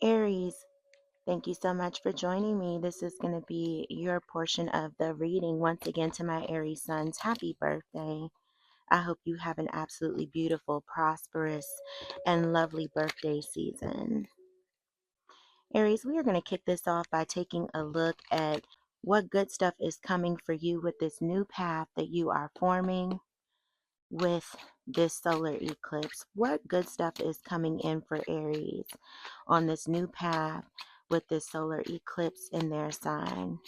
Aries, thank you so much for joining me. This is going to be your portion of the reading. Once again, to my Aries sons, happy birthday. I hope you have an absolutely beautiful, prosperous, and lovely birthday season. Aries, we are going to kick this off by taking a look at what good stuff is coming for you with this new path that you are forming with this solar eclipse. What good stuff is coming in for Aries on this new path with this solar eclipse in their sign?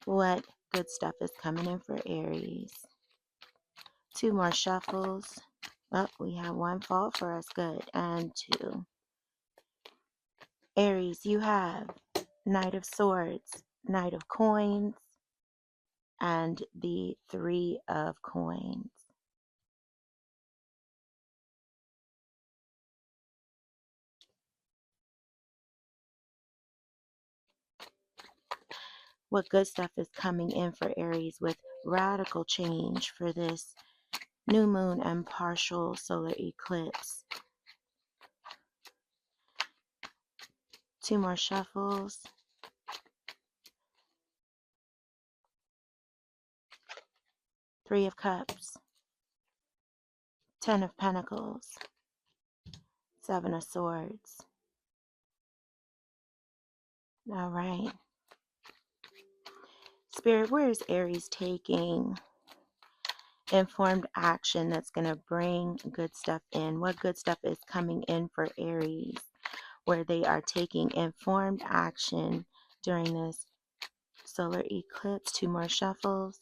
What good stuff is coming in for Aries? Two more shuffles. Oh, we have one fall for us. Good. And two. Aries, you have Knight of Swords, Knight of Coins, and the Three of Coins. What good stuff is coming in for Aries with radical change for this new moon and partial solar eclipse? Two more shuffles. Three of Cups, Ten of Pentacles, Seven of Swords. All right. Spirit, where is Aries taking informed action that's going to bring good stuff in? What good stuff is coming in for Aries where they are taking informed action during this solar eclipse? Two more shuffles.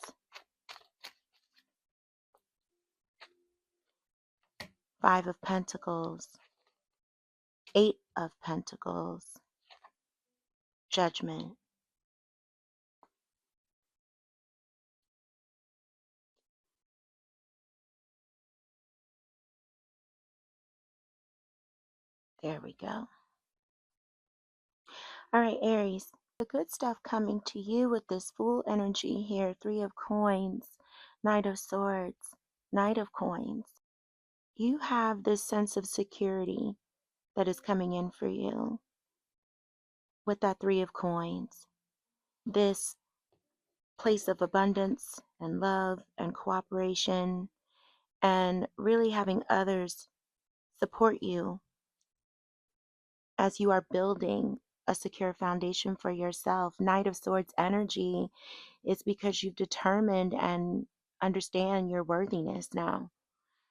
Five of Pentacles, Eight of Pentacles, Judgment. There we go. All right, Aries, the good stuff coming to you with this full energy here. Three of Coins, Knight of Swords, Knight of Coins. You have this sense of security that is coming in for you with that Three of Coins. This place of abundance and love and cooperation, and really having others support you as you are building a secure foundation for yourself. Knight of Swords energy is because you've determined and understand your worthiness now.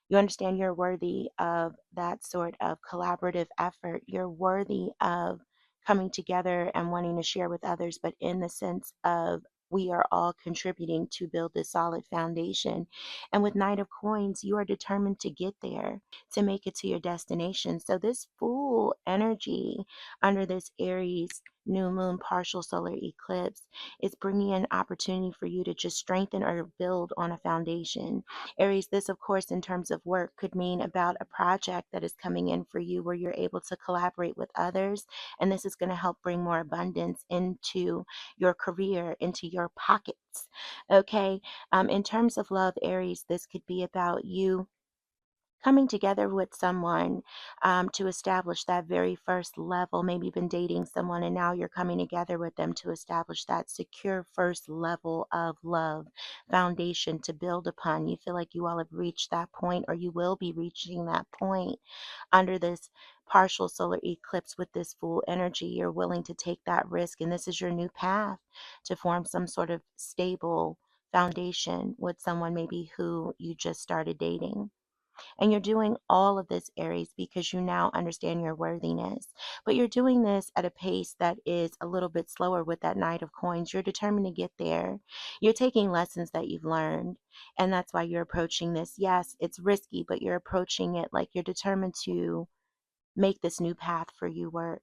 You understand you're worthy of that sort of collaborative effort. You're worthy of coming together and wanting to share with others, but in the sense of we are all contributing to build this solid foundation. And with Knight of Coins, you are determined to get there, to make it to your destination. So this full energy under this Aries new moon partial solar eclipse is bringing an opportunity for you to just strengthen or build on a foundation. Aries, this of course in terms of work could mean about a project that is coming in for you where you're able to collaborate with others, and this is going to help bring more abundance into your career, into your pockets. Okay. In terms of love, Aries, this could be about you coming together with someone to establish that very first level. Maybe you've been dating someone and now you're coming together with them to establish that secure first level of love foundation to build upon. You feel like you all have reached that point, or you will be reaching that point under this partial solar eclipse with this full energy. You're willing to take that risk, and this is your new path to form some sort of stable foundation with someone maybe who you just started dating. And you're doing all of this, Aries, because you now understand your worthiness. But you're doing this at a pace that is a little bit slower with that Knight of Coins. You're determined to get there. You're taking lessons that you've learned. And that's why you're approaching this. Yes, it's risky, but you're approaching it like you're determined to make this new path for you work.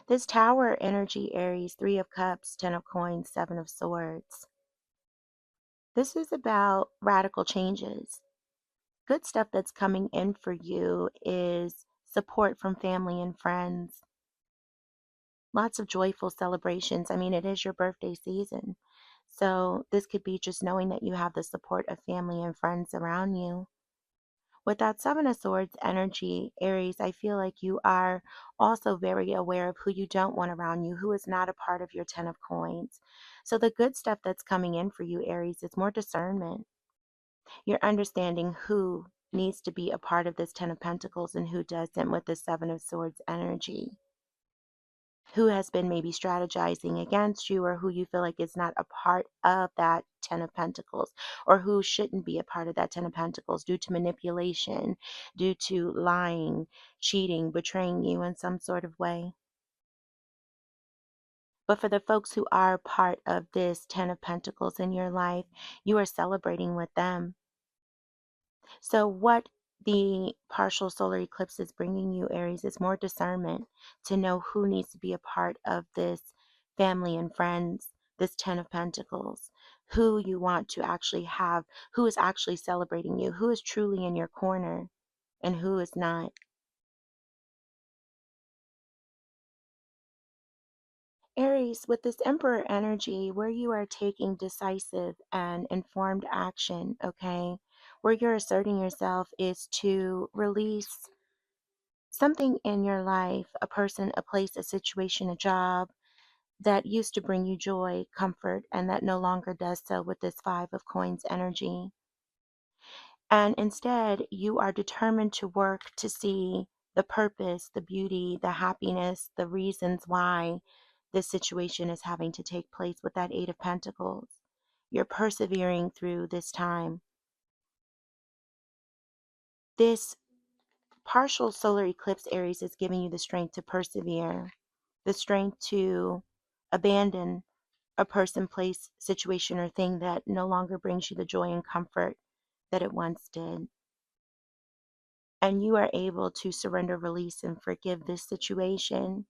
This Tower energy, Aries, Three of Cups, Ten of Coins, Seven of Swords. This is about radical changes. Good stuff that's coming in for you is support from family and friends. Lots of joyful celebrations. I mean, it is your birthday season. So this could be just knowing that you have the support of family and friends around you. With that Seven of Swords energy, Aries, I feel like you are also very aware of who you don't want around you, who is not a part of your Ten of Coins. So the good stuff that's coming in for you, Aries, is more discernment. You're understanding who needs to be a part of this Ten of Pentacles and who doesn't with the Seven of Swords energy. Who has been maybe strategizing against you, or who you feel like is not a part of that Ten of Pentacles, or who shouldn't be a part of that Ten of Pentacles due to manipulation, due to lying, cheating, betraying you in some sort of way. But for the folks who are part of this Ten of Pentacles in your life, you are celebrating with them. So what the partial solar eclipse is bringing you, Aries, is more discernment to know who needs to be a part of this family and friends, this Ten of Pentacles, who you want to actually have, who is actually celebrating you, who is truly in your corner, and who is not. Aries, with this Emperor energy, where you are taking decisive and informed action, okay, where you're asserting yourself is to release something in your life, a person, a place, a situation, a job that used to bring you joy, comfort, and that no longer does so with this Five of Coins energy. And instead, you are determined to work to see the purpose, the beauty, the happiness, the reasons why this situation is having to take place with that Eight of Pentacles. You're persevering through this time. This partial solar eclipse, Aries, is giving you the strength to persevere, the strength to abandon a person, place, situation, or thing that no longer brings you the joy and comfort that it once did. And you are able to surrender, release, and forgive this situation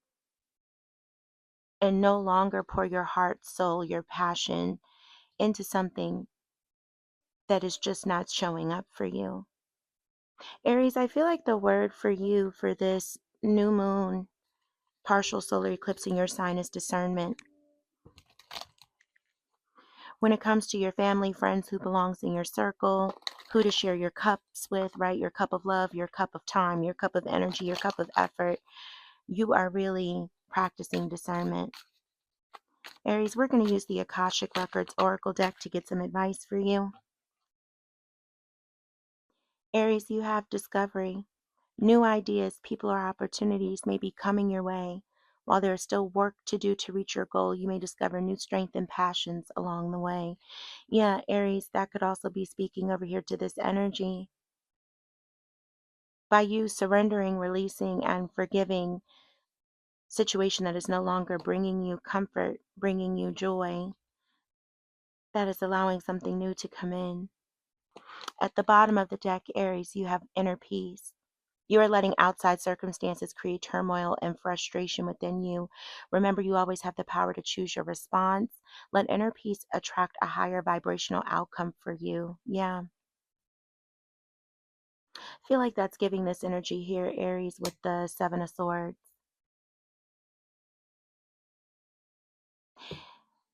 and no longer pour your heart, soul, your passion into something that is just not showing up for you. Aries, I feel like the word for you for this new moon partial solar eclipse in your sign is discernment. When it comes to your family, friends, who belongs in your circle, who to share your cups with, right? Your cup of love, your cup of time, your cup of energy, your cup of effort, you are really practicing discernment. Aries, we're going to use the Akashic Records Oracle deck to get some advice for you. Aries, you have discovery. New ideas, people, or opportunities may be coming your way. While there is still work to do to reach your goal, you may discover new strength and passions along the way. Yeah, Aries, that could also be speaking over here to this energy. By you surrendering, releasing, and forgiving situation that is no longer bringing you comfort, bringing you joy, that is allowing something new to come in. At the bottom of the deck, Aries, you have inner peace. You are letting outside circumstances create turmoil and frustration within you. Remember, you always have the power to choose your response. Let inner peace attract a higher vibrational outcome for you. Yeah. I feel like that's giving this energy here, Aries, with the Seven of Swords.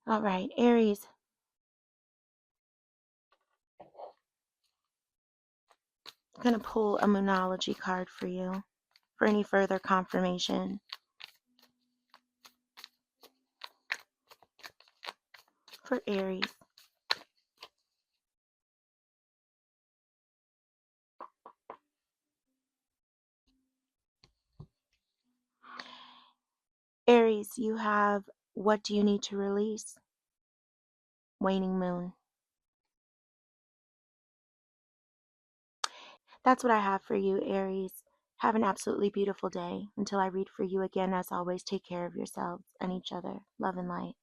All right, Aries. I'm going to pull a Moonology card for you for any further confirmation. For Aries. Aries, you have what do you need to release? Waning moon. That's what I have for you, Aries. Have an absolutely beautiful day. Until I read for you again, as always, take care of yourselves and each other. Love and light.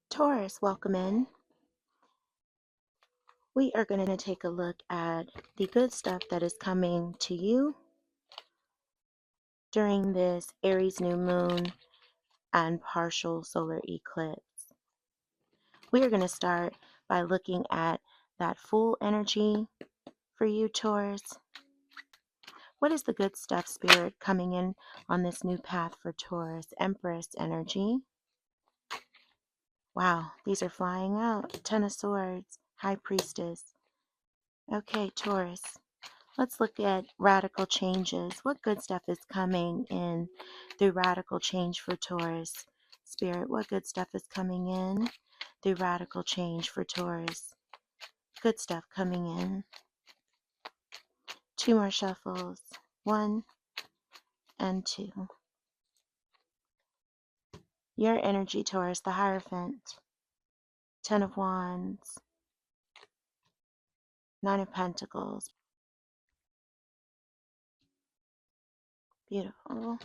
Taurus, welcome in. We are going to take a look at the good stuff that is coming to you during this Aries new moon and partial solar eclipse. We are going to start by looking at that full energy for you, Taurus. What is the good stuff, Spirit, coming in on this new path for Taurus? Empress energy. Wow, these are flying out. Ten of Swords, High Priestess. Okay, Taurus, Let's look at radical changes. What good stuff is coming in through radical change for Taurus? Spirit, what good stuff is coming in through radical change for Taurus? Good stuff coming in. 2 more shuffles. 1 and 2. Your energy, Taurus, the Hierophant. 10 of Wands. 9 of Pentacles. Beautiful.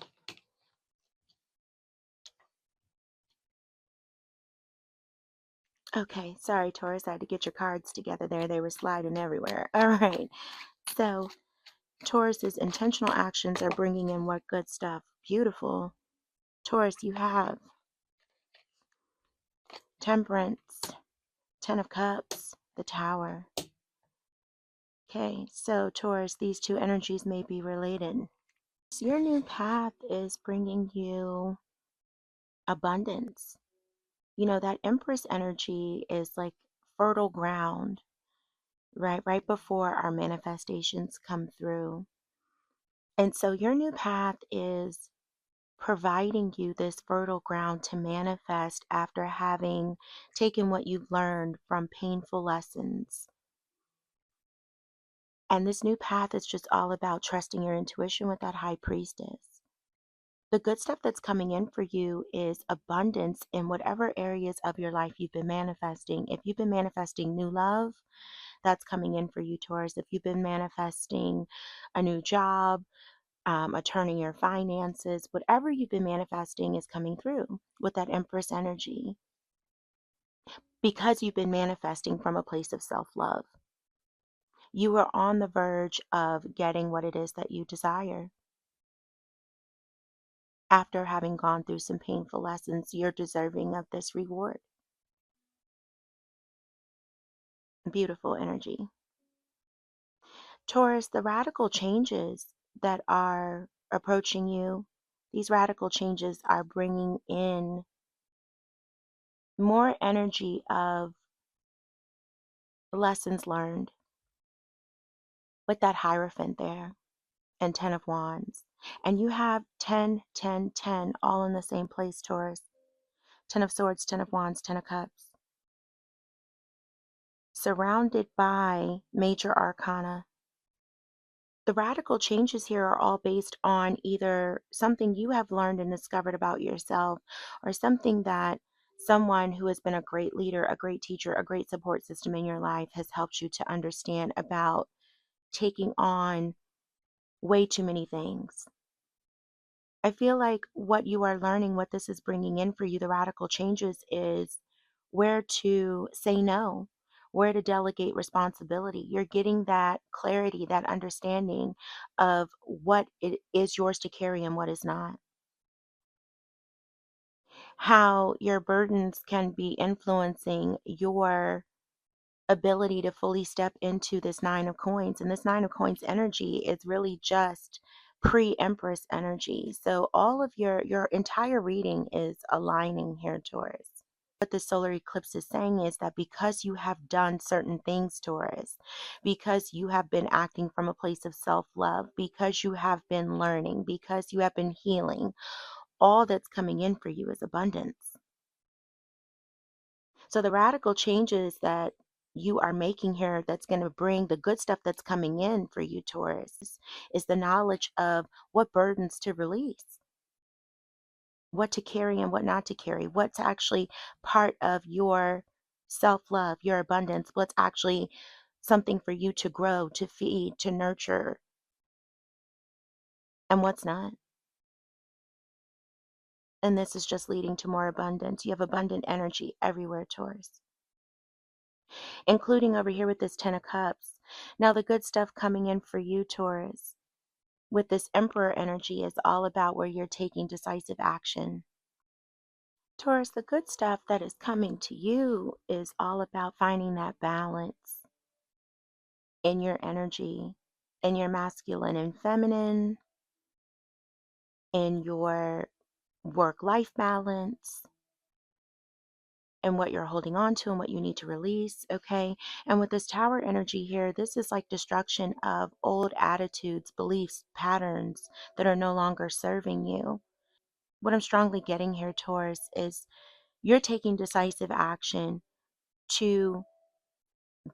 Okay, sorry, Taurus. I had to get your cards together there. They were sliding everywhere. All right. So, Taurus's intentional actions are bringing in what good stuff? Beautiful. Taurus, you have Temperance, 10 of Cups, the Tower. Okay, so Taurus, these two energies may be related. So your new path is bringing you abundance. You know, that Empress energy is like fertile ground, right? Right before our manifestations come through. And so your new path is providing you this fertile ground to manifest after having taken what you've learned from painful lessons. And this new path is just all about trusting your intuition with that High Priestess. The good stuff that's coming in for you is abundance in whatever areas of your life you've been manifesting. If you've been manifesting new love, that's coming in for you, Taurus. If you've been manifesting a new job, a turn in your finances, whatever you've been manifesting is coming through with that Empress energy because you've been manifesting from a place of self-love. You are on the verge of getting what it is that you desire. After having gone through some painful lessons, you're deserving of this reward. Beautiful energy. Taurus, the radical changes that are approaching you, these radical changes are bringing in more energy of lessons learned with that Hierophant there and 10 of Wands. And you have 10, 10, 10 all in the same place, Taurus. 10 of Swords, 10 of Wands, 10 of Cups. Surrounded by major arcana. The radical changes here are all based on either something you have learned and discovered about yourself or something that someone who has been a great leader, a great teacher, a great support system in your life has helped you to understand about taking on way too many things. I feel like what you are learning, what this is bringing in for you, the radical changes, is where to say no, where to delegate responsibility. You're getting that clarity, that understanding of what it is yours to carry and what is not. How your burdens can be influencing your ability to fully step into this Nine of Coins. And this Nine of Coins energy is really just pre-Empress energy. So all of your entire reading is aligning here, Taurus. What the solar eclipse is saying is that because you have done certain things, Taurus, because you have been acting from a place of self-love, because you have been learning, because you have been healing, all that's coming in for you is abundance. So the radical changes that you are making here that's going to bring the good stuff that's coming in for you, Taurus, is the knowledge of what burdens to release, what to carry and what not to carry, what's actually part of your self-love, your abundance, what's actually something for you to grow, to feed, to nurture, and what's not. And this is just leading to more abundance. You have abundant energy everywhere, Taurus, including over here with this 10 of Cups. Now, the good stuff coming in for you, Taurus, with this Emperor energy is all about where you're taking decisive action. Taurus, the good stuff that is coming to you is all about finding that balance in your energy, in your masculine and feminine, in your work-life balance, and what you're holding on to and what you need to release, okay? And with this Tower energy here, this is like destruction of old attitudes, beliefs, patterns that are no longer serving you. What I'm strongly getting here, Taurus, is you're taking decisive action to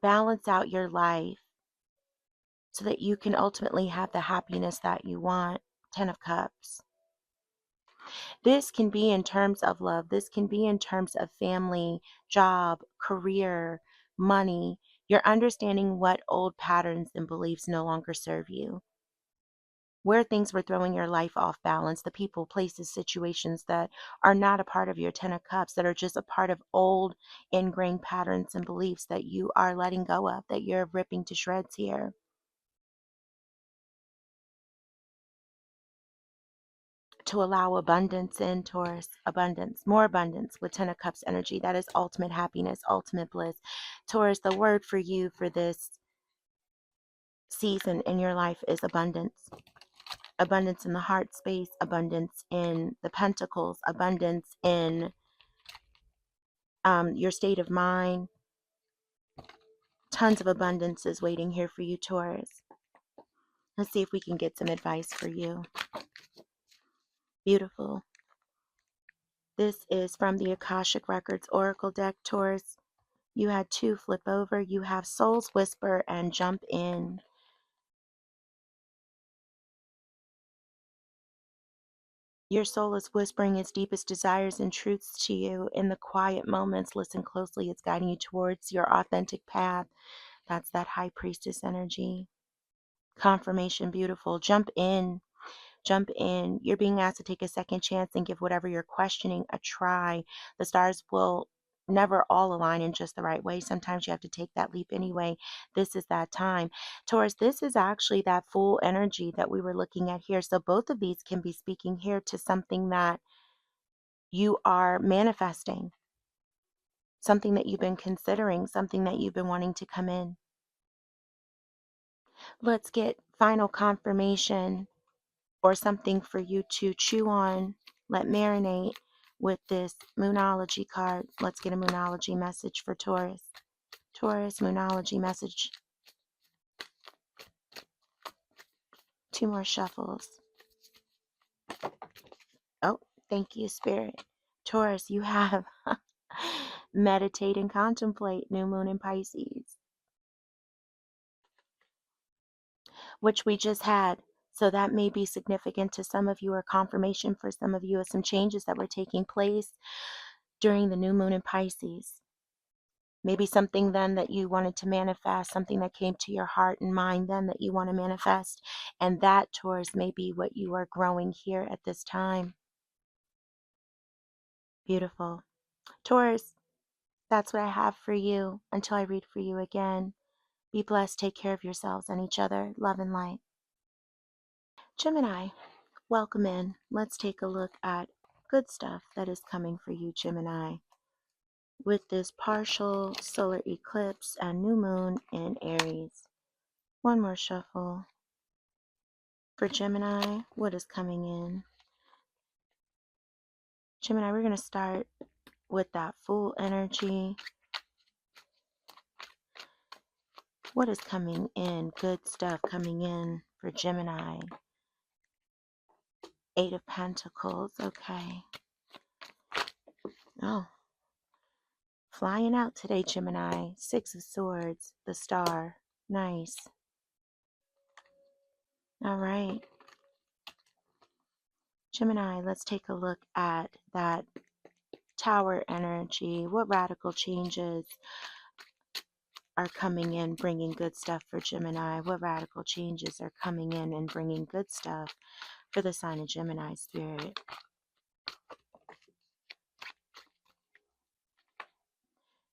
balance out your life so that you can ultimately have the happiness that you want. 10 of Cups. This can be in terms of love. This can be in terms of family, job, career, money. You're understanding what old patterns and beliefs no longer serve you. Where things were throwing your life off balance, the people, places, situations that are not a part of your 10 of Cups, that are just a part of old ingrained patterns and beliefs that you are letting go of, that you're ripping to shreds here. To allow abundance in, Taurus, abundance, more abundance with 10 of Cups energy. That is ultimate happiness, ultimate bliss. Taurus, the word for you for this season in your life is abundance. Abundance in the heart space, abundance in the pentacles, abundance in your state of mind. Tons of abundance is waiting here for you, Taurus. Let's see if we can get some advice for you. Beautiful. This is from the Akashic Records Oracle deck, Taurus. You had 2 flip over. You have Soul's Whisper and Jump In. Your soul is whispering its deepest desires and truths to you in the quiet moments. Listen closely. It's guiding you towards your authentic path. That's that High Priestess energy. Confirmation, beautiful. Jump in. Jump in. You're being asked to take a second chance and give whatever you're questioning a try. The stars will never all align in just the right way. Sometimes you have to take that leap anyway. This is that time. Taurus, this is actually that full energy that we were looking at here. So both of these can be speaking here to something that you are manifesting, something that you've been considering, something that you've been wanting to come in. Let's get final confirmation or something for you to chew on, let marinate with this Moonology card. Let's get a Moonology message for Taurus. Taurus, Moonology message. 2 more shuffles. Oh, thank you, Spirit. Taurus, you have meditate and contemplate, new moon in Pisces, which we just had. So that may be significant to some of you, or confirmation for some of you of some changes that were taking place during the new moon in Pisces. Maybe something then that you wanted to manifest, something that came to your heart and mind then that you want to manifest. And that, Taurus, may be what you are growing here at this time. Beautiful. Taurus, that's what I have for you until I read for you again. Be blessed. Take care of yourselves and each other. Love and light. Gemini, welcome in. Let's take a look at good stuff that is coming for you, Gemini, with this partial solar eclipse and new moon in Aries. 1 more shuffle. For Gemini, what is coming in? Gemini, we're going to start with that full energy. What is coming in? Good stuff coming in for Gemini. 8 of Pentacles. Okay. Oh. Flying out today, Gemini. 6 of Swords. The Star. Nice. All right. Gemini, let's take a look at that Tower energy. What radical changes are coming in, bringing good stuff for Gemini? What radical changes are coming in and bringing good stuff for the sign of Gemini, Spirit?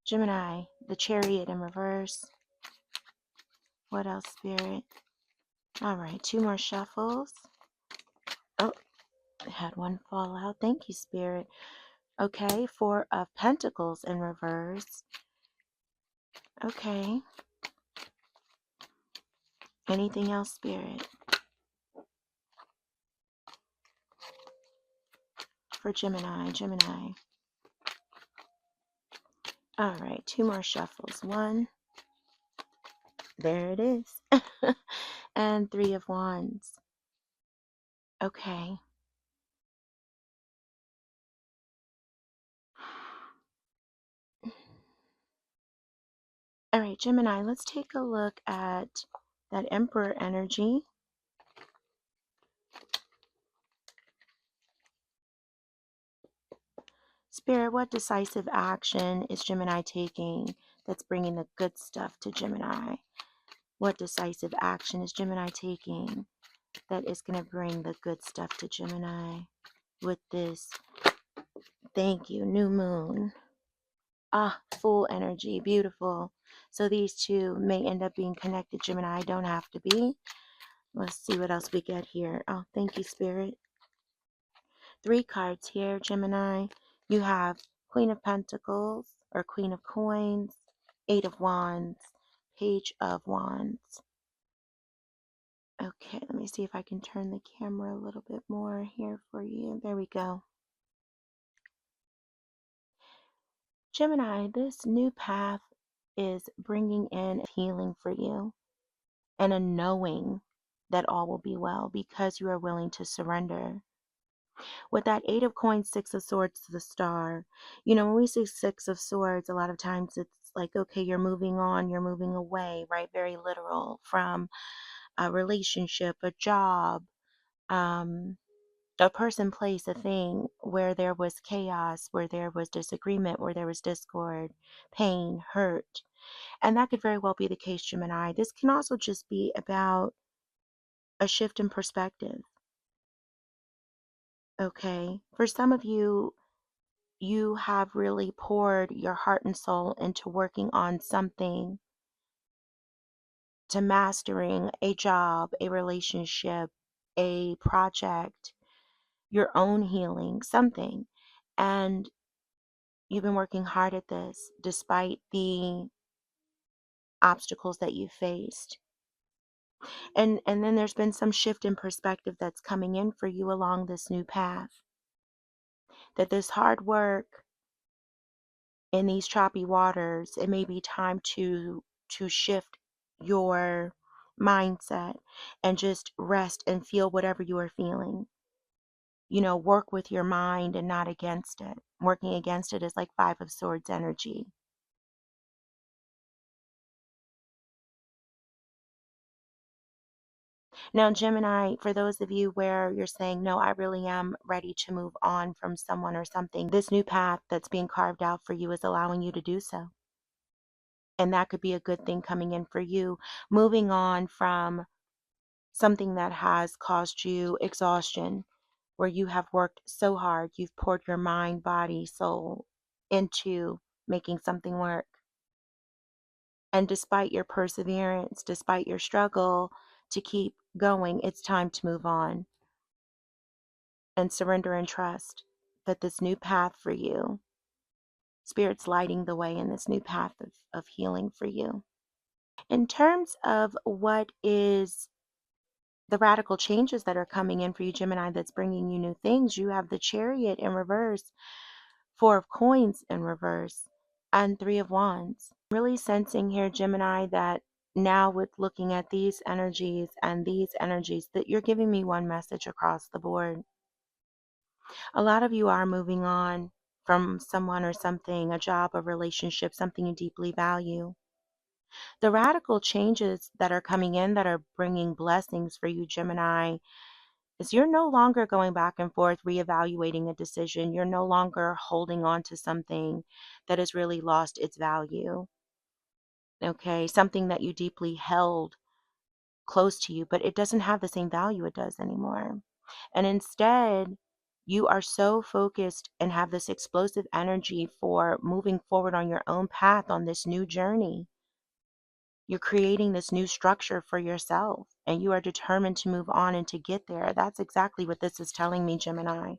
Gemini, the Chariot in reverse. What else, Spirit? All right, 2 more shuffles. Oh, I had one fall out. Thank you, Spirit. Okay, 4 of Pentacles in reverse. Okay. Anything else, Spirit? For Gemini, Gemini. All right, 2 more shuffles. 1, there it is. And 3 of Wands. Okay. All right, Gemini, let's take a look at that Emperor energy. Spirit, what decisive action is Gemini taking that's bringing the good stuff to Gemini? What decisive action is Gemini taking that is going to bring the good stuff to Gemini with this, thank you, new moon? Ah, full energy, beautiful. So these two may end up being connected, Gemini, don't have to be. Let's see what else we get here. Oh, thank you, Spirit. 3 cards here, Gemini. You have Queen of Pentacles or Queen of Coins, 8 of Wands, Page of Wands. Okay, let me see if I can turn the camera a little bit more here for you. There we go. Gemini, this new path is bringing in healing for you and a knowing that all will be well because you are willing to surrender. With that 8 of Coins, 6 of Swords to the Star, you know, when we say 6 of Swords, a lot of times it's like, okay, you're moving on, you're moving away, right? Very literal, from a relationship, a job, a person, place, a thing where there was chaos, where there was disagreement, where there was discord, pain, hurt. And that could very well be the case, Gemini. This can also just be about a shift in perspective. Okay. For some of you, you have really poured your heart and soul into working on something, to mastering a job, a relationship, a project, your own healing, something. And you've been working hard at this despite the obstacles that you faced. And then there's been some shift in perspective that's coming in for you along this new path. That this hard work in these choppy waters, it may be time to shift your mindset and just rest and feel whatever you are feeling. You know, work with your mind and not against it. Working against it is like 5 of Swords energy. Now, Gemini, for those of you where you're saying, no, I really am ready to move on from someone or something, this new path that's being carved out for you is allowing you to do so. And that could be a good thing coming in for you, moving on from something that has caused you exhaustion, where you have worked so hard, you've poured your mind, body, soul into making something work. And despite your perseverance, despite your struggle to keep going, it's time to move on and surrender and trust that this new path for you, Spirit's lighting the way in this new path of healing for you. In terms of what is the radical changes that are coming in for you, Gemini, that's bringing you new things, you have the Chariot in reverse, 4 of Coins in reverse, and 3 of Wands. Really sensing here, Gemini, that now with looking at these energies and these energies, that you're giving me one message across the board. A lot of you are moving on from someone or something, a job, a relationship, something you deeply value. The radical changes that are coming in that are bringing blessings for you, Gemini, is you're no longer going back and forth reevaluating a decision. You're no longer holding on to something that has really lost its value. Okay, something that you deeply held close to you, but it doesn't have the same value it does anymore. And instead, you are so focused and have this explosive energy for moving forward on your own path on this new journey. You're creating this new structure for yourself and you are determined to move on and to get there. That's exactly what this is telling me, Gemini.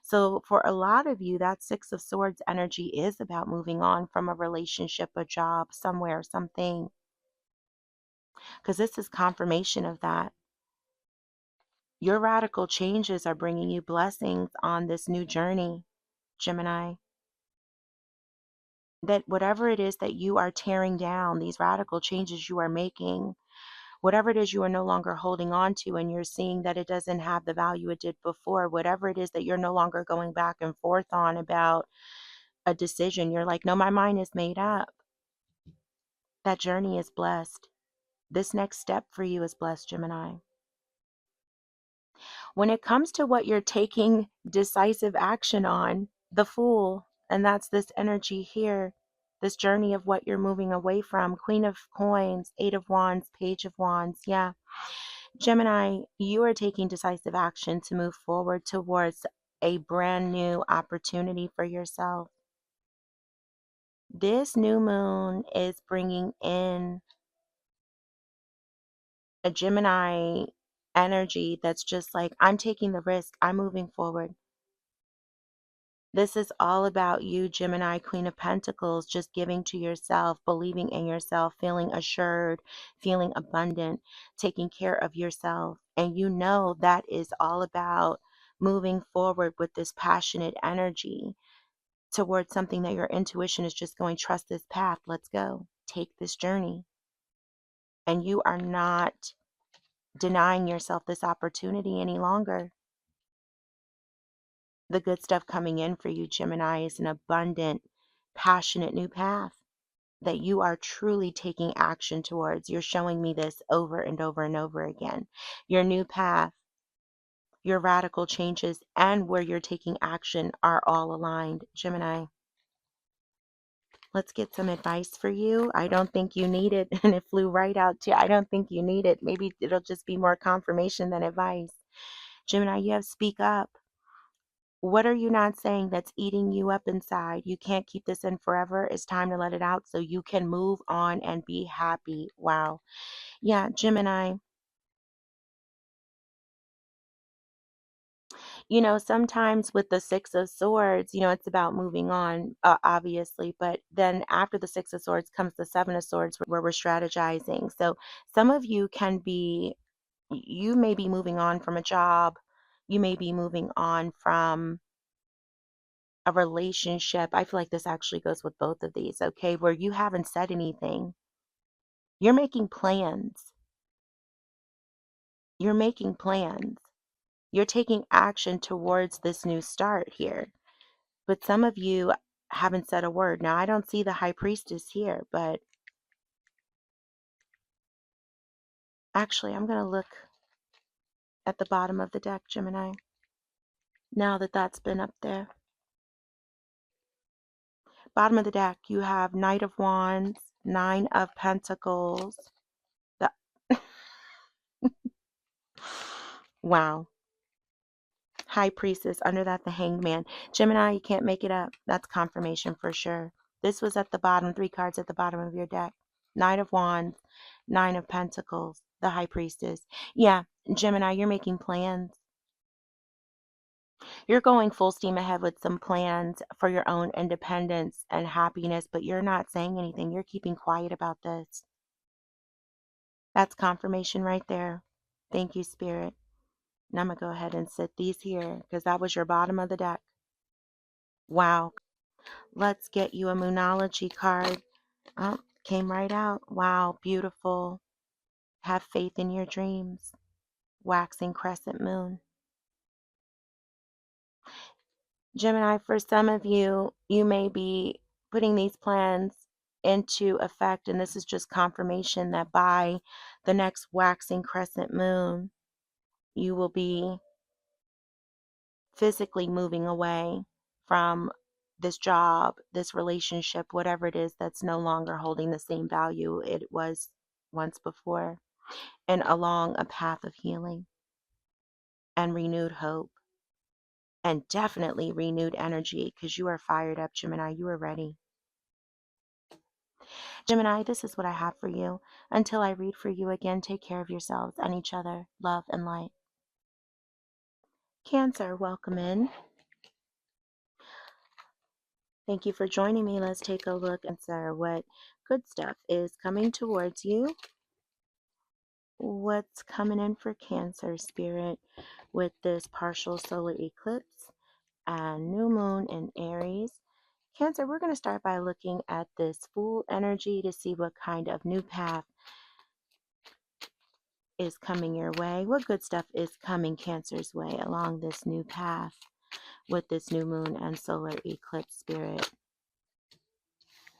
So for a lot of you, that 6 of Swords energy is about moving on from a relationship, a job, somewhere, something. Because this is confirmation of that. Your radical changes are bringing you blessings on this new journey, Gemini. that whatever it is that you are tearing down, these radical changes you are making, whatever it is you are no longer holding on to, and you're seeing that it doesn't have the value it did before, whatever it is that you're no longer going back and forth on about a decision, you're like, no, my mind is made up. That journey is blessed. This next step for you is blessed, Gemini. When it comes to what you're taking decisive action on, the Fool, and that's this energy here, this journey of what you're moving away from, Queen of Coins, Eight of Wands, Page of Wands, yeah. Gemini, you are taking decisive action to move forward towards a brand new opportunity for yourself. This new moon is bringing in a Gemini energy that's just like, I'm taking the risk, I'm moving forward. This is all about you, Gemini, Queen of Pentacles, just giving to yourself, believing in yourself, feeling assured, feeling abundant, taking care of yourself. And you know that is all about moving forward with this passionate energy towards something that your intuition is just going, trust this path, let's go, take this journey. And you are not denying yourself this opportunity any longer. The good stuff coming in for you, Gemini, is an abundant, passionate new path that you are truly taking action towards. You're showing me this over and over and over again. Your new path, your radical changes, and where you're taking action are all aligned, Gemini. Let's get some advice for you. I don't think you need it, and it flew right out to you. I don't think you need it. Maybe it'll just be more confirmation than advice. Gemini, you have speak up. What are you not saying that's eating you up inside? You can't keep this in forever. It's time to let it out so you can move on and be happy. Wow. Yeah, Gemini. Sometimes with the Six of Swords, it's about moving on, obviously. But then after the Six of Swords comes the Seven of Swords where we're strategizing. So some of you you may be moving on from a job. You may be moving on from a relationship. I feel like this actually goes with both of these, okay, where you haven't said anything. You're making plans. You're making plans. You're taking action towards this new start here. But some of you haven't said a word. Now, I don't see the High Priestess here, but actually, I'm going to look at the bottom of the deck, Gemini, now that that's been up there. Bottom of the deck, you have Knight of Wands, Nine of Pentacles. The wow. High Priestess, under that the Hanged Man. Gemini, you can't make it up. That's confirmation for sure. This was at the bottom, 3 cards at the bottom of your deck. Knight of Wands, Nine of Pentacles, the High Priestess. Yeah, Gemini, you're making plans. You're going full steam ahead with some plans for your own independence and happiness, but you're not saying anything. You're keeping quiet about this. That's confirmation right there. Thank you, Spirit. Now I'm going to go ahead and sit these here because that was your bottom of the deck. Wow. Let's get you a Moonology card. Oh, came right out. Wow, beautiful. Have faith in your dreams. Waxing crescent moon. Gemini, for some of you, you may be putting these plans into effect, and this is just confirmation that by the next waxing crescent moon, you will be physically moving away from this job, this relationship, whatever it is that's no longer holding the same value it was once before, and along a path of healing and renewed hope and definitely renewed energy because you are fired up, Gemini. You are ready. Gemini, this is what I have for you. Until I read for you again, take care of yourselves and each other. Love and light. Cancer, welcome in. Thank you for joining me. Let's take a look and see what good stuff is coming towards you. What's coming in for Cancer, Spirit, with this partial solar eclipse and new moon in Aries? Cancer, we're going to start by looking at this full energy to see what kind of new path is coming your way. What good stuff is coming Cancer's way along this new path with this new moon and solar eclipse, Spirit?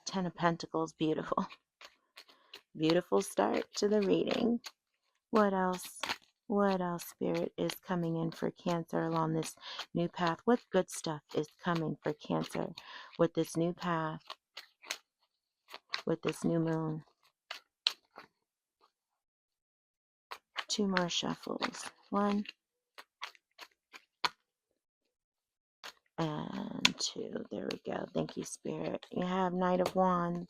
10 of Pentacles, beautiful. Beautiful start to the reading. What else? What else, Spirit, is coming in for Cancer along this new path? What good stuff is coming for Cancer with this new path, with this new moon? 2 more shuffles. 1 and 2. There we go. Thank you, Spirit. You have Knight of Wands.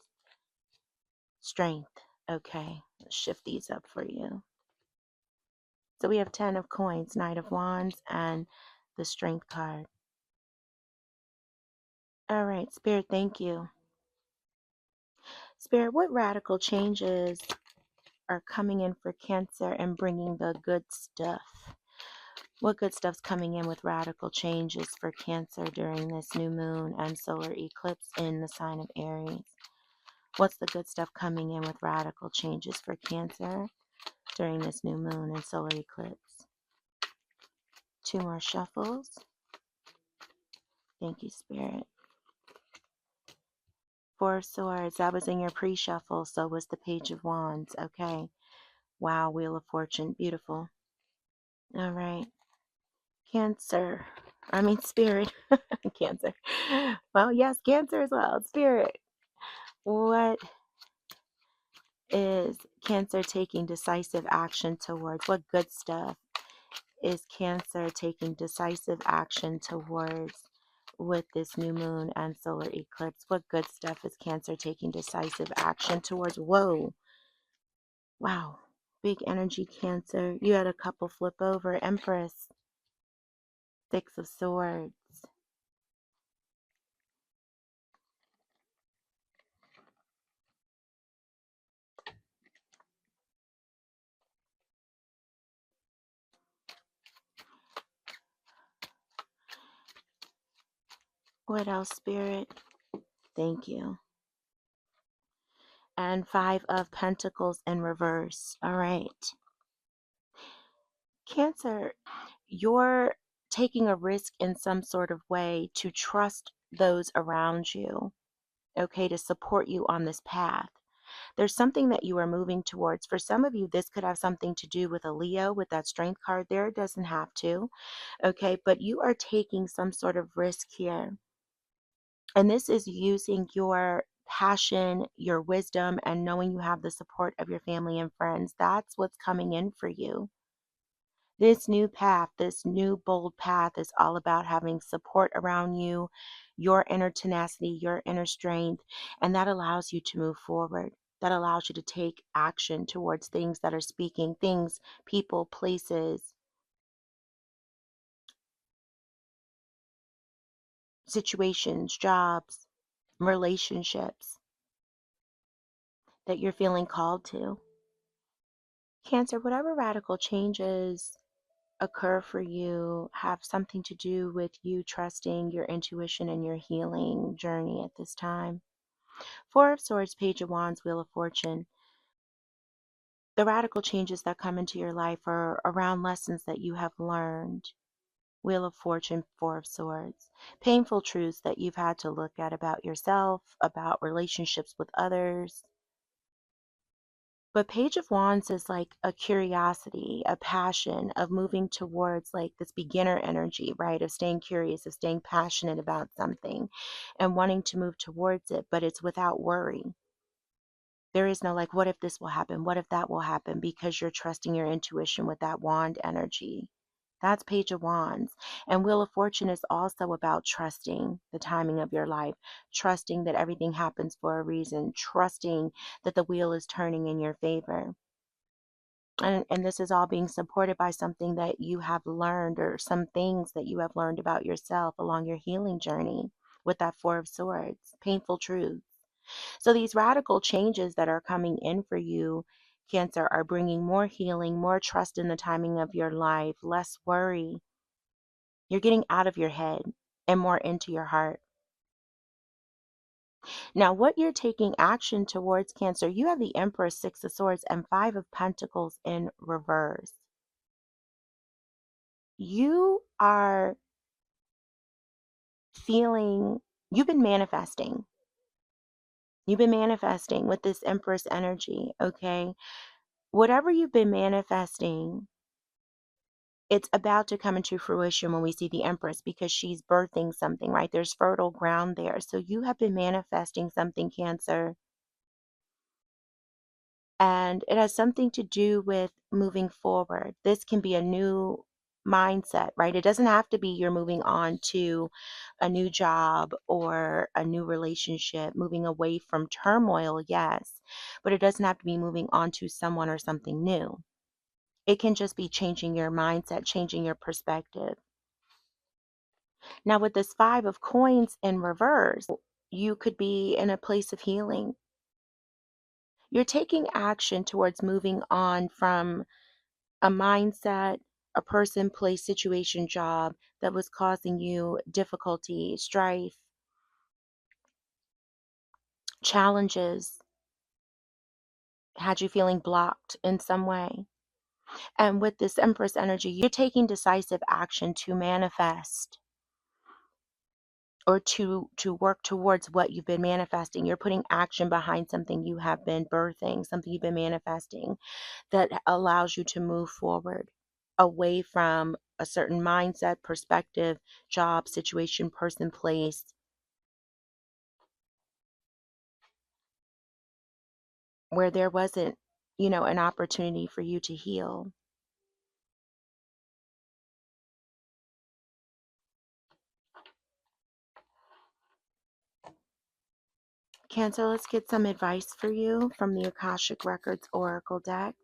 Strength. Okay, let's shift these up for you. So we have 10 of Coins, Knight of Wands, and the Strength card. All right, Spirit, thank you. Spirit, what radical changes are coming in for Cancer and bringing the good stuff? What good stuff's coming in with radical changes for Cancer during this new moon and solar eclipse in the sign of Aries? What's the good stuff coming in with radical changes for Cancer during this new moon and solar eclipse? 2 more shuffles. Thank you, Spirit. 4 of Swords. That was in your pre-shuffle. So was the Page of Wands. Okay. Wow. Wheel of Fortune. Beautiful. All right. Cancer. I mean, Spirit. Cancer. Well, yes, Cancer as well. Spirit. What is Cancer taking decisive action towards? What good stuff is Cancer taking decisive action towards with this new moon and solar eclipse? What good stuff is Cancer taking decisive action towards? Whoa. Wow. Big energy, Cancer. You had a couple flip over. Empress. 6 of Swords. What else, Spirit? Thank you. And 5 of Pentacles in reverse. All right. Cancer, you're taking a risk in some sort of way to trust those around you, okay, to support you on this path. There's something that you are moving towards. For some of you, this could have something to do with a Leo with that Strength card there. It doesn't have to, okay, but you are taking some sort of risk here. And this is using your passion, your wisdom, and knowing you have the support of your family and friends. That's what's coming in for you. This new path, this new bold path is all about having support around you, your inner tenacity, your inner strength, and that allows you to move forward. That allows you to take action towards things that are speaking, things, people, places, situations, jobs, relationships that you're feeling called to. Cancer, whatever radical changes occur for you have something to do with you trusting your intuition and your healing journey at this time. 4 of Swords, Page of Wands, Wheel of Fortune. The radical changes that come into your life are around lessons that you have learned. Wheel of Fortune, 4 of Swords. Painful truths that you've had to look at about yourself, about relationships with others. But Page of Wands is like a curiosity, a passion of moving towards like this beginner energy, right? Of staying curious, of staying passionate about something and wanting to move towards it, but it's without worry. There is no like, what if this will happen? What if that will happen? Because you're trusting your intuition with that wand energy. That's Page of Wands. And Wheel of Fortune is also about trusting the timing of your life, trusting that everything happens for a reason, trusting that the wheel is turning in your favor. And this is all being supported by something that you have learned or some things that you have learned about yourself along your healing journey with that 4 of Swords, painful truths. So these radical changes that are coming in for you, Cancer, are bringing more healing, more trust in the timing of your life, less worry. You're getting out of your head and more into your heart. Now, what you're taking action towards, Cancer, you have the Empress, Six of Swords, and Five of Pentacles in reverse. You are feeling, you've been manifesting. You've been manifesting with this Empress energy, okay? Whatever you've been manifesting, it's about to come into fruition when we see the Empress, because she's birthing something, right? There's fertile ground there. So you have been manifesting something, Cancer. And it has something to do with moving forward. This can be a new mindset, right? It doesn't have to be you're moving on to a new job or a new relationship, moving away from turmoil, yes, but it doesn't have to be moving on to someone or something new. It can just be changing your mindset, changing your perspective. Now, with this Five of Coins in reverse, you could be in a place of healing. You're taking action towards moving on from a mindset, a person, place, situation, job that was causing you difficulty, strife, challenges, had you feeling blocked in some way. And with this Empress energy, you're taking decisive action to manifest or to work towards what you've been manifesting. You're putting action behind something you have been birthing, something you've been manifesting that allows you to move forward away from a certain mindset, perspective, job, situation, person, place, where there wasn't, an opportunity for you to heal. Cancer, let's get some advice for you from the Akashic Records Oracle deck.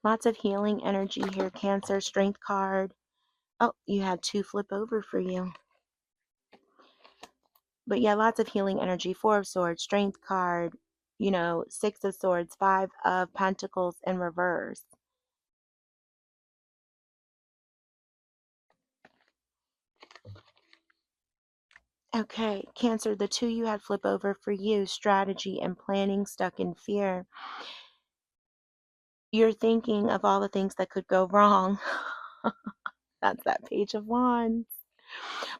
Lots of healing energy here, Cancer. Strength card. Oh, you had two flip over for you. But yeah, lots of healing energy. Four of Swords, Strength card, Six of Swords, Five of Pentacles in reverse. Okay, Cancer, the two you had flip over for you, strategy and planning, stuck in fear. You're thinking of all the things that could go wrong. That's that Page of Wands.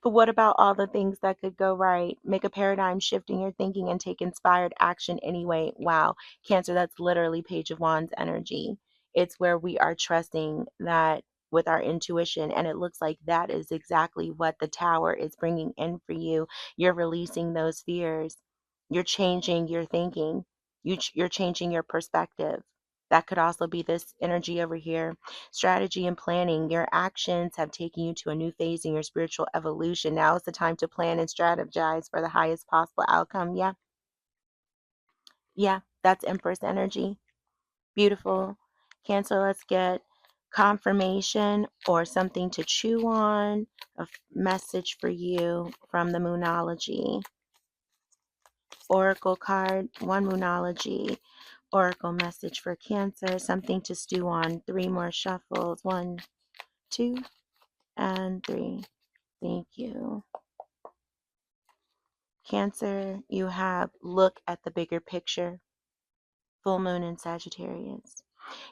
But what about all the things that could go right? Make a paradigm shift in your thinking and take inspired action anyway. Wow. Cancer, that's literally Page of Wands energy. It's where we are trusting that with our intuition. And it looks like that is exactly what the Tower is bringing in for you. You're releasing those fears. You're changing your thinking. You're changing your perspective. That could also be this energy over here. Strategy and planning. Your actions have taken you to a new phase in your spiritual evolution. Now is the time to plan and strategize for the highest possible outcome. Yeah. Yeah. That's Empress energy. Beautiful. Cancer, let's get confirmation or something to chew on. A message for you from the Moonology Oracle card. One Moonology Oracle message for Cancer. Something to stew on. Three more shuffles. 1, 2, and 3. Thank you. Cancer, you have look at the bigger picture. Full moon in Sagittarius.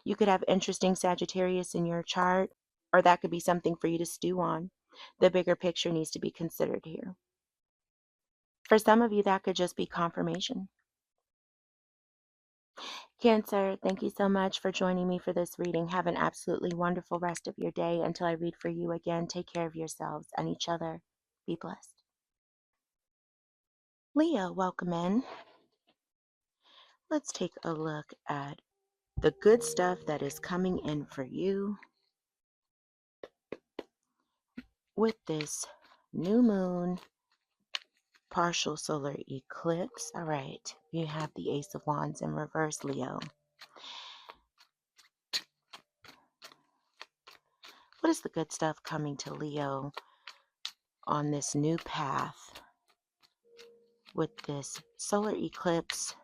You could have interesting Sagittarius in your chart, or that could be something for you to stew on. The bigger picture needs to be considered here. For some of you, that could just be confirmation. Cancer, thank you so much for joining me for this reading. Have an absolutely wonderful rest of your day. Until I read for you again, take care of yourselves and each other. Be blessed. Leo, welcome in. Let's take a look at the good stuff that is coming in for you with this new moon partial solar eclipse. All right, you have the Ace of Wands in reverse, Leo. What is the good stuff coming to Leo on this new path with this solar eclipse?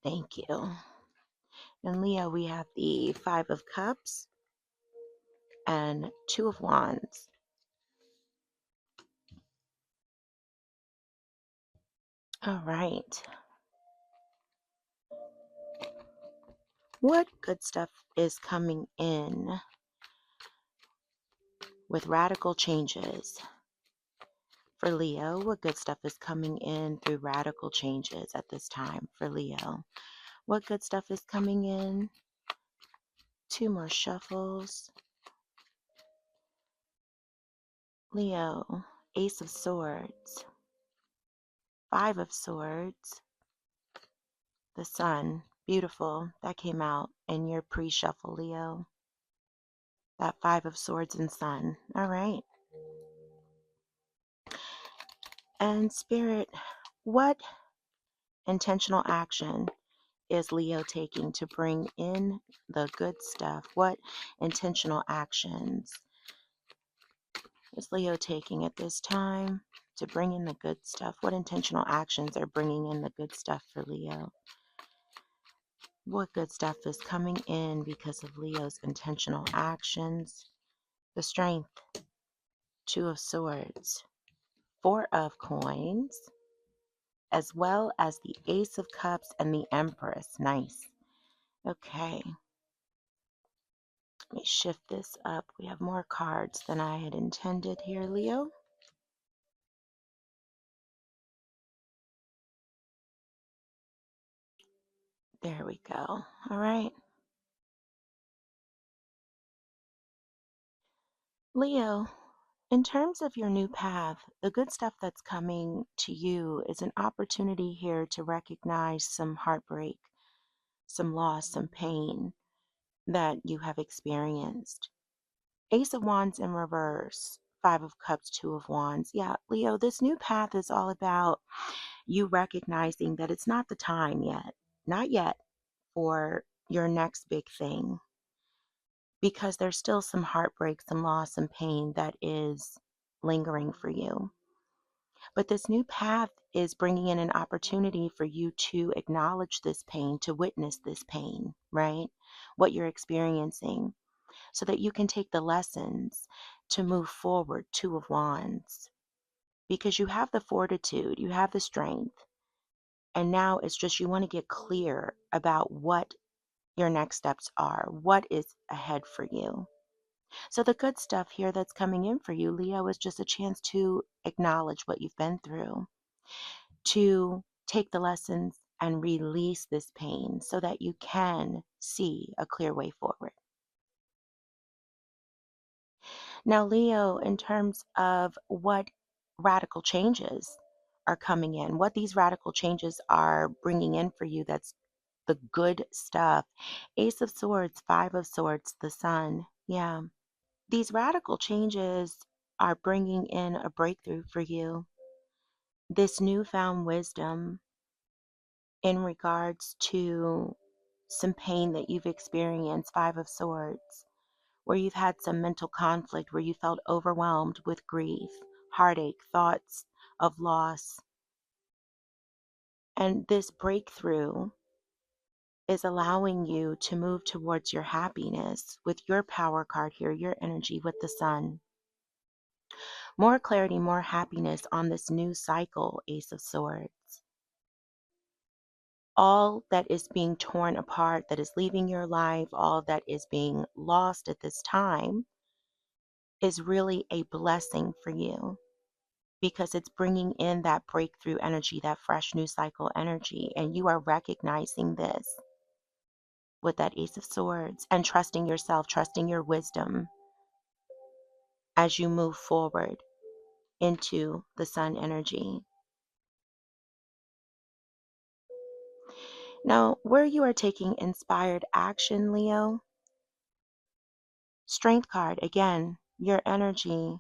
Thank you. And Leo, we have the Five of Cups, and Two of Wands. All right. What good stuff is coming in with radical changes? For Leo, what good stuff is coming in through radical changes at this time for Leo? What good stuff is coming in? Two more shuffles. Leo, Ace of Swords, Five of Swords, the Sun. Beautiful. That came out in your pre-shuffle, Leo. That Five of Swords and Sun. All right. And Spirit, what intentional action is Leo taking to bring in the good stuff? What intentional actions is Leo taking at this time to bring in the good stuff? What intentional actions are bringing in the good stuff for Leo? What good stuff is coming in because of Leo's intentional actions? The Strength, Two of Swords, Four of Coins, as well as the Ace of Cups and the Empress. Nice. Okay. Let me shift this up. We have more cards than I had intended here, Leo. There we go. All right. Leo, in terms of your new path, the good stuff that's coming to you is an opportunity here to recognize some heartbreak, some loss, some pain that you have experienced. Ace of Wands in reverse, Five of Cups, Two of Wands. Yeah, Leo, this new path is all about you recognizing that it's not the time yet, not yet, for your next big thing, because there's still some heartbreak, some loss, some pain that is lingering for you. But this new path is bringing in an opportunity for you to acknowledge this pain, to witness this pain, right? What you're experiencing, so that you can take the lessons to move forward. Two of Wands. Because you have the fortitude, you have the strength, and now it's just you want to get clear about what your next steps are, what is ahead for you. So the good stuff here that's coming in for you, Leo, is just a chance to acknowledge what you've been through, to take the lessons and release this pain so that you can see a clear way forward. Now, Leo, in terms of what radical changes are coming in, what these radical changes are bringing in for you, that's the good stuff. Ace of Swords, Five of Swords, the Sun. Yeah. These radical changes are bringing in a breakthrough for you. This newfound wisdom in regards to some pain that you've experienced, Five of Swords, where you've had some mental conflict, where you felt overwhelmed with grief, heartache, thoughts of loss. And this breakthrough is allowing you to move towards your happiness with your power card here, your energy with the Sun. More clarity, more happiness on this new cycle, Ace of Swords. All that is being torn apart, that is leaving your life, all that is being lost at this time is really a blessing for you, because it's bringing in that breakthrough energy, that fresh new cycle energy, and you are recognizing this with that Ace of Swords and trusting yourself, trusting your wisdom as you move forward into the Sun energy. Now, where you are taking inspired action, Leo, Strength card, again, your energy,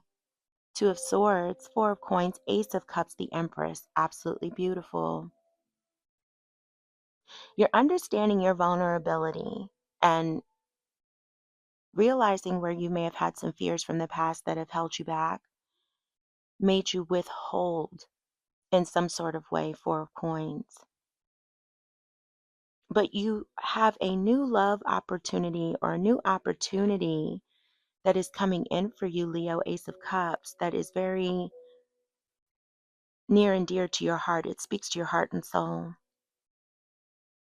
Two of Swords, Four of Coins, Ace of Cups, the Empress, absolutely beautiful. You're understanding your vulnerability and realizing where you may have had some fears from the past that have held you back, made you withhold in some sort of way, Four of Coins. But you have a new love opportunity, or a new opportunity that is coming in for you, Leo, Ace of Cups, that is very near and dear to your heart. It speaks to your heart and soul.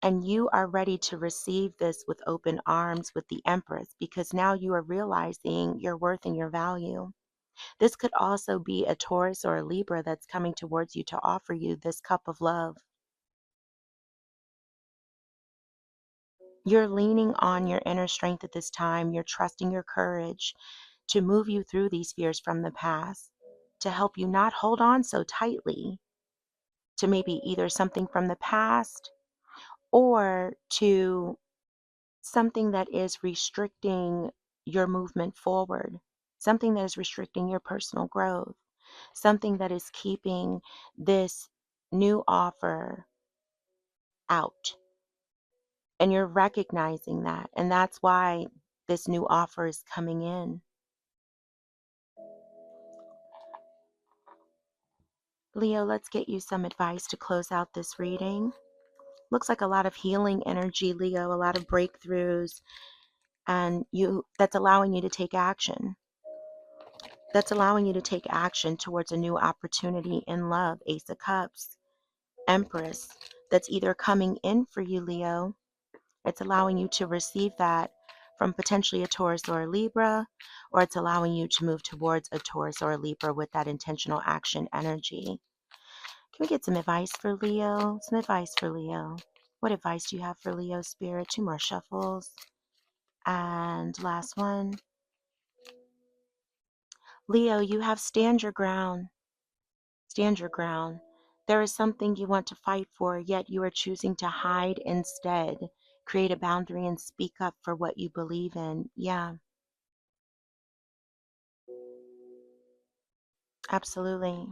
And you are ready to receive this with open arms with the Empress, because now you are realizing your worth and your value. This could also be a Taurus or a Libra that's coming towards you to offer you this cup of love. You're leaning on your inner strength at this time. You're trusting your courage to move you through these fears from the past, to help you not hold on so tightly to maybe either something from the past or to something that is restricting your movement forward, something that is restricting your personal growth, something that is keeping this new offer out. And you're recognizing that. And that's why this new offer is coming in. Leo, let's get you some advice to close out this reading. Looks like a lot of healing energy, Leo, a lot of breakthroughs, and that's allowing you to take action. That's allowing you to take action towards a new opportunity in love. Ace of Cups, Empress, that's either coming in for you, Leo. It's allowing you to receive that from potentially a Taurus or a Libra, or it's allowing you to move towards a Taurus or a Libra with that intentional action energy. Can we get some advice for Leo? Some advice for Leo. What advice do you have for Leo, Spirit? 2 more shuffles. And last one. Leo, you have stand your ground. Stand your ground. There is something you want to fight for, yet you are choosing to hide instead. Create a boundary and speak up for what you believe in. Yeah, absolutely.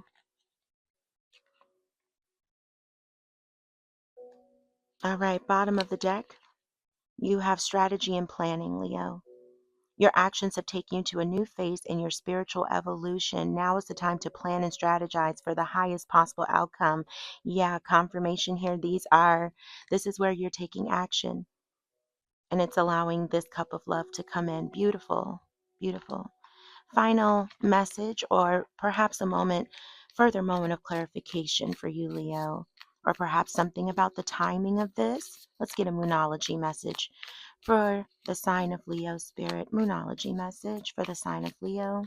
All right, bottom of the deck. You have strategy and planning, Leo. Your actions have taken you to a new phase in your spiritual evolution. Now is the time to plan and strategize for the highest possible outcome. Yeah, confirmation here. This is where you're taking action. And it's allowing this cup of love to come in. Beautiful, beautiful. Final message, or perhaps further moment of clarification for you, Leo, or perhaps something about the timing of this. Let's get a moonology message for the sign of Leo, Spirit. Moonology message for the sign of Leo.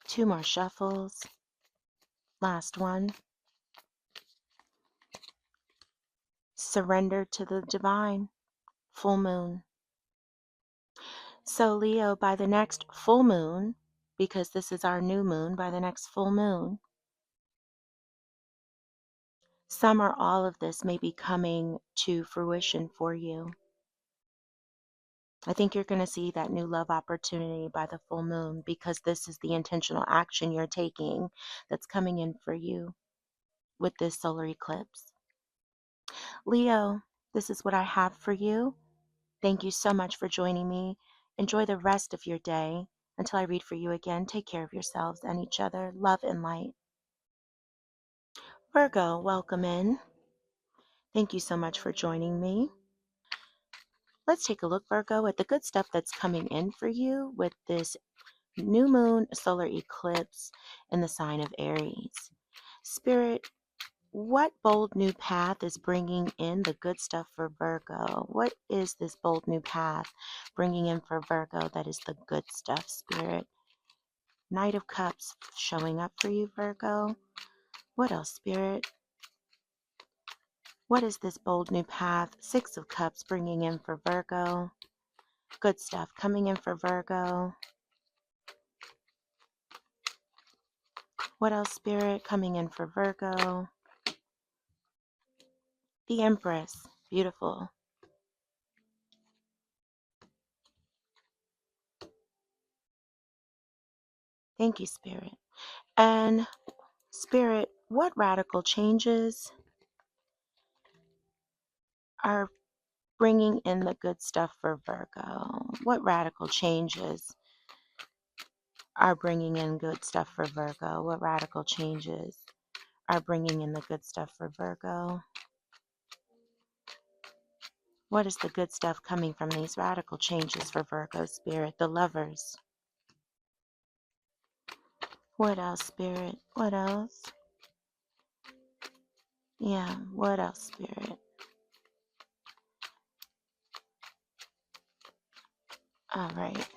2 more shuffles. Last one. Surrender to the divine. Full moon. So, Leo, by the next full moon, because this is our new moon, by the next full moon, some or all of this may be coming to fruition for you. I think you're going to see that new love opportunity by the full moon, because this is the intentional action you're taking that's coming in for you with this solar eclipse. Leo, this is what I have for you. Thank you so much for joining me. Enjoy the rest of your day. Until I read for you again, take care of yourselves and each other. Love and light. Virgo, welcome in. Thank you so much for joining me. Let's take a look, Virgo, at the good stuff that's coming in for you with this new moon solar eclipse in the sign of Aries. Spirit, what bold new path is bringing in the good stuff for Virgo? What is this bold new path bringing in for Virgo that is the good stuff, Spirit? Knight of Cups showing up for you, Virgo. What else, Spirit? What is this bold new path? 6 of Cups bringing in for Virgo. Good stuff coming in for Virgo. What else, Spirit, coming in for Virgo? The Empress. Beautiful. Thank you, Spirit. And Spirit, what radical changes are bringing in the good stuff for Virgo? What radical changes are bringing in good stuff for Virgo? What radical changes are bringing in the good stuff for Virgo? What is the good stuff coming from these radical changes for Virgo Spirit? The Lovers. What else, Spirit? What else? Yeah, what else, Spirit? All right.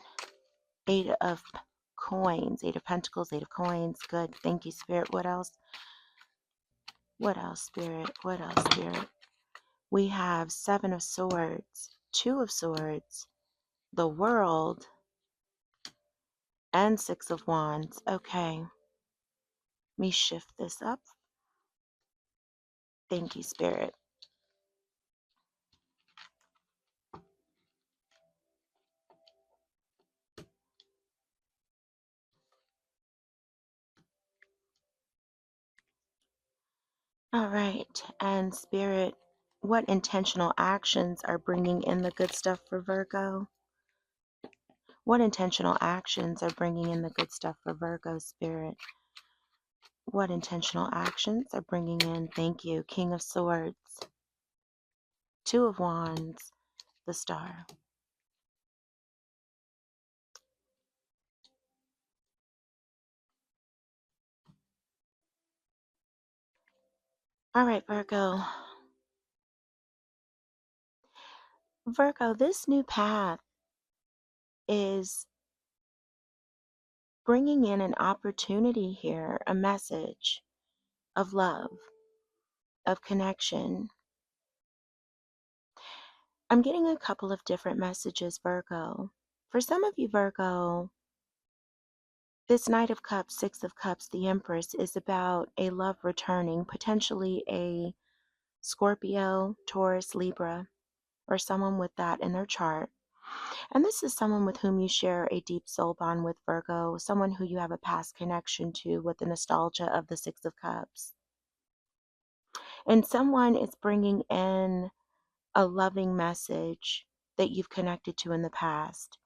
Eight of Coins, Eight of Pentacles, Eight of Coins. Good. Thank you, Spirit. What else? What else, Spirit? What else, Spirit? We have Seven of Swords, Two of Swords, the World, and Six of Wands. Okay. Let me shift this up. Thank you, Spirit. All right. And Spirit, what intentional actions are bringing in the good stuff for Virgo? What intentional actions are bringing in the good stuff for Virgo, Spirit? What intentional actions are bringing in, thank you, King of Swords, Two of Wands, the Star. All right, Virgo. Virgo, this new path is bringing in an opportunity here, a message of love, of connection. I'm getting a couple of different messages, Virgo. For some of you, Virgo, this Knight of Cups, Six of Cups, the Empress is about a love returning, potentially a Scorpio, Taurus, Libra, or someone with that in their chart. And this is someone with whom you share a deep soul bond with, Virgo, someone who you have a past connection to with the nostalgia of the Six of Cups. And someone is bringing in a loving message that you've connected to in the past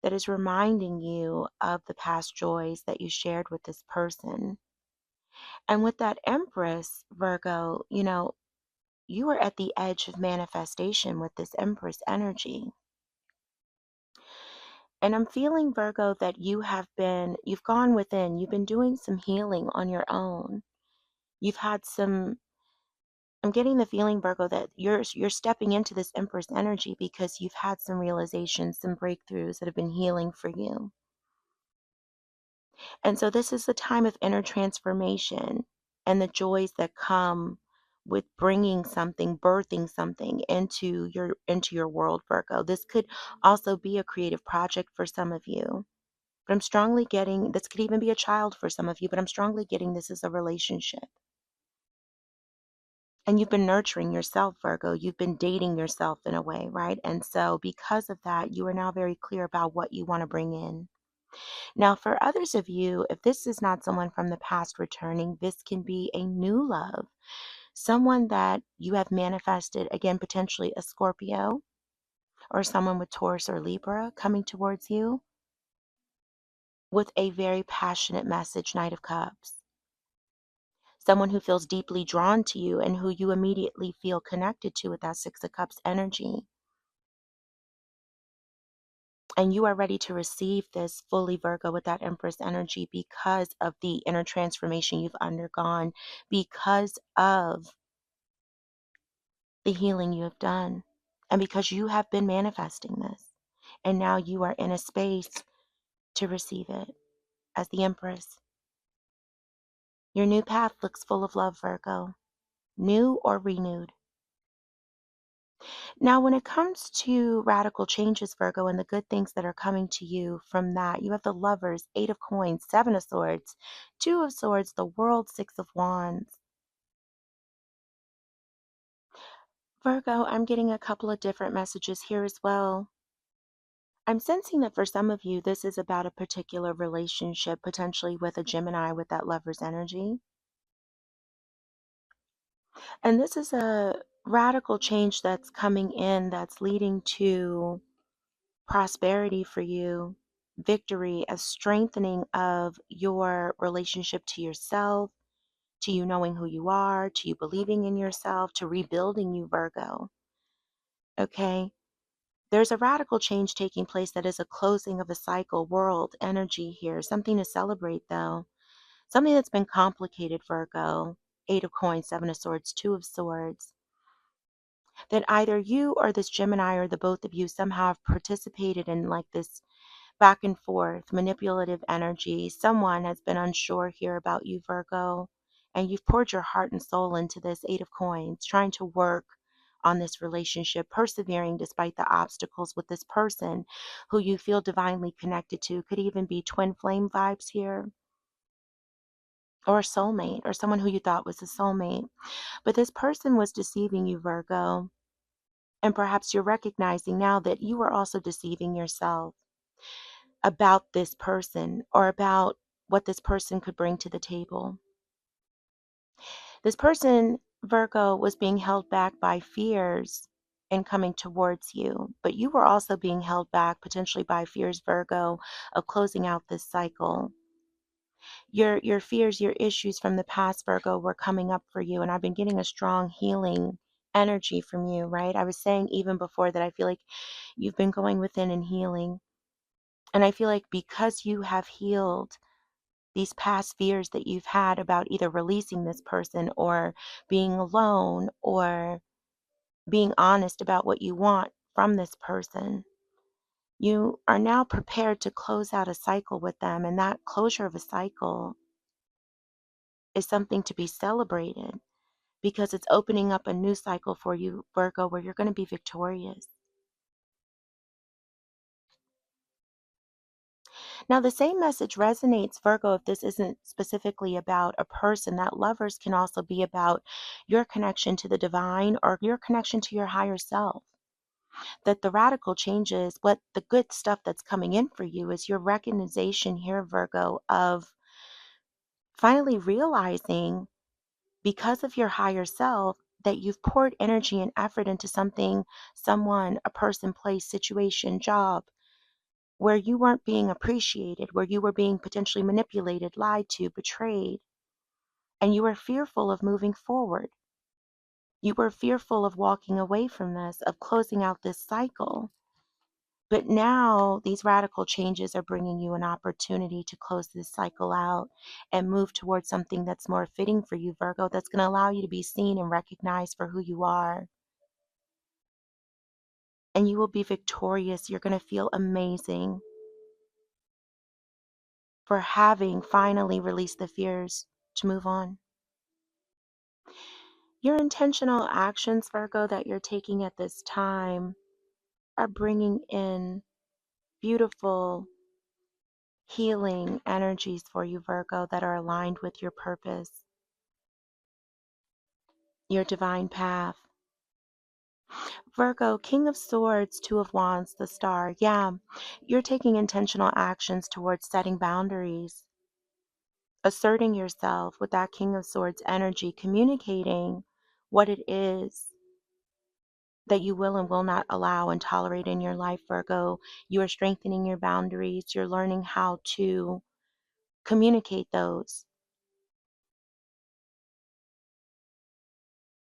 that is reminding you of the past joys that you shared with this person. And with that Empress, Virgo, you are at the edge of manifestation with this Empress energy. And I'm feeling, Virgo, that you've gone within, you've been doing some healing on your own. You've had I'm getting the feeling, Virgo, that you're stepping into this Empress energy because you've had some realizations, some breakthroughs that have been healing for you. And so this is the time of inner transformation and the joys that come with bringing something, birthing something into your world, Virgo. This could also be a creative project for some of you. But I'm strongly getting, this could even be a child for some of you, but I'm strongly getting this is a relationship. And you've been nurturing yourself, Virgo. You've been dating yourself in a way, right? And so because of that, you are now very clear about what you want to bring in. Now, for others of you, if this is not someone from the past returning, this can be a new love, someone that you have manifested, again, potentially a Scorpio or someone with Taurus or Libra coming towards you with a very passionate message, Knight of Cups. Someone who feels deeply drawn to you and who you immediately feel connected to with that Six of Cups energy. And you are ready to receive this fully, Virgo, with that Empress energy because of the inner transformation you've undergone, because of the healing you have done, and because you have been manifesting this. And now you are in a space to receive it as the Empress. Your new path looks full of love, Virgo, new or renewed. Now, when it comes to radical changes, Virgo, and the good things that are coming to you from that, you have the Lovers, Eight of Coins, Seven of Swords, Two of Swords, the World, Six of Wands. Virgo, I'm getting a couple of different messages here as well. I'm sensing that for some of you, this is about a particular relationship, potentially with a Gemini with that Lover's energy. And this is a radical change that's coming in that's leading to prosperity for you, victory, a strengthening of your relationship to yourself, to you knowing who you are, to you believing in yourself, to rebuilding you, Virgo. okay? There's a radical change taking place that is a closing of a cycle, world, energy here. Something to celebrate, though. Something that's been complicated, Virgo. Eight of Coins, Seven of Swords, Two of Swords. That either you or this Gemini or the both of you somehow have participated in like this back and forth, manipulative energy. Someone has been unsure here about you, Virgo, and you've poured your heart and soul into this Eight of Coins, trying to work on this relationship, persevering despite the obstacles with this person who you feel divinely connected to. Could even be twin flame vibes here, or a soulmate, or someone who you thought was a soulmate. But this person was deceiving you, Virgo, and perhaps you're recognizing now that you were also deceiving yourself about this person or about what this person could bring to the table. This person, Virgo, was being held back by fears in coming towards you, but you were also being held back potentially by fears, Virgo, of closing out this cycle. Your fears, your issues from the past, Virgo, were coming up for you, and I've been getting a strong healing energy from you, right? I was saying even before that I feel like you've been going within and healing. And I feel like because you have healed these past fears that you've had about either releasing this person or being alone or being honest about what you want from this person, you are now prepared to close out a cycle with them. And that closure of a cycle is something to be celebrated because it's opening up a new cycle for you, Virgo, where you're going to be victorious. Now, the same message resonates, Virgo, if this isn't specifically about a person. That lovers can also be about your connection to the divine or your connection to your higher self. That the radical changes, what the good stuff that's coming in for you is your recognition here, Virgo, of finally realizing because of your higher self that you've poured energy and effort into something, someone, a person, place, situation, job, where you weren't being appreciated, where you were being potentially manipulated, lied to, betrayed, and you were fearful of moving forward. You were fearful of walking away from this, of closing out this cycle. But now these radical changes are bringing you an opportunity to close this cycle out and move towards something that's more fitting for you, Virgo, that's going to allow you to be seen and recognized for who you are. And you will be victorious. You're going to feel amazing for having finally released the fears to move on. Your intentional actions, Virgo, that you're taking at this time are bringing in beautiful healing energies for you, Virgo, that are aligned with your purpose, your divine path. Virgo, King of Swords, Two of Wands, the Star. Yeah, you're taking intentional actions towards setting boundaries, asserting yourself with that King of Swords energy, communicating what it is that you will and will not allow and tolerate in your life, Virgo. You are strengthening your boundaries. You're learning how to communicate those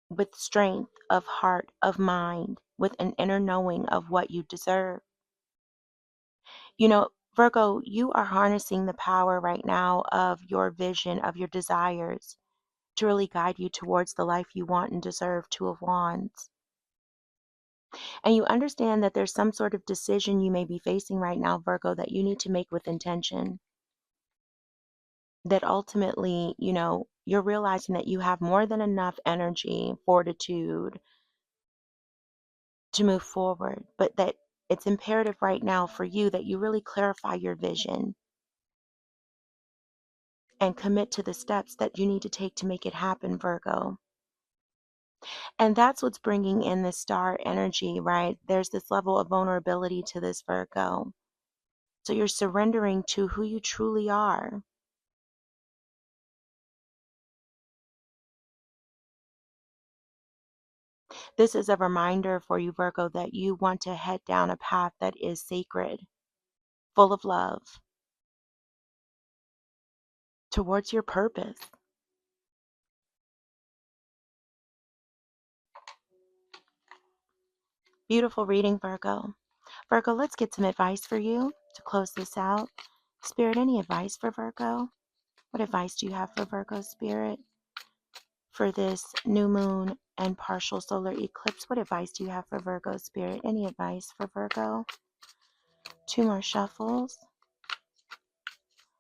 with strength of heart, of mind, with an inner knowing of what you deserve. You know, Virgo, you are harnessing the power right now of your vision, of your desires to really guide you towards the life you want and deserve, Two of Wands. And you understand that there's some sort of decision you may be facing right now, Virgo, that you need to make with intention. That ultimately, you're realizing that you have more than enough energy, fortitude to move forward, but that it's imperative right now for you that you really clarify your vision and commit to the steps that you need to take to make it happen, Virgo. And that's what's bringing in the star energy, right? There's this level of vulnerability to this, Virgo. So you're surrendering to who you truly are. This is a reminder for you, Virgo, that you want to head down a path that is sacred, full of love, towards your purpose. Beautiful reading, Virgo. Virgo, let's get some advice for you to close this out. Spirit, any advice for Virgo? What advice do you have for Virgo, Spirit, for this new moon and partial solar eclipse? What advice do you have for Virgo, Spirit? Any advice for Virgo? Two more shuffles.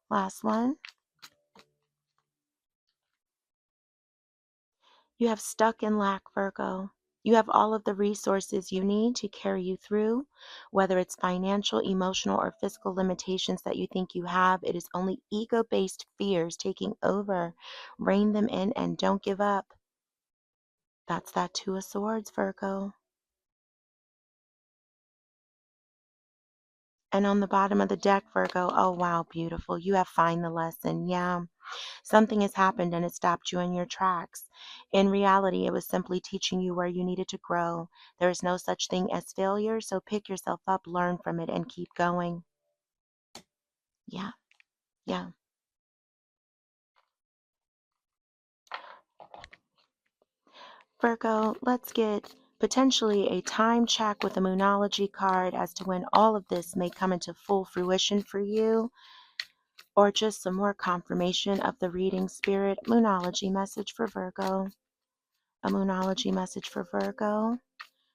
Last one. You have stuck in lack, Virgo. You have all of the resources you need to carry you through, whether it's financial, emotional, or physical limitations that you think you have. It is only ego-based fears taking over. Rein them in and don't give up. That's that Two of Swords, Virgo. And on the bottom of the deck, Virgo, oh wow, beautiful. You have find the lesson. Yeah. Something has happened and it stopped you in your tracks. In reality, it was simply teaching you where you needed to grow. There is no such thing as failure, so pick yourself up, learn from it, and keep going. Yeah, yeah. Virgo, let's get potentially a time check with a Moonology card as to when all of this may come into full fruition for you, or just some more confirmation of the reading, Spirit. Moonology message for Virgo. A Moonology message for Virgo.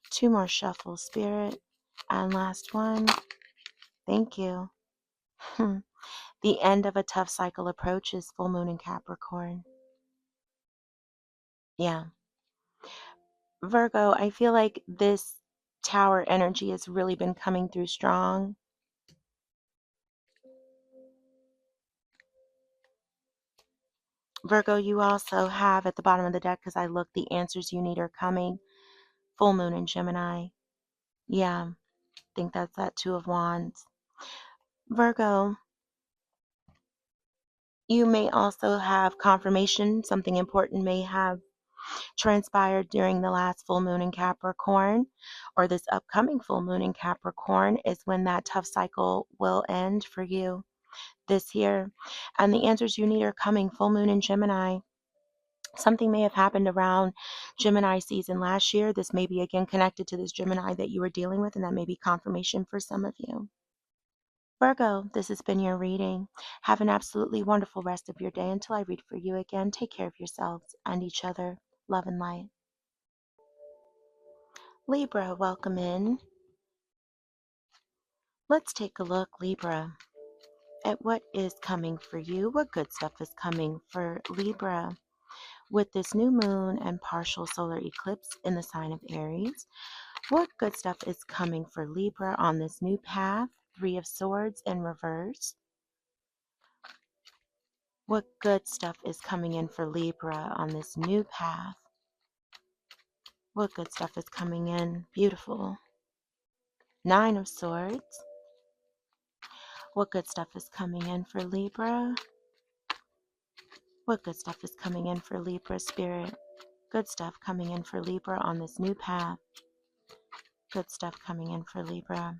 Two more shuffles, Spirit. And last one. Thank you. The end of a tough cycle approaches, full moon in Capricorn. Yeah. Virgo, I feel like this tower energy has really been coming through strong. Virgo, you also have at the bottom of the deck, because I look, the answers you need are coming. Full moon in Gemini. Yeah, I think that's that Two of Wands. Virgo, you may also have confirmation. Something important may have transpired during the last full moon in Capricorn, or this upcoming full moon in Capricorn is when that tough cycle will end for you this year. And the answers you need are coming. Full moon in Gemini. Something may have happened around Gemini season last year. This may be again connected to this Gemini that you were dealing with, and that may be confirmation for some of you. Virgo, this has been your reading. Have an absolutely wonderful rest of your day. Until I read for you again, take care of yourselves and each other. Love and light. Libra, welcome in. Let's take a look, Libra, at what is coming for you. What good stuff is coming for Libra with this new moon and partial solar eclipse in the sign of Aries? What good stuff is coming for Libra on this new path? Three of Swords in reverse. What good stuff is coming in for Libra on this new path? What good stuff is coming in? Beautiful. Nine of Swords. What good stuff is coming in for Libra? What good stuff is coming in for Libra, Spirit? Good stuff coming in for Libra on this new path. Good stuff coming in for Libra.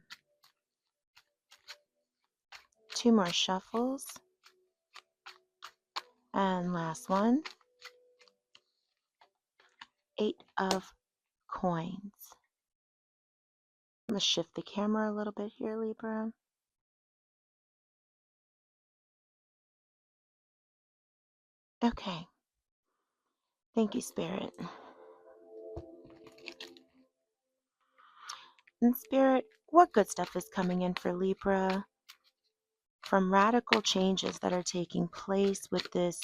Two more shuffles. And last one. Eight of Coins. I'm going to shift the camera a little bit here, Libra. Okay. Thank you, Spirit. And Spirit, what good stuff is coming in for Libra from radical changes that are taking place with this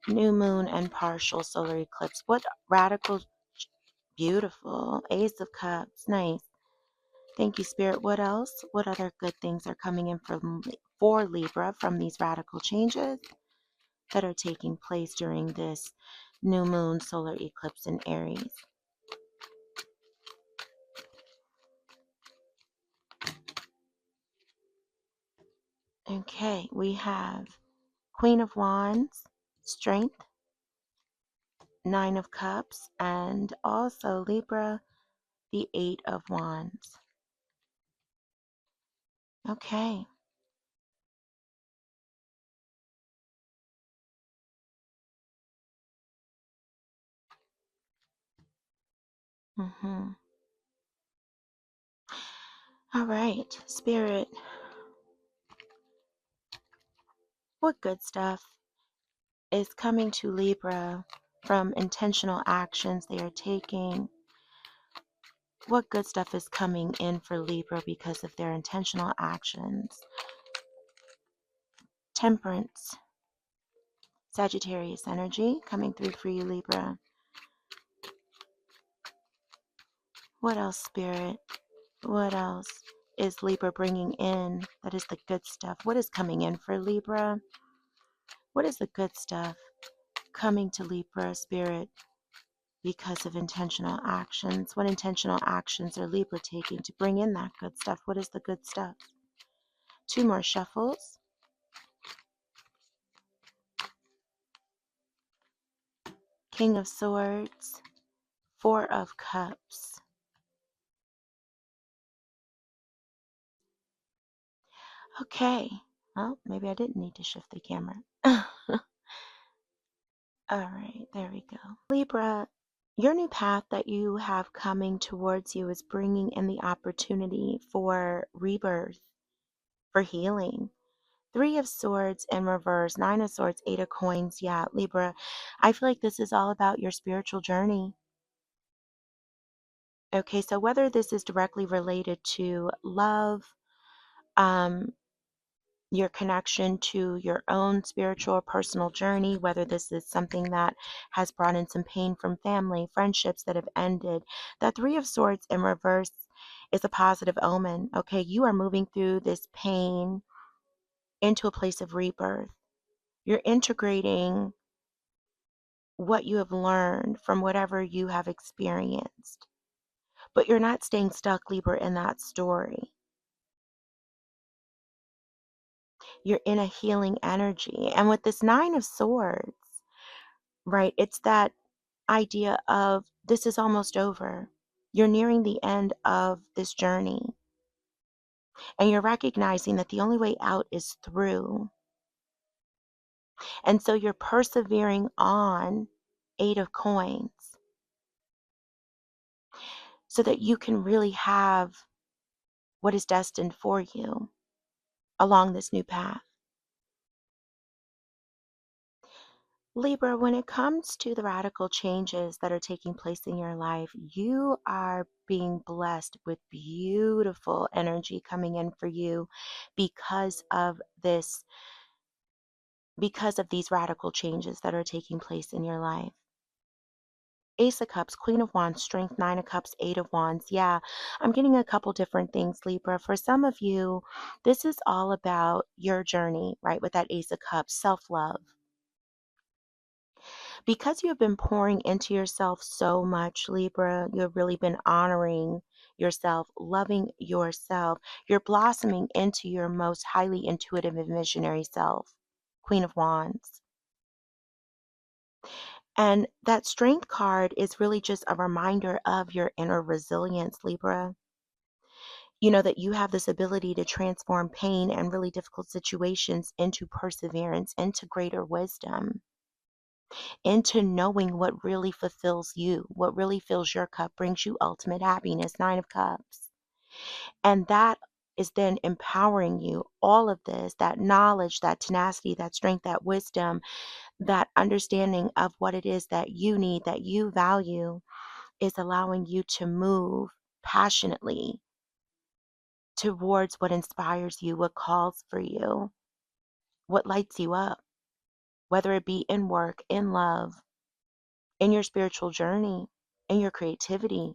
new moon and partial solar eclipse? What radical, beautiful, Ace of Cups, nice. Thank you, Spirit. What else? What other good things are coming in for Libra from these radical changes that are taking place during this new moon solar eclipse in Aries? Okay, we have Queen of Wands, Strength, Nine of Cups, and also Libra, the Eight of Wands. Okay. All right, Spirit, what good stuff is coming to Libra from intentional actions they are taking? What good stuff is coming in for Libra because of their intentional actions? Temperance, Sagittarius energy coming through for you, Libra. What else, Spirit? What else is Libra bringing in that is the good stuff? What is coming in for Libra? What is the good stuff coming to Libra, Spirit, because of intentional actions? What intentional actions are Libra taking to bring in that good stuff? What is the good stuff? Two more shuffles. King of Swords, Four of Cups. Okay. Well, maybe I didn't need to shift the camera. All right, there we go. Libra, your new path that you have coming towards you is bringing in the opportunity for rebirth, for healing. Three of Swords in reverse, Nine of Swords, Eight of Coins. Yeah, Libra, I feel like this is all about your spiritual journey. Okay, so whether this is directly related to love, your connection to your own spiritual or personal journey, whether this is something that has brought in some pain from family, friendships that have ended. That Three of Swords in reverse is a positive omen. Okay, you are moving through this pain into a place of rebirth. You're integrating what you have learned from whatever you have experienced. But you're not staying stuck, Libra, in that story. You're in a healing energy. And with this Nine of Swords, right, it's that idea of this is almost over. You're nearing the end of this journey. And you're recognizing that the only way out is through. And so you're persevering on, Eight of Coins, so that you can really have what is destined for you along this new path. Libra, when it comes to the radical changes that are taking place in your life, you are being blessed with beautiful energy coming in for you because of this, because of these radical changes that are taking place in your life. Ace of Cups, Queen of Wands, Strength, Nine of Cups, Eight of Wands. Yeah, I'm getting a couple different things, Libra. For some of you, this is all about your journey, right? With that Ace of Cups, self-love. Because you have been pouring into yourself so much, Libra, you have really been honoring yourself, loving yourself. You're blossoming into your most highly intuitive and visionary self, Queen of Wands. And that Strength card is really just a reminder of your inner resilience, Libra. You know that you have this ability to transform pain and really difficult situations into perseverance, into greater wisdom, into knowing what really fulfills you, what really fills your cup, brings you ultimate happiness, Nine of Cups. And that is then empowering you. All of this, that knowledge, that tenacity, that strength, that wisdom, that understanding of what it is that you need, that you value, is allowing you to move passionately towards what inspires you, what calls for you, what lights you up, whether it be in work, in love, in your spiritual journey, in your creativity.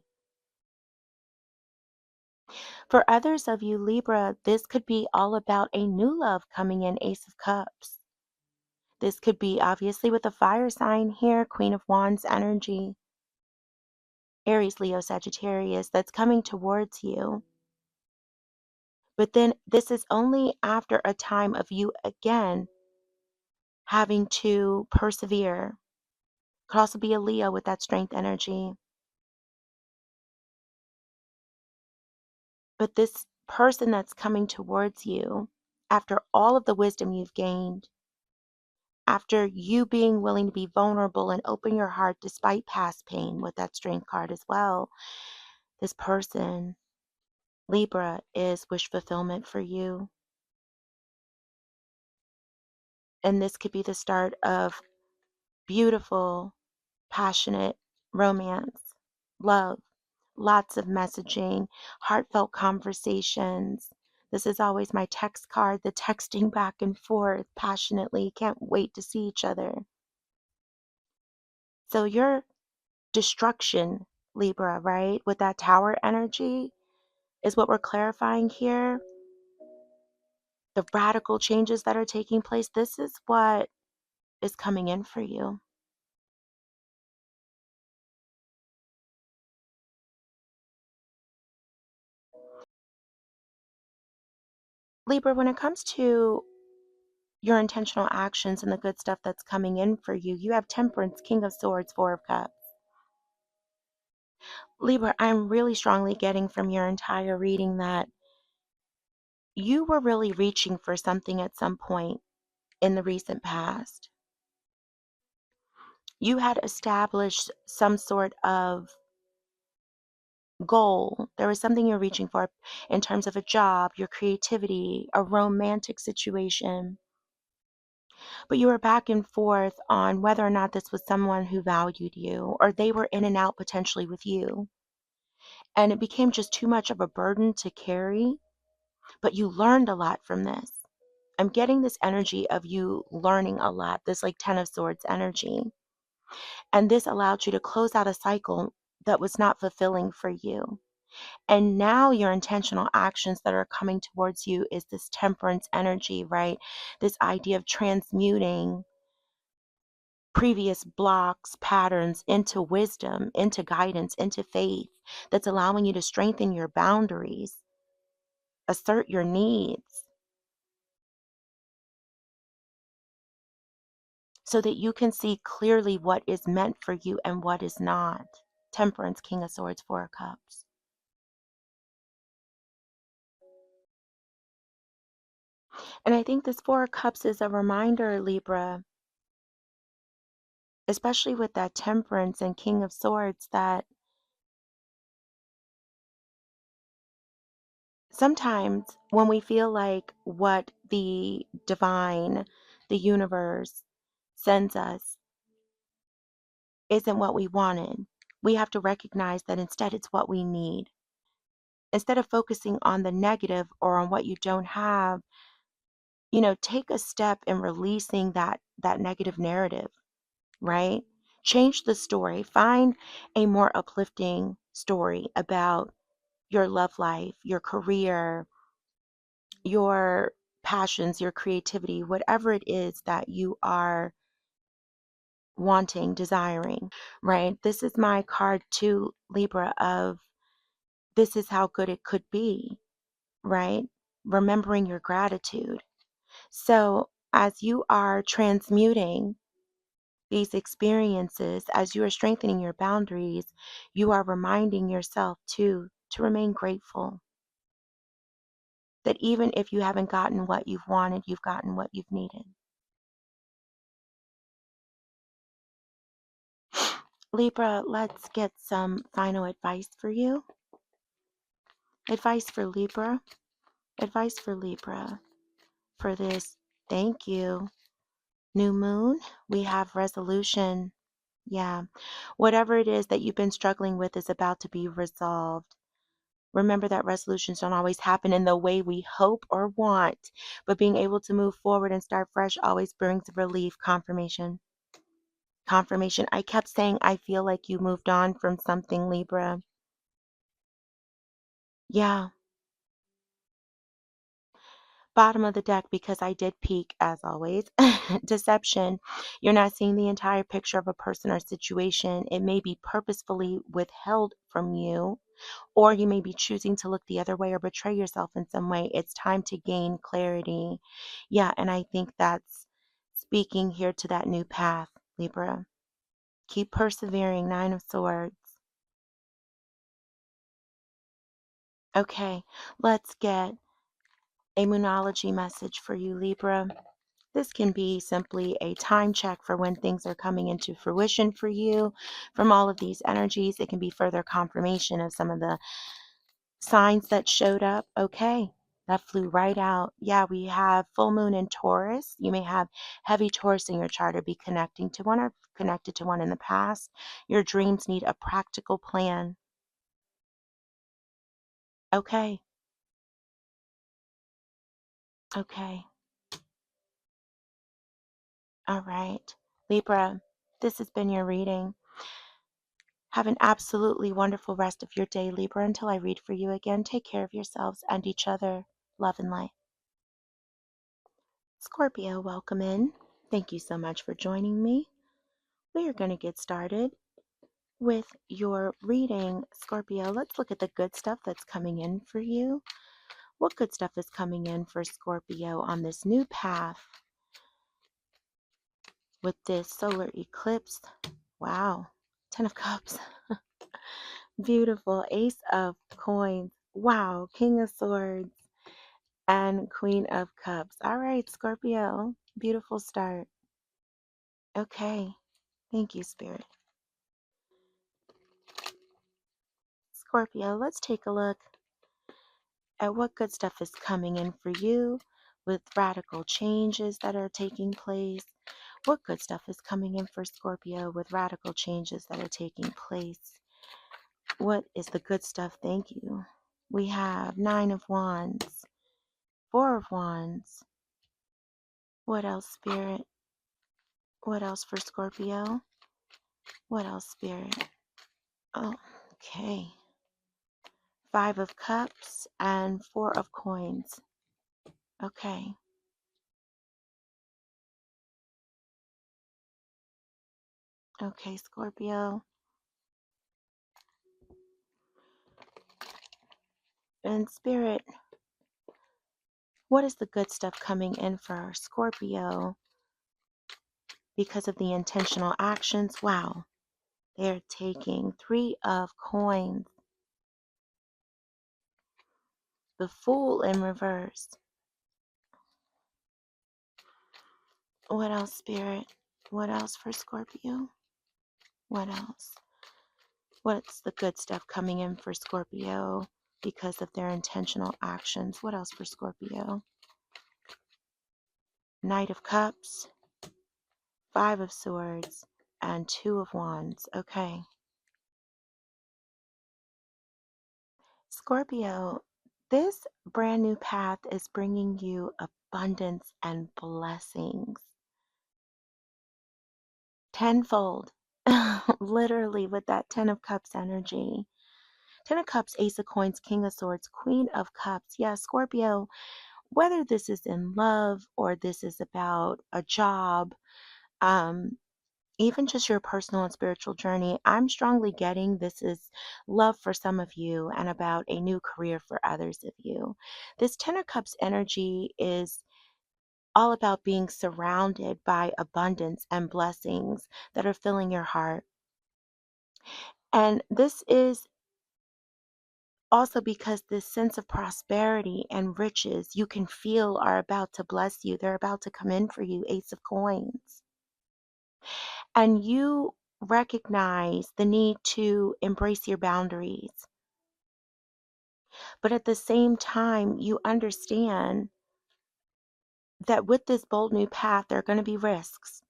For others of you, Libra, this could be all about a new love coming in, Ace of Cups. This could be obviously with a fire sign here, Queen of Wands energy, Aries, Leo, Sagittarius, that's coming towards you. But then this is only after a time of you again having to persevere. Could also be a Leo with that strength energy. But this person that's coming towards you, after all of the wisdom you've gained, after you being willing to be vulnerable and open your heart despite past pain with that strength card as well, this person Libra is wish fulfillment for you. And this could be the start of beautiful, passionate romance, love, lots of messaging, heartfelt conversations. This is always my text card, the texting back and forth passionately. Can't wait to see each other. So your destruction, Libra, right, with that tower energy is what we're clarifying here. The radical changes that are taking place, this is what is coming in for you. Libra, when it comes to your intentional actions and the good stuff that's coming in for you, you have Temperance, King of Swords, Four of Cups. Libra, I'm really strongly getting from your entire reading that you were really reaching for something at some point in the recent past. You had established some sort of goal. There was something you're reaching for in terms of a job, your creativity, a romantic situation. But you were back and forth on whether or not this was someone who valued you or they were in and out potentially with you. And it became just too much of a burden to carry. But you learned a lot from this. I'm getting this energy of you learning a lot, this like Ten of Swords energy. And this allowed you to close out a cycle that was not fulfilling for you. And now your intentional actions that are coming towards you is this temperance energy, right? This idea of transmuting previous blocks, patterns into wisdom, into guidance, into faith that's allowing you to strengthen your boundaries, assert your needs, so that you can see clearly what is meant for you and what is not. Temperance, King of Swords, Four of Cups. And I think this Four of Cups is a reminder, Libra, especially with that Temperance and King of Swords, that sometimes when we feel like what the divine, the universe sends us isn't what we wanted, we have to recognize that instead it's what we need. Instead of focusing on the negative or on what you don't have, take a step in releasing that negative narrative, right? Change the story. Find a more uplifting story about your love life, your career, your passions, your creativity, whatever it is that you are wanting, desiring, right? This is my card to Libra of this is how good it could be, right? Remembering your gratitude. So, as you are transmuting these experiences, as you are strengthening your boundaries, you are reminding yourself to remain grateful. That even if you haven't gotten what you've wanted, you've gotten what you've needed. Libra, let's get some final advice for you. Advice for Libra. Advice for Libra for this. Thank you. New moon, we have resolution. Yeah. Whatever it is that you've been struggling with is about to be resolved. Remember that resolutions don't always happen in the way we hope or want, but being able to move forward and start fresh always brings relief. Confirmation. Confirmation. I kept saying, I feel like you moved on from something, Libra. Yeah. Bottom of the deck, because I did peek as always. Deception. You're not seeing the entire picture of a person or situation. It may be purposefully withheld from you, or you may be choosing to look the other way or betray yourself in some way. It's time to gain clarity. Yeah, and I think that's speaking here to that new path, Libra. Keep persevering. Nine of Swords. Okay, let's get a moonology message for you, Libra. This can be simply a time check for when things are coming into fruition for you from all of these energies. It can be further confirmation of some of the signs that showed up. Okay, that flew right out. Yeah, we have full moon in Taurus. You may have heavy Taurus in your chart or be connecting to one or connected to one in the past. Your dreams need a practical plan. Okay, okay, all right. Libra, this has been your reading. Have an absolutely wonderful rest of your day, Libra. Until I read for you again, take care of yourselves and each other. Love and light. Scorpio, welcome in. Thank you so much for joining me. We are going to get started with your reading, Scorpio. Let's look at the good stuff that's coming in for you. What good stuff is coming in for Scorpio on this new path with this solar eclipse? Wow. 10 of Cups. Beautiful. Ace of Coins. Wow. King of Swords and Queen of Cups. All right, Scorpio. Beautiful start. Okay. Thank you, Spirit. Scorpio, let's take a look at what good stuff is coming in for you with radical changes that are taking place. What good stuff is coming in for Scorpio with radical changes that are taking place? What is the good stuff? Thank you. We have 9 of Wands, 4 of Wands. What else, Spirit? What else for Scorpio? What else, Spirit? Oh, okay. 5 of Cups and 4 of Coins. Okay. Okay, Scorpio. And Spirit, what is the good stuff coming in for Scorpio because of the intentional actions? Wow. They're taking 3 of Coins. The Fool in reverse. What else, Spirit? What else for Scorpio? What else? What's the good stuff coming in for Scorpio because of their intentional actions? What else for Scorpio? Knight of Cups, 5 of Swords, and 2 of Wands. Okay. Scorpio, this brand new path is bringing you abundance and blessings tenfold. Literally, with that 10 of Cups energy. 10 of Cups, Ace of Coins, King of Swords, Queen of Cups. Yeah, Scorpio, whether this is in love or this is about a job, even just your personal and spiritual journey, I'm strongly getting this is love for some of you and about a new career for others of you. This 10 of Cups energy is all about being surrounded by abundance and blessings that are filling your heart. And this is also because this sense of prosperity and riches you can feel are about to bless you. They're about to come in for you, Ace of Coins. And you recognize the need to embrace your boundaries. But at the same time, you understand that with this bold new path, there are going to be risks.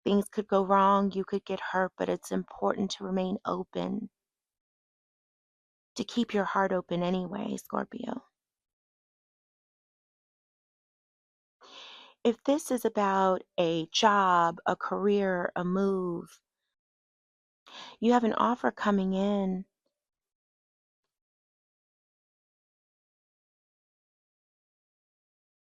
Things could go wrong, you could get hurt, but it's important to remain open, to keep your heart open anyway, Scorpio. If this is about a job, a career, a move, you have an offer coming in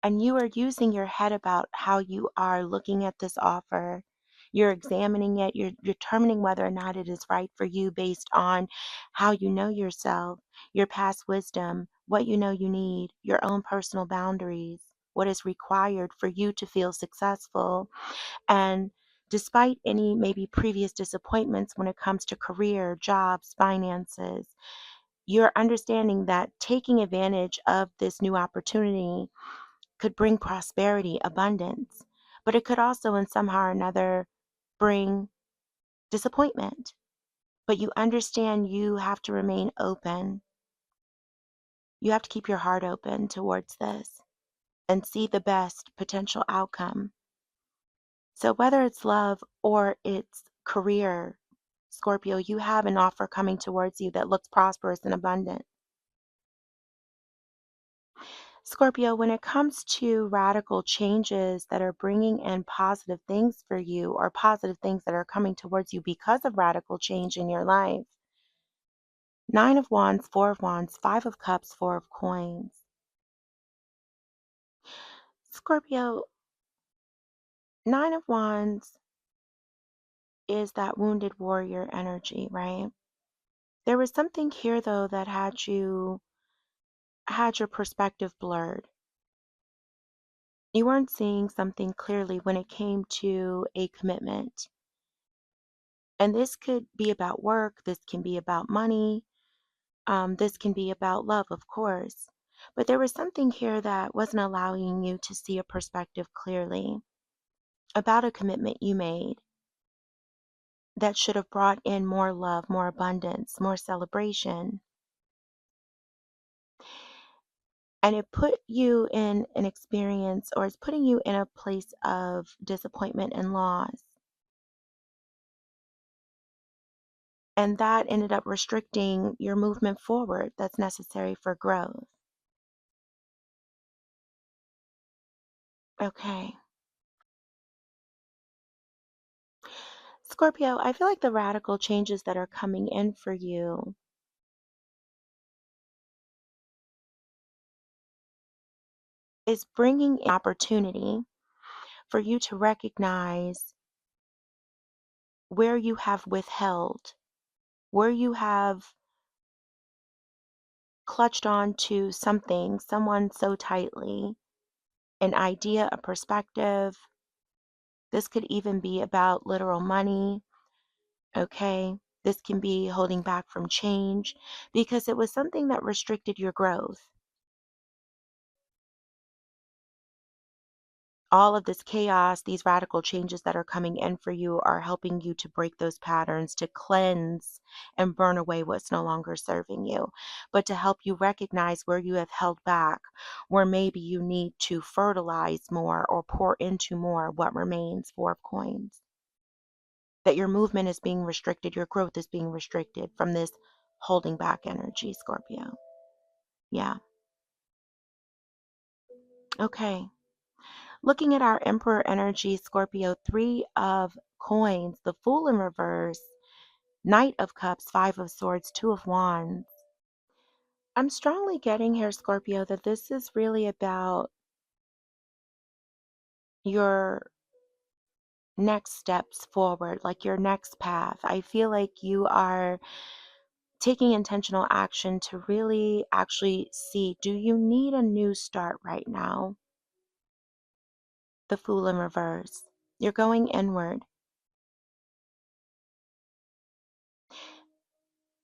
and you are using your head about how you are looking at this offer. You're examining it, you're determining whether or not it is right for you based on how you know yourself, your past wisdom, what you know you need, your own personal boundaries, what is required for you to feel successful. And despite any maybe previous disappointments when it comes to career, jobs, finances, you're understanding that taking advantage of this new opportunity could bring prosperity, abundance, but it could also, in somehow or another, bring disappointment. But you understand you have to remain open. You have to keep your heart open towards this and see the best potential outcome. So whether it's love or it's career, Scorpio, you have an offer coming towards you that looks prosperous and abundant. Scorpio, when it comes to radical changes that are bringing in positive things for you or positive things that are coming towards you because of radical change in your life, Nine of Wands, Four of Wands, Five of Cups, Four of Coins. Scorpio, Nine of Wands is that wounded warrior energy, right? There was something here though that had your perspective blurred. You weren't seeing something clearly when it came to a commitment. And this could be about work, this can be about money, this can be about love, of course. But there was something here that wasn't allowing you to see a perspective clearly about a commitment you made that should have brought in more love, more abundance, more celebration. And it put you in an experience, or it's putting you in a place of disappointment and loss. And that ended up restricting your movement forward that's necessary for growth. Okay. Scorpio, I feel like the radical changes that are coming in for you is bringing an opportunity for you to recognize where you have withheld, where you have clutched on to something, someone so tightly, an idea, a perspective. This could even be about literal money, okay? This can be holding back from change because it was something that restricted your growth. All of this chaos, these radical changes that are coming in for you are helping you to break those patterns, to cleanse and burn away what's no longer serving you, but to help you recognize where you have held back, where maybe you need to fertilize more or pour into more what remains, Four of Coins. That your movement is being restricted, your growth is being restricted from this holding back energy, Scorpio. Yeah. Okay. Looking at our Emperor energy, Scorpio, Three of Coins, the Fool in reverse, Knight of Cups, Five of Swords, Two of Wands. I'm strongly getting here, Scorpio, that this is really about your next steps forward, like your next path. I feel like you are taking intentional action to really actually see, do you need a new start right now? The Fool in reverse. You're going inward.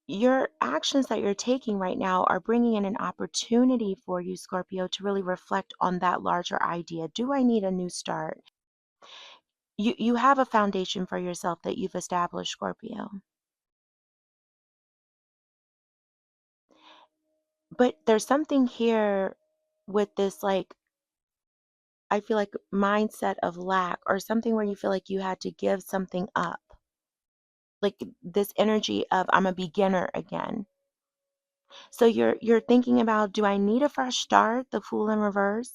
Your actions that you're taking right now are bringing in an opportunity for you, Scorpio, to really reflect on that larger idea. Do I need a new start? You have a foundation for yourself that you've established, Scorpio. But there's something here with this, like, I feel like mindset of lack or something where you feel like you had to give something up. Like this energy of I'm a beginner again. So you're thinking about, do I need a fresh start? The Fool in reverse?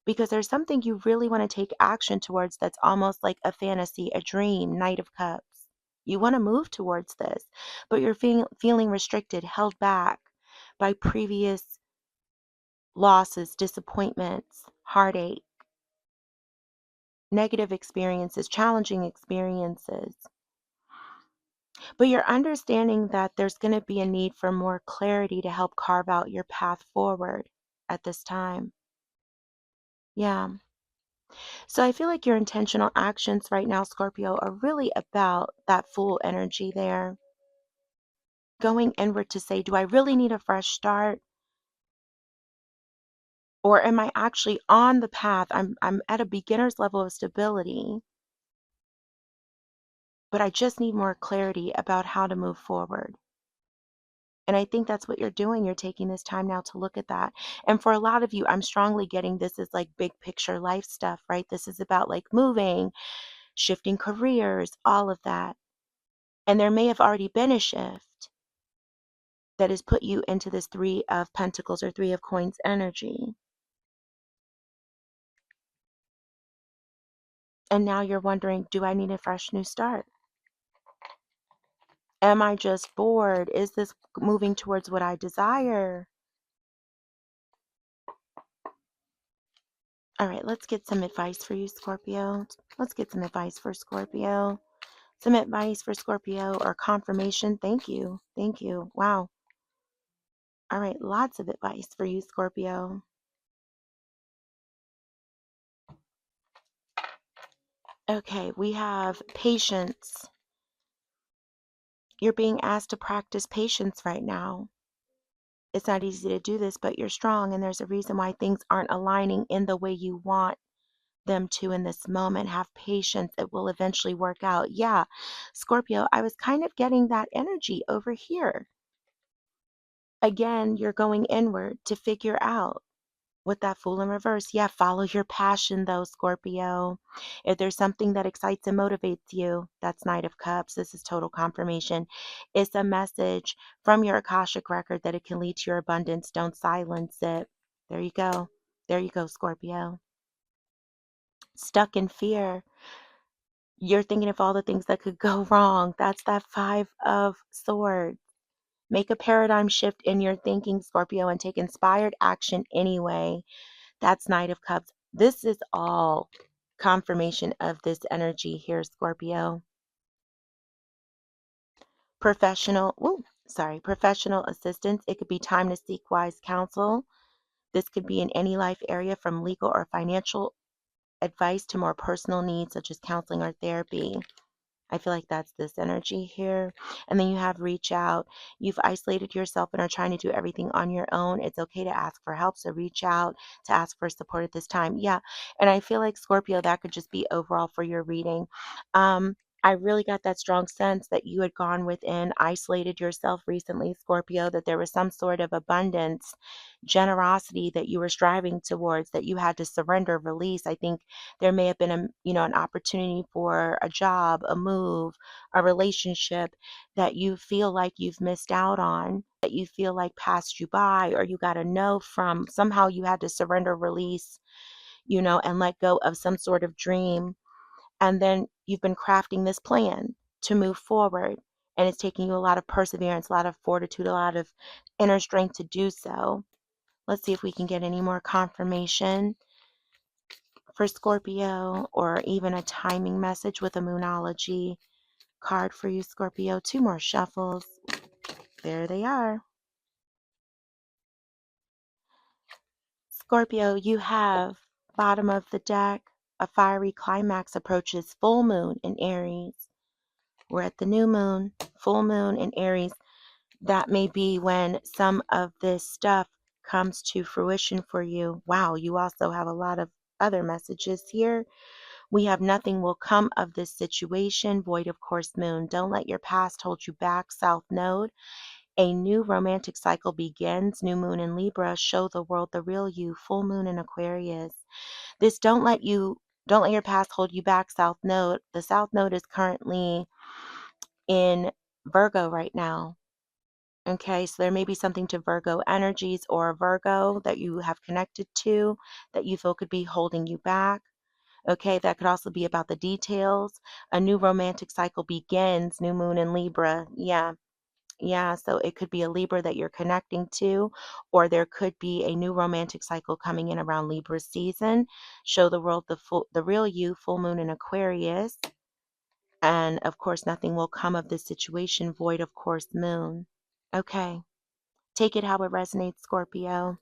Because there's something you really want to take action towards that's almost like a fantasy, a dream, Knight of Cups. You want to move towards this, but you're feeling restricted, held back by previous losses, disappointments, heartache, negative experiences, challenging experiences. But you're understanding that there's going to be a need for more clarity to help carve out your path forward at this time. Yeah. So I feel like your intentional actions right now, Scorpio, are really about that Fool energy there. Going inward to say, do I really need a fresh start? Or am I actually on the path? I'm at a beginner's level of stability, but I just need more clarity about how to move forward. And I think that's what you're doing. You're taking this time now to look at that. And for a lot of you, I'm strongly getting this is like big picture life stuff, right? This is about like moving, shifting careers, all of that. And there may have already been a shift that has put you into this Three of Pentacles or Three of Coins energy. And now you're wondering, do I need a fresh new start? Am I just bored? Is this moving towards what I desire? All right, let's get some advice for you, Scorpio. Let's get some advice for Scorpio. Some advice for Scorpio or confirmation. Thank you. Thank you. Wow. All right, lots of advice for you, Scorpio. Okay, we have patience. You're being asked to practice patience right now. It's not easy to do this, but you're strong, and there's a reason why things aren't aligning in the way you want them to in this moment. Have patience. It will eventually work out. Yeah, Scorpio, I was kind of getting that energy over here. Again, you're going inward to figure out with that Fool in reverse. Yeah, follow your passion though, Scorpio. If there's something that excites and motivates you, that's Knight of Cups. This is total confirmation. It's a message from your Akashic record that it can lead to your abundance. Don't silence it. There you go. There you go, Scorpio. Stuck in fear. You're thinking of all the things that could go wrong. That's that Five of Swords. Make a paradigm shift in your thinking, Scorpio, and take inspired action anyway. That's Knight of Cups. This is all confirmation of this energy here, Scorpio. Professional assistance. It could be time to seek wise counsel. This could be in any life area from legal or financial advice to more personal needs such as counseling or therapy. I feel like that's this energy here. And then you have reach out. You've isolated yourself and are trying to do everything on your own. It's okay to ask for help. So reach out to ask for support at this time. Yeah. And I feel like Scorpio, that could just be overall for your reading. I really got that strong sense that you had gone within, isolated yourself recently, Scorpio, that there was some sort of abundance, generosity that you were striving towards, that you had to surrender, release. I think there may have been an opportunity for a job, a move, a relationship that you feel like you've missed out on, that you feel like passed you by, or you got a no from. Somehow you had to surrender, release, and let go of some sort of dream. And then you've been crafting this plan to move forward. And it's taking you a lot of perseverance, a lot of fortitude, a lot of inner strength to do so. Let's see if we can get any more confirmation for Scorpio, or even a timing message with a Moonology card for you, Scorpio. Two more shuffles. There they are. Scorpio, you have bottom of the deck, a fiery climax approaches, full moon in Aries. We're at the new moon, full moon in Aries. That may be when some of this stuff comes to fruition for you. Wow, you also have a lot of other messages here. We have nothing will come of this situation. Void of course moon. Don't let your past hold you back. South node. A new romantic cycle begins. New moon in Libra. Show the world the real you. Full moon in Aquarius. This don't let your past hold you back. South node. The South node is currently in Virgo right now. Okay, so there may be something to Virgo energies or Virgo that you have connected to that you feel could be holding you back. Okay, that could also be about the details. A new romantic cycle begins, new moon in Libra. Yeah, so it could be a Libra that you're connecting to, or there could be a new romantic cycle coming in around Libra season. Show the world the real you, full moon in Aquarius. And of course, nothing will come of this situation, void of course moon. Okay, take it how it resonates, Scorpio.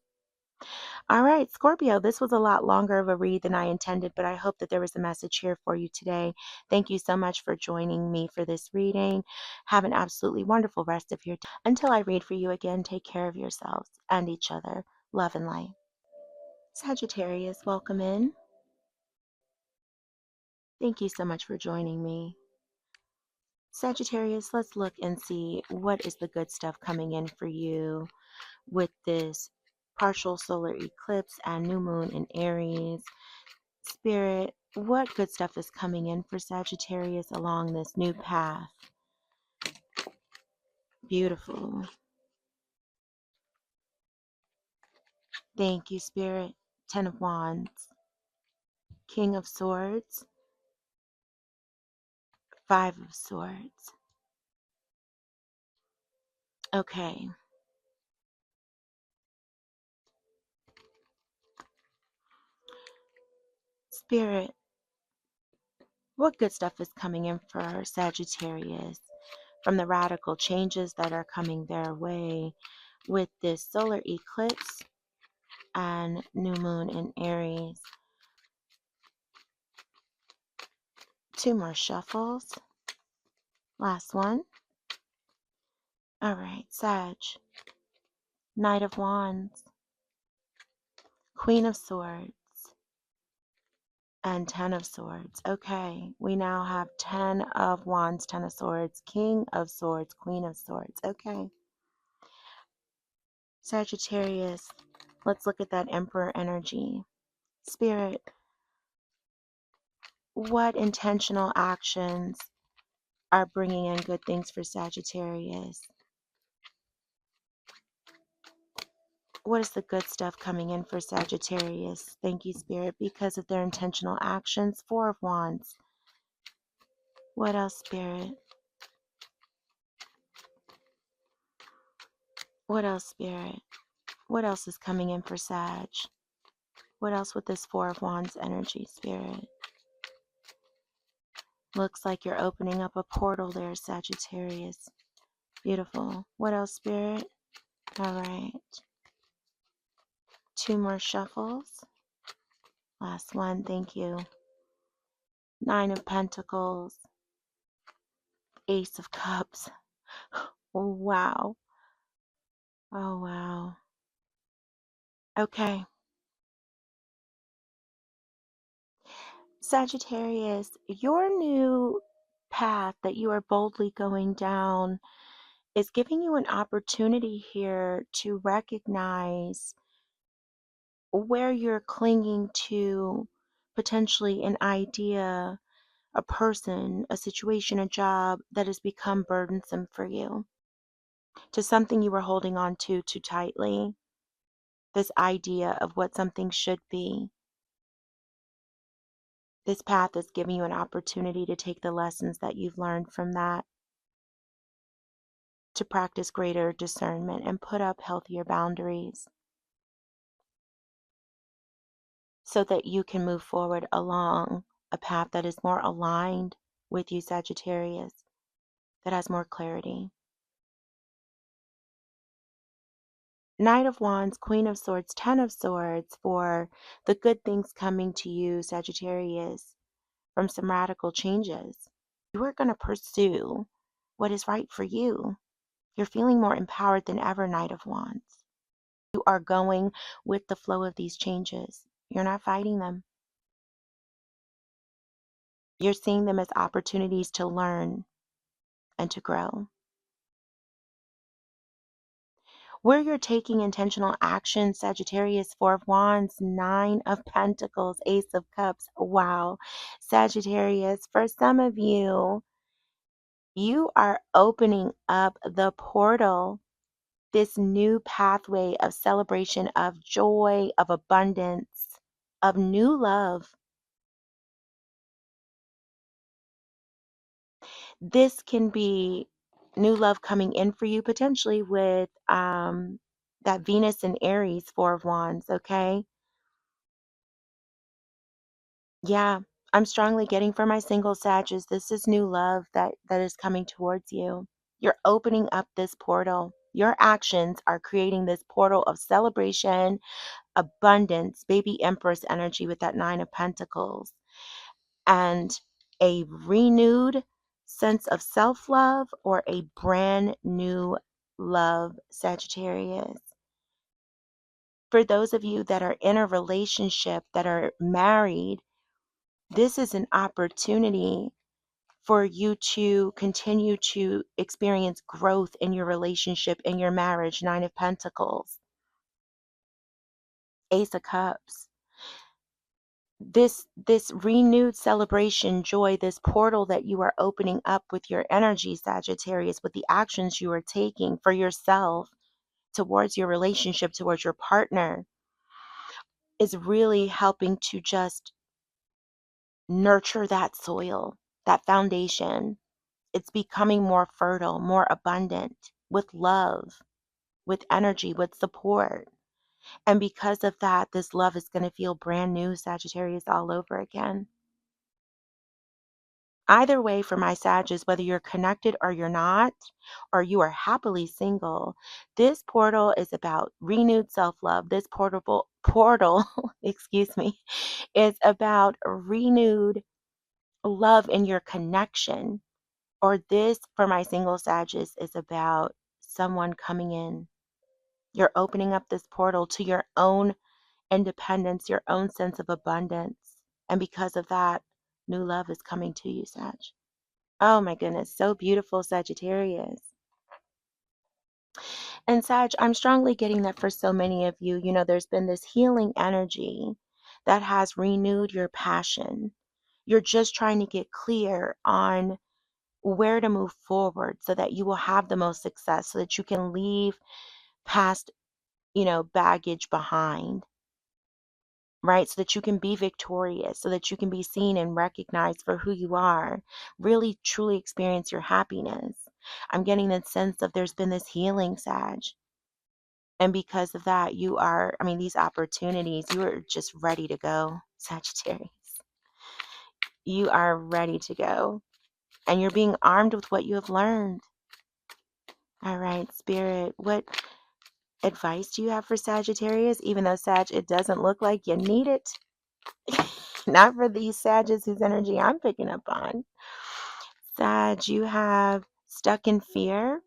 All right, Scorpio, this was a lot longer of a read than I intended, but I hope that there was a message here for you today. Thank you so much for joining me for this reading. Have an absolutely wonderful rest of your day. Until I read for you again, take care of yourselves and each other. Love and light. Sagittarius, welcome in. Thank you so much for joining me. Sagittarius, let's look and see what is the good stuff coming in for you with this partial solar eclipse and new moon in Aries. Spirit, what good stuff is coming in for Sagittarius along this new path? Beautiful. Thank you, Spirit. Ten of Wands, King of Swords, Five of Swords. Okay. Spirit, what good stuff is coming in for Sagittarius from the radical changes that are coming their way with this solar eclipse and new moon in Aries? Two more shuffles. Last one. All right, Sag. Knight of Wands, Queen of Swords, and Ten of Swords. Okay, we now have 10 of Wands, 10 of Swords, King of Swords, Queen of Swords. Okay. Sagittarius, let's look at that Emperor energy. Spirit, what intentional actions are bringing in good things for Sagittarius? What is the good stuff coming in for Sagittarius? Thank you, Spirit, because of their intentional actions. Four of Wands. What else, Spirit? What else, Spirit? What else is coming in for Sag? What else with this Four of Wands energy, Spirit? Looks like you're opening up a portal there, Sagittarius. Beautiful. What else, Spirit? All right. Two more shuffles. Last one. Thank you. Nine of Pentacles. Ace of Cups. Oh, wow. Oh, wow. Okay. Sagittarius, your new path that you are boldly going down is giving you an opportunity here to recognize where you're clinging to potentially an idea, a person, a situation, a job that has become burdensome for you, to something you were holding on to too tightly, this idea of what something should be. This path is giving you an opportunity to take the lessons that you've learned from that, to practice greater discernment and put up healthier boundaries so that you can move forward along a path that is more aligned with you, Sagittarius, that has more clarity. Knight of Wands, Queen of Swords, Ten of Swords for the good things coming to you, Sagittarius, from some radical changes. You are going to pursue what is right for you. You're feeling more empowered than ever, Knight of Wands. You are going with the flow of these changes. You're not fighting them. You're seeing them as opportunities to learn and to grow. Where you're taking intentional action, Sagittarius, Four of Wands, Nine of Pentacles, Ace of Cups. Wow. Sagittarius, for some of you, you are opening up the portal, this new pathway of celebration, of joy, of abundance, of new love. This can be new love coming in for you potentially with that Venus and Aries, Four of Wands, okay? Yeah, I'm strongly getting for my single Sages, this is new love that is coming towards you. You're opening up this portal. Your actions are creating this portal of celebration, abundance, baby Empress energy with that Nine of Pentacles, and a renewed sense of self-love or a brand new love, Sagittarius. For those of you that are in a relationship, that are married, this is an opportunity for you to continue to experience growth in your relationship, in your marriage. Nine of Pentacles, Ace of Cups. This renewed celebration, joy, this portal that you are opening up with your energy, Sagittarius, with the actions you are taking for yourself, towards your relationship, towards your partner, is really helping to just nurture that soil, that foundation. It's becoming more fertile, more abundant, with love, with energy, with support. And because of that, this love is going to feel brand new, Sagittarius, all over again. Either way, for my Sagittarius, whether you're connected or you're not, or you are happily single, this portal is about renewed self-love. This portal, excuse me, is about renewed love in your connection. Or this, for my single Sagittarius, is about someone coming in. You're opening up this portal to your own independence, your own sense of abundance. And because of that, new love is coming to you, Sag. Oh my goodness, so beautiful, Sagittarius. And Sag, I'm strongly getting that for so many of you, there's been this healing energy that has renewed your passion. You're just trying to get clear on where to move forward so that you will have the most success, so that you can leave past, baggage behind, right? So that you can be victorious, so that you can be seen and recognized for who you are, really truly experience your happiness. I'm getting that sense of there's been this healing, Sag. And because of that, these opportunities, you are just ready to go, Sagittarius. You are ready to go. And you're being armed with what you have learned. All right, Spirit, what advice do you have for Sagittarius? Even though, Sag, it doesn't look like you need it. Not for these Sagittarius whose energy I'm picking up on. Sag, you have stuck in fear,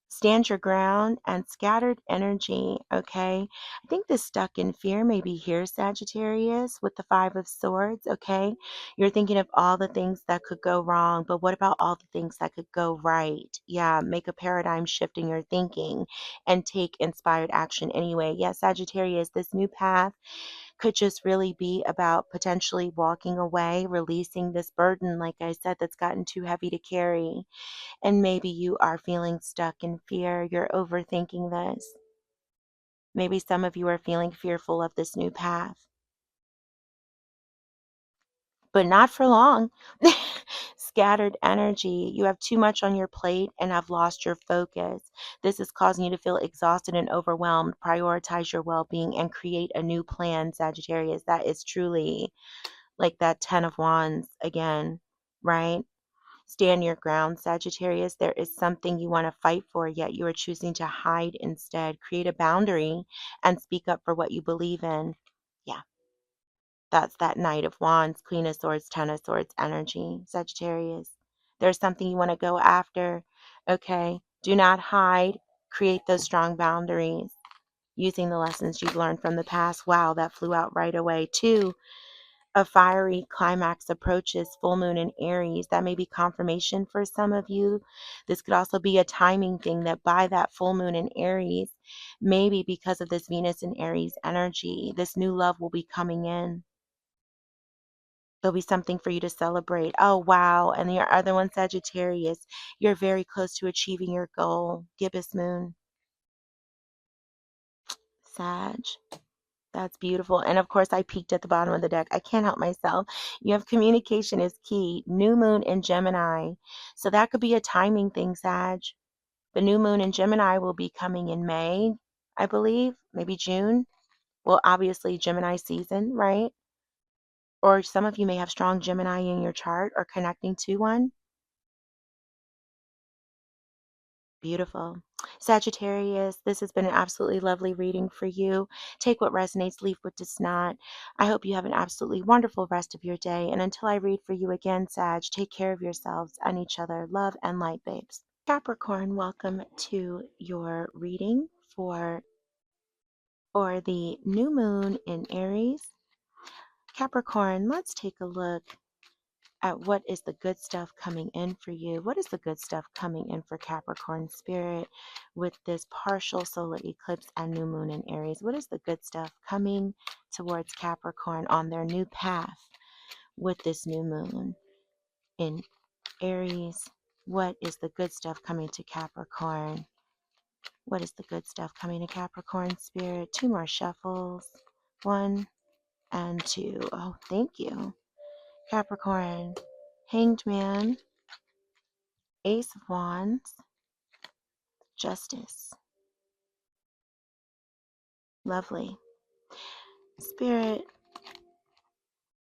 stand your ground, and scattered energy, okay? I think this stuck in fear may be here, Sagittarius, with the Five of Swords, okay? You're thinking of all the things that could go wrong, but what about all the things that could go right? Yeah, make a paradigm shift in your thinking and take inspired action anyway. Yeah, Sagittarius, this new path could just really be about potentially walking away, releasing this burden, like I said, that's gotten too heavy to carry. And maybe you are feeling stuck in fear. You're overthinking this. Maybe some of you are feeling fearful of this new path, but not for long. Scattered energy. You have too much on your plate and have lost your focus. This is causing you to feel exhausted and overwhelmed. Prioritize your well-being and create a new plan, Sagittarius. That is truly like that 10 of Wands again, right? Stand your ground, Sagittarius. There is something you want to fight for, yet you are choosing to hide instead. Create a boundary and speak up for what you believe in. Yeah, that's that Knight of Wands, Queen of Swords, Ten of Swords energy, Sagittarius. There's something you want to go after, okay? Do not hide. Create those strong boundaries using the lessons you've learned from the past. Wow, that flew out right away. Two, a fiery climax approaches, full moon in Aries. That may be confirmation for some of you. This could also be a timing thing, that by that full moon in Aries, maybe because of this Venus in Aries energy, this new love will be coming in. There'll be something for you to celebrate. Oh, wow. And your other one, Sagittarius, you're very close to achieving your goal. Gibbous moon. Sag. That's beautiful. And of course, I peeked at the bottom of the deck. I can't help myself. You have communication is key. New moon in Gemini. So that could be a timing thing, Sag. The new moon in Gemini will be coming in May, I believe, maybe June. Well, obviously, Gemini season, right? Or some of you may have strong Gemini in your chart or connecting to one. Beautiful. Sagittarius, this has been an absolutely lovely reading for you. Take what resonates, leave what does not. I hope you have an absolutely wonderful rest of your day. And until I read for you again, Sag, take care of yourselves and each other. Love and light, babes. Capricorn, welcome to your reading for the new moon in Aries. Capricorn, let's take a look at what is the good stuff coming in for you. What is the good stuff coming in for Capricorn spirit with this partial solar eclipse and new moon in Aries? What is the good stuff coming towards Capricorn on their new path with this new moon in Aries? What is the good stuff coming to Capricorn? What is the good stuff coming to Capricorn spirit? 2 more shuffles. 1 and 2. Oh, thank you. Capricorn, Hanged Man, Ace of Wands, Justice. Lovely. Spirit,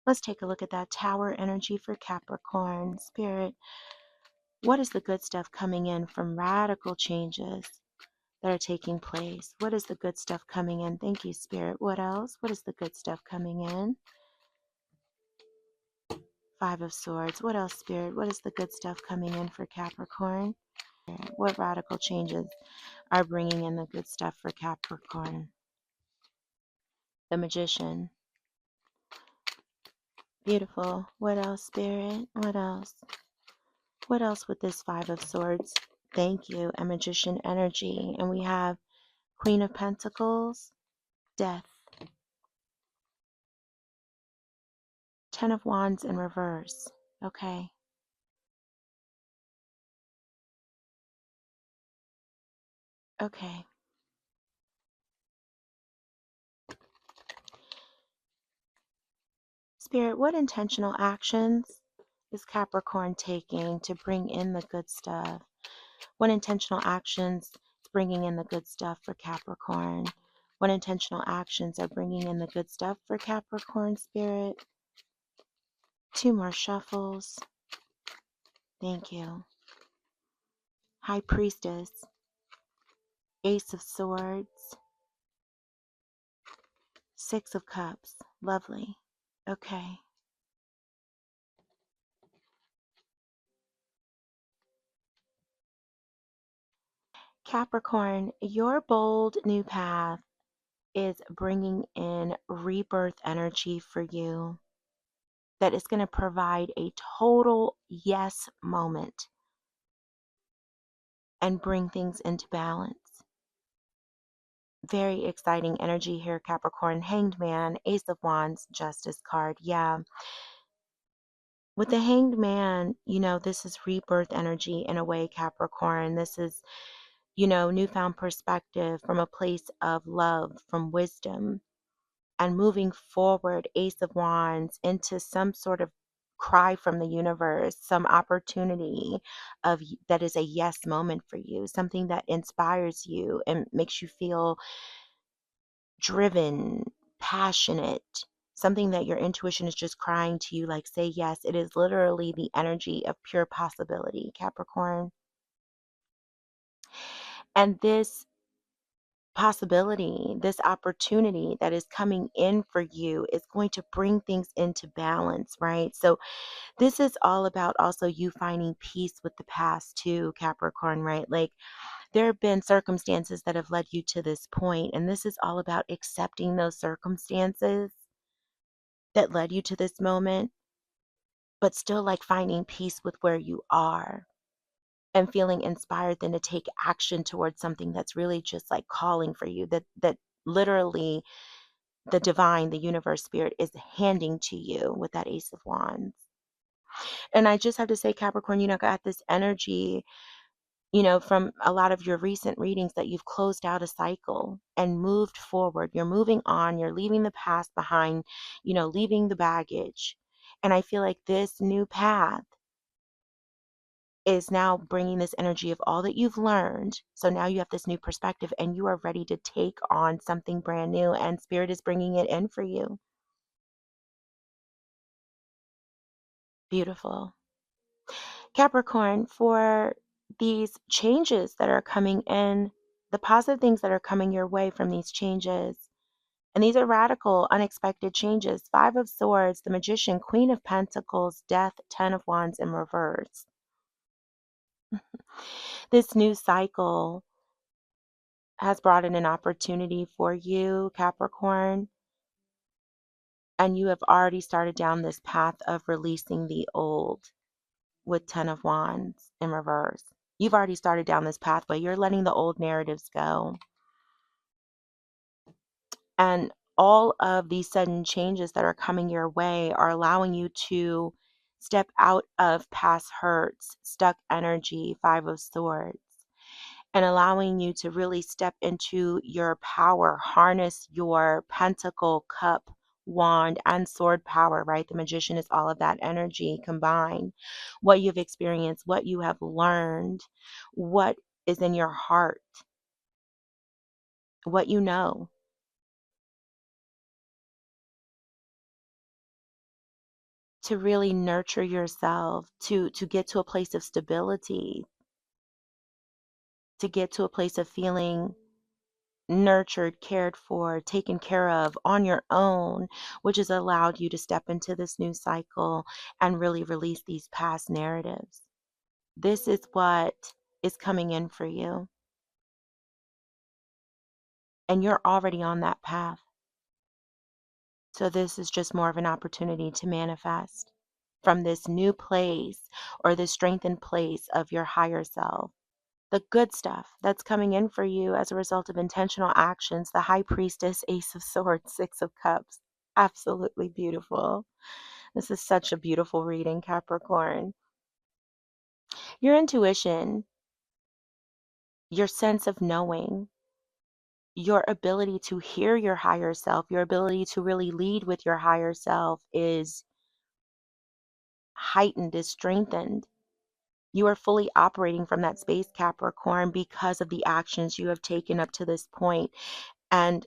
let's take a look at that Tower energy for Capricorn. Spirit, what is the good stuff coming in from radical changes that are taking place? What is the good stuff coming in? Thank you, Spirit. What else? What is the good stuff coming in? 5 of Swords. What else, Spirit? What is the good stuff coming in for Capricorn? What radical changes are bringing in the good stuff for Capricorn? The Magician. Beautiful. What else, Spirit? What else? What else with this 5 of Swords? Thank you. A Magician energy. And we have Queen of Pentacles, Death, 10 of Wands in reverse. Okay. Okay. Spirit, what intentional actions is Capricorn taking to bring in the good stuff? What intentional actions is bringing in the good stuff for Capricorn? What intentional actions are bringing in the good stuff for Capricorn spirit? 2 more shuffles. Thank you. High Priestess, Ace of Swords, 6 of Cups. Lovely. Okay. Capricorn, your bold new path is bringing in rebirth energy for you that is going to provide a total yes moment and bring things into balance. Very exciting energy here, Capricorn. Hanged Man, Ace of Wands, Justice card. Yeah. With the Hanged Man, this is rebirth energy in a way, Capricorn. This is, newfound perspective from a place of love, from wisdom, and moving forward, Ace of Wands, into some sort of cry from the universe, some opportunity that is a yes moment for you, something that inspires you and makes you feel driven, passionate, something that your intuition is just crying to you like, say yes. It is literally the energy of pure possibility, Capricorn. And this possibility, this opportunity that is coming in for you is going to bring things into balance, right? So this is all about also you finding peace with the past too, Capricorn, right? Like, there have been circumstances that have led you to this point, and this is all about accepting those circumstances that led you to this moment, but still like finding peace with where you are and feeling inspired then to take action towards something that's really just like calling for you, that literally the divine, the universe, spirit is handing to you with that Ace of Wands. And I just have to say, Capricorn, got this energy, from a lot of your recent readings, that you've closed out a cycle and moved forward. You're moving on. You're leaving the past behind, leaving the baggage. And I feel like this new path is now bringing this energy of all that you've learned. So now you have this new perspective and you are ready to take on something brand new, and Spirit is bringing it in for you. Beautiful. Capricorn, for these changes that are coming in, the positive things that are coming your way from these changes, and these are radical, unexpected changes. 5 of Swords, the Magician, Queen of Pentacles, Death, 10 of Wands in reverse. This new cycle has brought in an opportunity for you, Capricorn. And you have already started down this path of releasing the old with 10 of Wands in reverse. You've already started down this pathway. You're letting the old narratives go. And all of these sudden changes that are coming your way are allowing you to step out of past hurts, stuck energy, Five of Swords, and allowing you to really step into your power, harness your pentacle, cup, wand, and sword power, right? The magician is all of that energy combined. What you've experienced, what you have learned, what is in your heart, what you know. To really nurture yourself, to get to a place of stability, to get to a place of feeling nurtured, cared for, taken care of on your own, which has allowed you to step into this new cycle and really release these past narratives. This is what is coming in for you. And you're already on that path. So this is just more of an opportunity to manifest from this new place or this strengthened place of your higher self. The good stuff that's coming in for you as a result of intentional actions, the High Priestess, Ace of Swords, Six of Cups. Absolutely beautiful. This is such a beautiful reading, Capricorn. Your intuition, your sense of knowing, your ability to hear your higher self, your ability to really lead with your higher self is heightened, is strengthened. You are fully operating from that space, Capricorn, because of the actions you have taken up to this point. And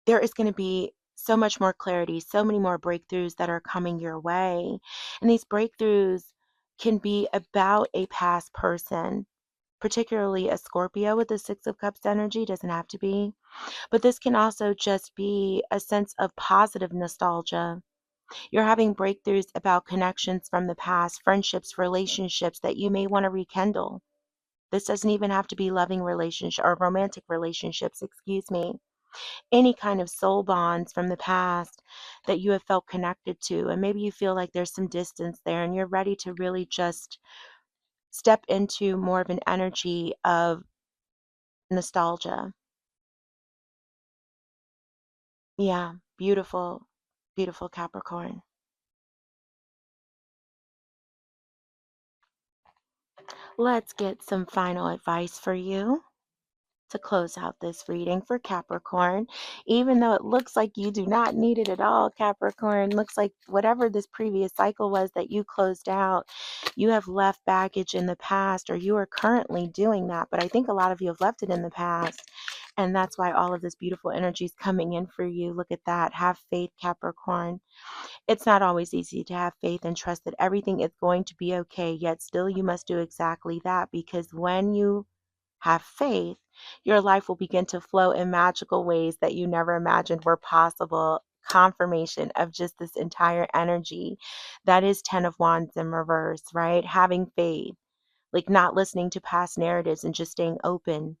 there is going to be so much more clarity, so many more breakthroughs that are coming your way. And these breakthroughs can be about a past person, particularly a Scorpio with the Six of Cups energy, doesn't have to be. But this can also just be a sense of positive nostalgia. You're having breakthroughs about connections from the past, friendships, relationships that you may want to rekindle. This doesn't even have to be loving relationship or romantic relationships, excuse me. Any kind of soul bonds from the past that you have felt connected to. And maybe you feel like there's some distance there and you're ready to really just step into more of an energy of nostalgia. Yeah, beautiful, beautiful Capricorn. Let's get some final advice for you to close out this reading for Capricorn. Even though it looks like you do not need it at all, Capricorn, looks like whatever this previous cycle was that you closed out, you have left baggage in the past, or you are currently doing that. But I think a lot of you have left it in the past. And that's why all of this beautiful energy is coming in for you. Look at that. Have faith, Capricorn. It's not always easy to have faith and trust that everything is going to be okay, yet still you must do exactly that, because when you have faith, your life will begin to flow in magical ways that you never imagined were possible. Confirmation of just this entire energy. That is 10 of Wands in reverse, right? Having faith, like not listening to past narratives and just staying open.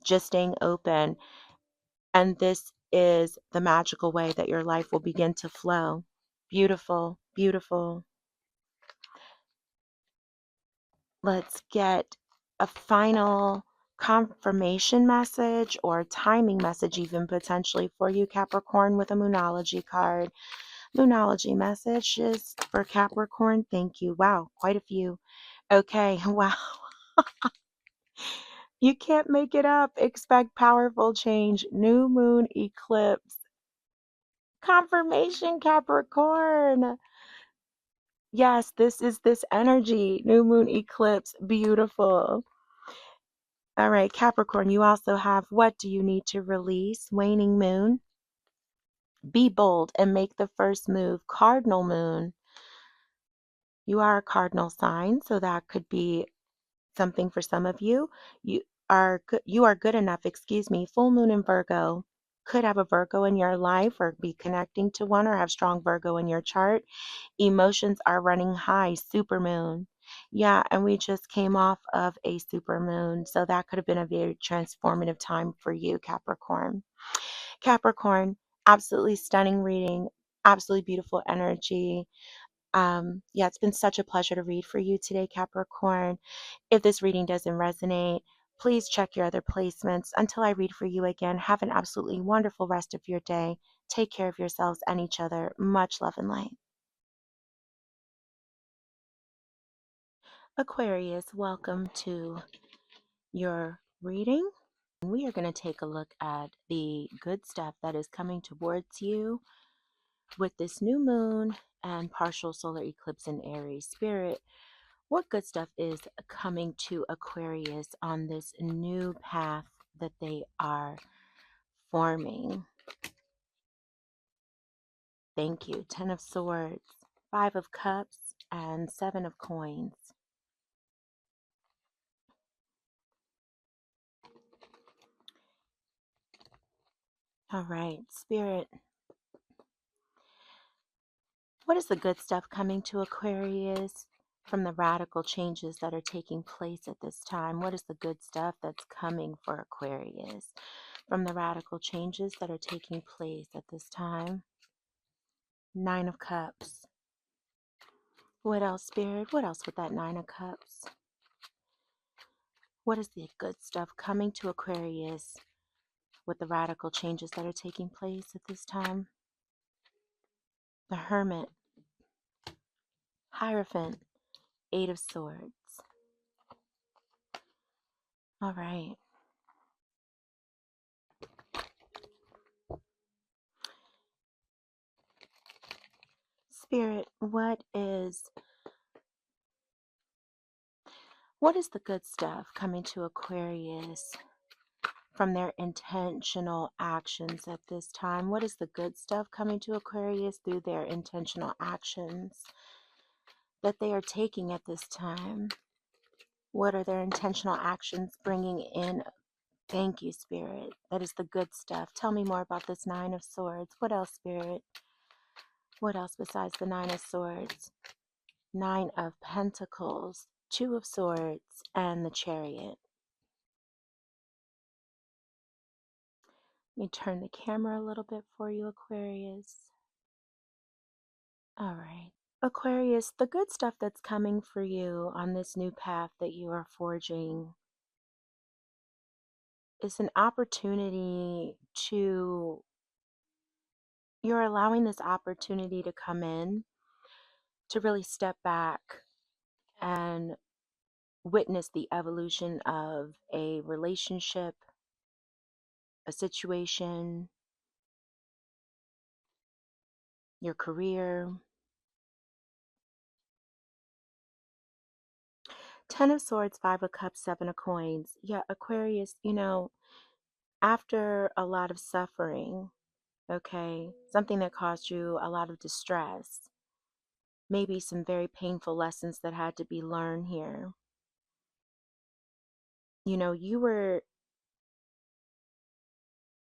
Just staying open. And this is the magical way that your life will begin to flow. Beautiful, beautiful. Let's get a final confirmation message or timing message, even potentially for you, Capricorn, with a Moonology card. Moonology messages for Capricorn. Thank you. Wow, quite a few. Okay, wow. You can't make it up. Expect powerful change. New moon eclipse. Confirmation, Capricorn. Yes, this is this energy. New moon eclipse. Beautiful. All right, Capricorn, you also have what do you need to release? Waning moon. Be bold and make the first move. Cardinal moon. You are a cardinal sign, so that could be something for some of you. You are good enough, excuse me. Full moon in Virgo. Could have a Virgo in your life or be connecting to one or have strong Virgo in your chart. Emotions are running high. Supermoon. Yeah, and we just came off of a supermoon, so that could have been a very transformative time for you, Capricorn. Capricorn, Absolutely stunning reading, absolutely beautiful energy. Yeah, it's been such a pleasure to read for you today, Capricorn. If this reading doesn't resonate, please check your other placements. Until I read for you again, have an absolutely wonderful rest of your day. Take care of yourselves and each other. Much love and light. Aquarius, welcome to your reading. We are going to take a look at the good stuff that is coming towards you with this new moon and partial solar eclipse in Aries. Spirit, what good stuff is coming to Aquarius on this new path that they are forming? Thank you. 10 of Swords, 5 of Cups, and 7 of Coins. All right, Spirit, what is the good stuff coming to Aquarius from the radical changes that are taking place at this time? What is the good stuff that's coming for Aquarius from the radical changes that are taking place at this time? 9 of Cups. What else, Spirit? What else with that 9 of Cups? What is the good stuff coming to Aquarius with the radical changes that are taking place at this time? The Hermit, Hierophant, 8 of Swords. All right. Spirit, what is the good stuff coming to Aquarius from their intentional actions at this time? What is the good stuff coming to Aquarius through their intentional actions that they are taking at this time? What are their intentional actions bringing in? Thank you, Spirit. That is the good stuff. Tell me more about this 9 of Swords. What else, Spirit? What else besides the 9 of Swords? 9 of Pentacles, 2 of Swords, and the Chariot. Let me turn the camera a little bit for you, Aquarius. All right. Aquarius, the good stuff that's coming for you on this new path that you are forging is an opportunity to, you're allowing this opportunity to come in to really step back and witness the evolution of a relationship, a situation, your career. 10 of Swords, 5 of Cups, 7 of Coins. Yeah, Aquarius, after a lot of suffering, okay, something that caused you a lot of distress, maybe some very painful lessons that had to be learned here.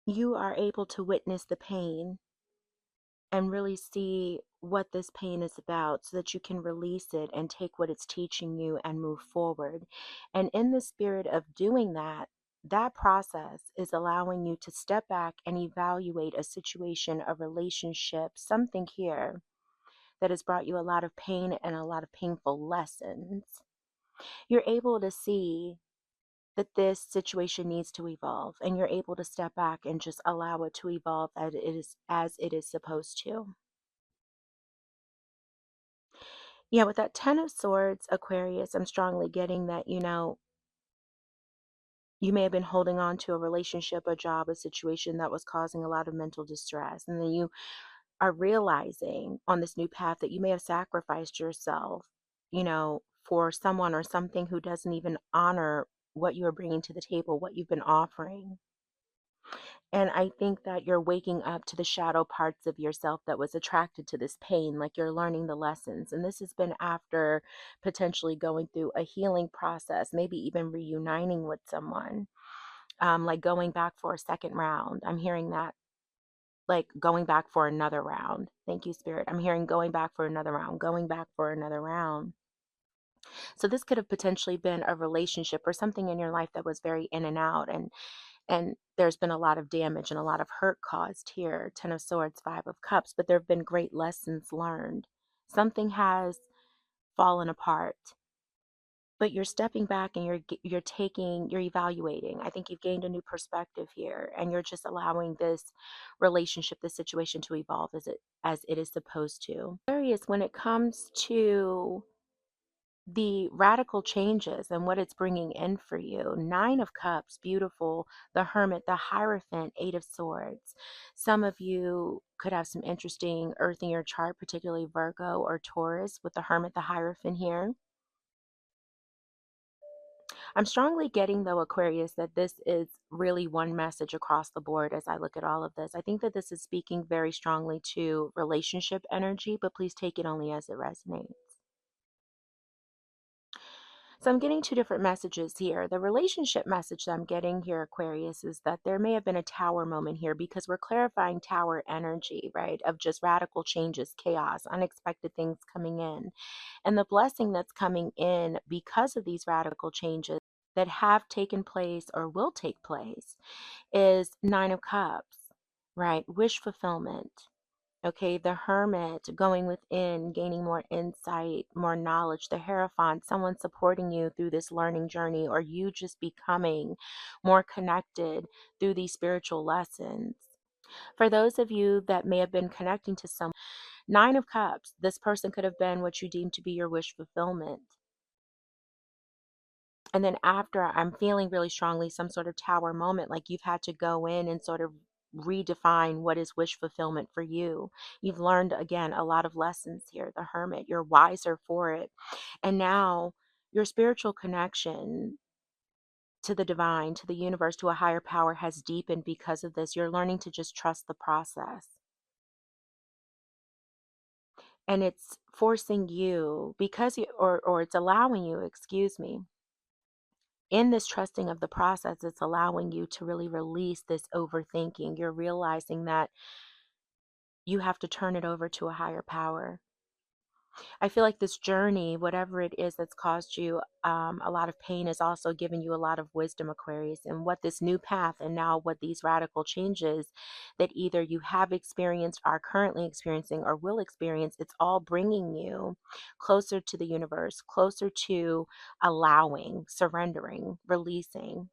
You are able to witness the pain and really see what this pain is about so that you can release it and take what it's teaching you and move forward. And in the spirit of doing that, that process is allowing you to step back and evaluate a situation, a relationship, something here that has brought you a lot of pain and a lot of painful lessons. You're able to see that this situation needs to evolve, and you're able to step back and just allow it to evolve as it is supposed to. Yeah, with that 10 of Swords, Aquarius, I'm strongly getting that, you may have been holding on to a relationship, a job, a situation that was causing a lot of mental distress. And then you are realizing on this new path that you may have sacrificed yourself, for someone or something who doesn't even honor what you are bringing to the table, what you've been offering. And I think that you're waking up to the shadow parts of yourself that was attracted to this pain, like you're learning the lessons. And this has been after potentially going through a healing process, maybe even reuniting with someone, like going back for a second round. I'm hearing that, like going back for another round. Thank you, Spirit. I'm hearing going back for another round, going back for another round. So this could have potentially been a relationship or something in your life that was very in and out. And And there's been a lot of damage and a lot of hurt caused here. Ten of Swords, Five of Cups, but there have been great lessons learned. Something has fallen apart, but you're stepping back and you're evaluating. I think you've gained a new perspective here, and you're just allowing this relationship, this situation to evolve as it is supposed to. Aquarius, when it comes to the radical changes and what it's bringing in for you. Nine of Cups, beautiful. The Hermit, the Hierophant, Eight of Swords. Some of you could have some interesting earth in your chart, particularly Virgo or Taurus, with the Hermit, the Hierophant here. I'm strongly getting, though, Aquarius, that this is really one message across the board as I look at all of this. I think that this is speaking very strongly to relationship energy, but please take it only as it resonates. So I'm getting two different messages here. The relationship message that I'm getting here, Aquarius, is that there may have been a tower moment here, because we're clarifying tower energy, right? Of just radical changes, chaos, unexpected things coming in. And the blessing that's coming in because of these radical changes that have taken place or will take place is Nine of Cups, right? Wish fulfillment. Okay, the Hermit, going within, gaining more insight, more knowledge. The Hierophant, someone supporting you through this learning journey, or you just becoming more connected through these spiritual lessons. For those of you that may have been connecting to someone, Nine of Cups, this person could have been what you deem to be your wish fulfillment. And then after, I'm feeling really strongly some sort of tower moment, like you've had to go in and sort of redefine what is wish fulfillment for you. You've learned, again, a lot of lessons here. The Hermit, you're wiser for it. And now your spiritual connection to the divine, to the universe, to a higher power has deepened because of this. You're learning to just trust the process. And it's forcing you, because you, or it's allowing you, excuse me, in this trusting of the process, it's allowing you to really release this overthinking. You're realizing that you have to turn it over to a higher power. I feel like this journey, whatever it is that's caused you a lot of pain, is also giving you a lot of wisdom, Aquarius, and what this new path and now what these radical changes that either you have experienced, are currently experiencing, or will experience, it's all bringing you closer to the universe, closer to allowing, surrendering, releasing,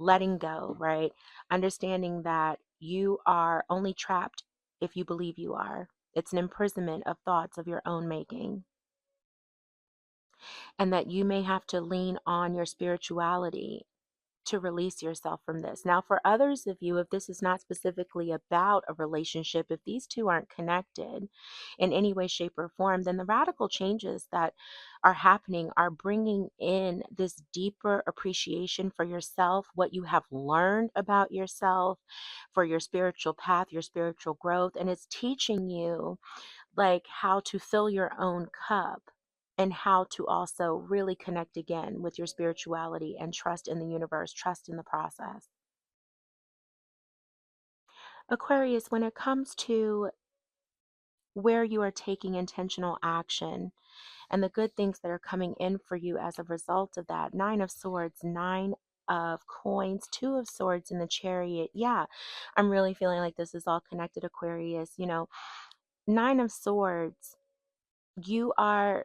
letting go, right? Understanding that you are only trapped if you believe you are. It's an imprisonment of thoughts of your own making. And that you may have to lean on your spirituality to release yourself from this. Now, for others of you, if this is not specifically about a relationship, if these two aren't connected in any way, shape, or form, then the radical changes that are happening are bringing in this deeper appreciation for yourself, what you have learned about yourself, for your spiritual path, your spiritual growth. And it's teaching you like how to fill your own cup, and how to also really connect again with your spirituality and trust in the universe, trust in the process. Aquarius, when it comes to where you are taking intentional action and the good things that are coming in for you as a result of that, Nine of Swords, Nine of Coins, Two of Swords in the Chariot. Yeah, I'm really feeling like this is all connected, Aquarius. You know, Nine of Swords, you are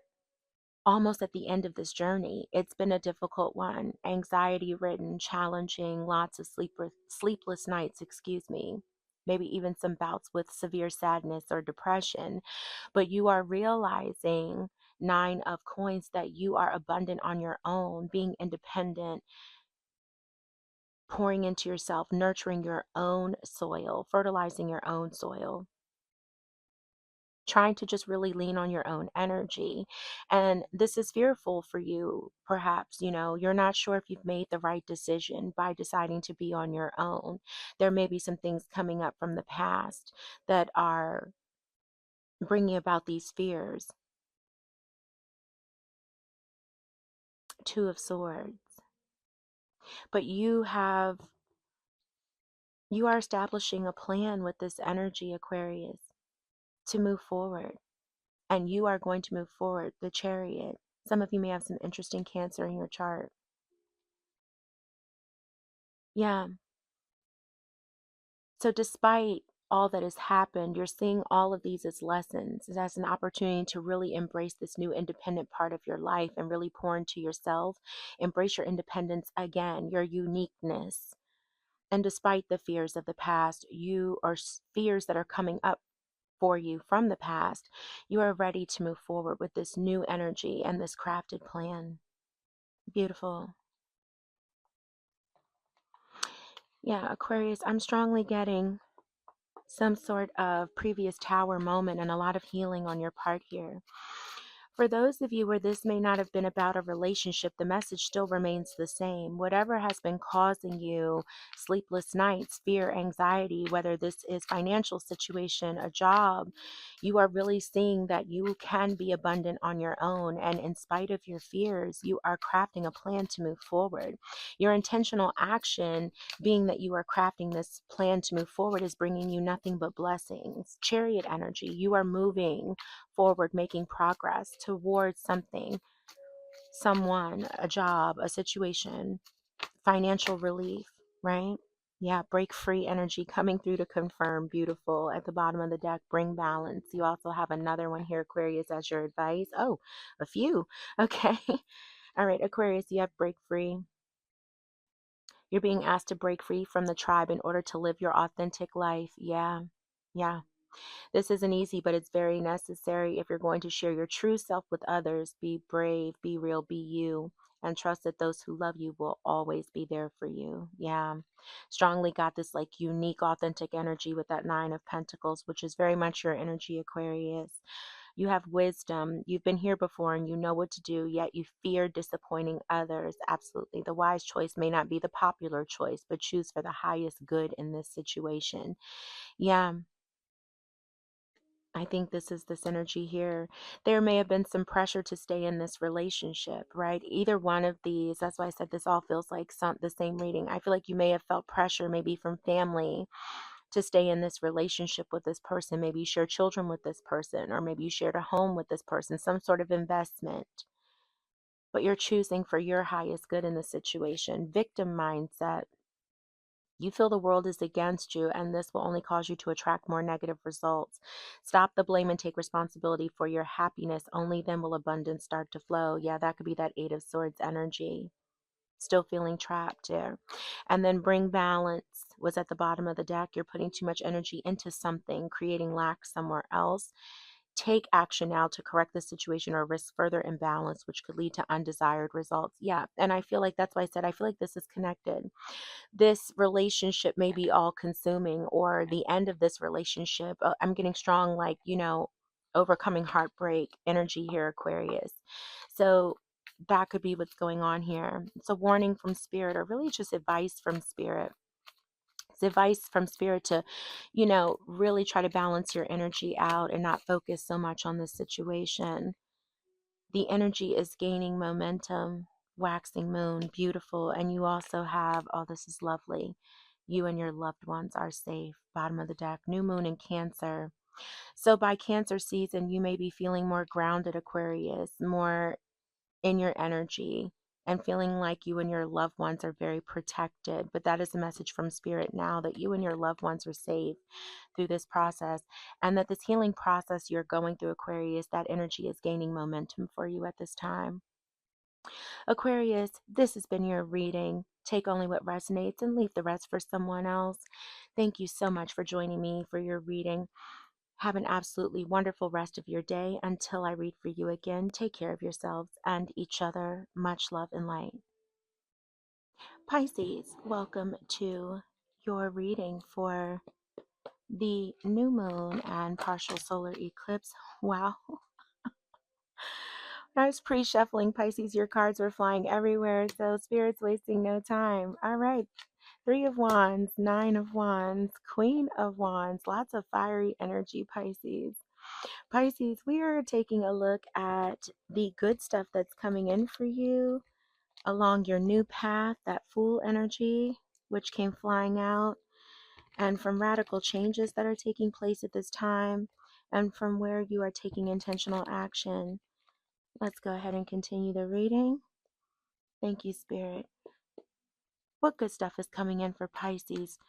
almost at the end of this journey. It's been a difficult one, anxiety ridden, challenging, lots of sleepless nights, excuse me. Maybe even some bouts with severe sadness or depression. But you are realizing, Nine of Coins, that you are abundant on your own, being independent, pouring into yourself, nurturing your own soil, fertilizing your own soil, trying to just really lean on your own energy. And this is fearful for you, perhaps. You know, you're not sure if you've made the right decision by deciding to be on your own. There may be some things coming up from the past that are bringing about these fears. Two of Swords. But you are establishing a plan with this energy, Aquarius, to move forward. And you are going to move forward. The Chariot. Some of you may have some interesting Cancer in your chart. Yeah. So despite all that has happened, you're seeing all of these as lessons, as an opportunity to really embrace this new independent part of your life and really pour into yourself. Embrace your independence again, your uniqueness. And despite the fears of the past, you or fears that are coming up for you from the past, you are ready to move forward with this new energy and this crafted plan. Beautiful. Yeah, Aquarius, I'm strongly getting some sort of previous tower moment and a lot of healing on your part here. For those of you where this may not have been about a relationship, the message still remains the same. Whatever has been causing you sleepless nights, fear, anxiety, whether this is financial situation, a job, you are really seeing that you can be abundant on your own. And in spite of your fears, you are crafting a plan to move forward. Your intentional action, being that you are crafting this plan to move forward, is bringing you nothing but blessings. Chariot energy, you are moving forward, making progress towards something, someone, a job, a situation, financial relief, right? Yeah, break free energy coming through to confirm. Beautiful. At the bottom of the deck, bring balance. You also have another one here, Aquarius, as your advice. Oh, a few. Okay. All right, Aquarius, you have break free. You're being asked to break free from the tribe in order to live your authentic life. Yeah. Yeah. This isn't easy, but it's very necessary if you're going to share your true self with others. Be brave, be real, be you, and trust that those who love you will always be there for you. Yeah. Strongly got this like unique, authentic energy with that Nine of Pentacles, which is very much your energy, Aquarius. You have wisdom. You've been here before and you know what to do, yet you fear disappointing others. Absolutely. The wise choice may not be the popular choice, but choose for the highest good in this situation. Yeah. I think this is this energy here. There may have been some pressure to stay in this relationship, right? Either one of these. That's why I said this all feels like the same reading. I feel like you may have felt pressure maybe from family to stay in this relationship with this person. Maybe you share children with this person, or maybe you shared a home with this person, some sort of investment. But you're choosing for your highest good in the situation. Victim mindset. You feel the world is against you, and this will only cause you to attract more negative results. Stop the blame and take responsibility for your happiness. Only then will abundance start to flow. Yeah, that could be that Eight of Swords energy. Still feeling trapped there. And then bring balance was at the bottom of the deck. You're putting too much energy into something, creating lack somewhere else. Take action now to correct the situation or risk further imbalance, which could lead to undesired results. Yeah, and I feel like that's why I said I feel like this is connected. This relationship may be all consuming, or the end of this relationship. I'm getting strong, like, overcoming heartbreak energy here, Aquarius. So that could be what's going on here. It's a warning from spirit, or really just advice from spirit. It's advice from spirit to, really try to balance your energy out and not focus so much on this situation. The energy is gaining momentum. Waxing moon, beautiful. And you also have, oh, this is lovely. You and your loved ones are safe. Bottom of the deck, new moon in Cancer. So by Cancer season, you may be feeling more grounded, Aquarius, more in your energy, and feeling like you and your loved ones are very protected. But that is a message from spirit now, that you and your loved ones are safe through this process, and that this healing process you're going through, Aquarius, that energy is gaining momentum for you at this time. Aquarius, this has been your reading. Take only what resonates and leave the rest for someone else. Thank you so much for joining me for your reading. Have an absolutely wonderful rest of your day. Until I read for you again, take care of yourselves and each other. Much love and light. Pisces, welcome to your reading for the new moon and partial solar eclipse. Wow. I was pre-shuffling, Pisces. Your cards were flying everywhere, so Spirit's wasting no time. All right. Three of Wands, Nine of Wands, Queen of Wands. Lots of fiery energy, Pisces. Pisces, we are taking a look at the good stuff that's coming in for you along your new path, that Fool energy, which came flying out, and from radical changes that are taking place at this time, and from where you are taking intentional action. Let's go ahead and continue the reading. Thank you, Spirit. What good stuff is coming in for Pisces?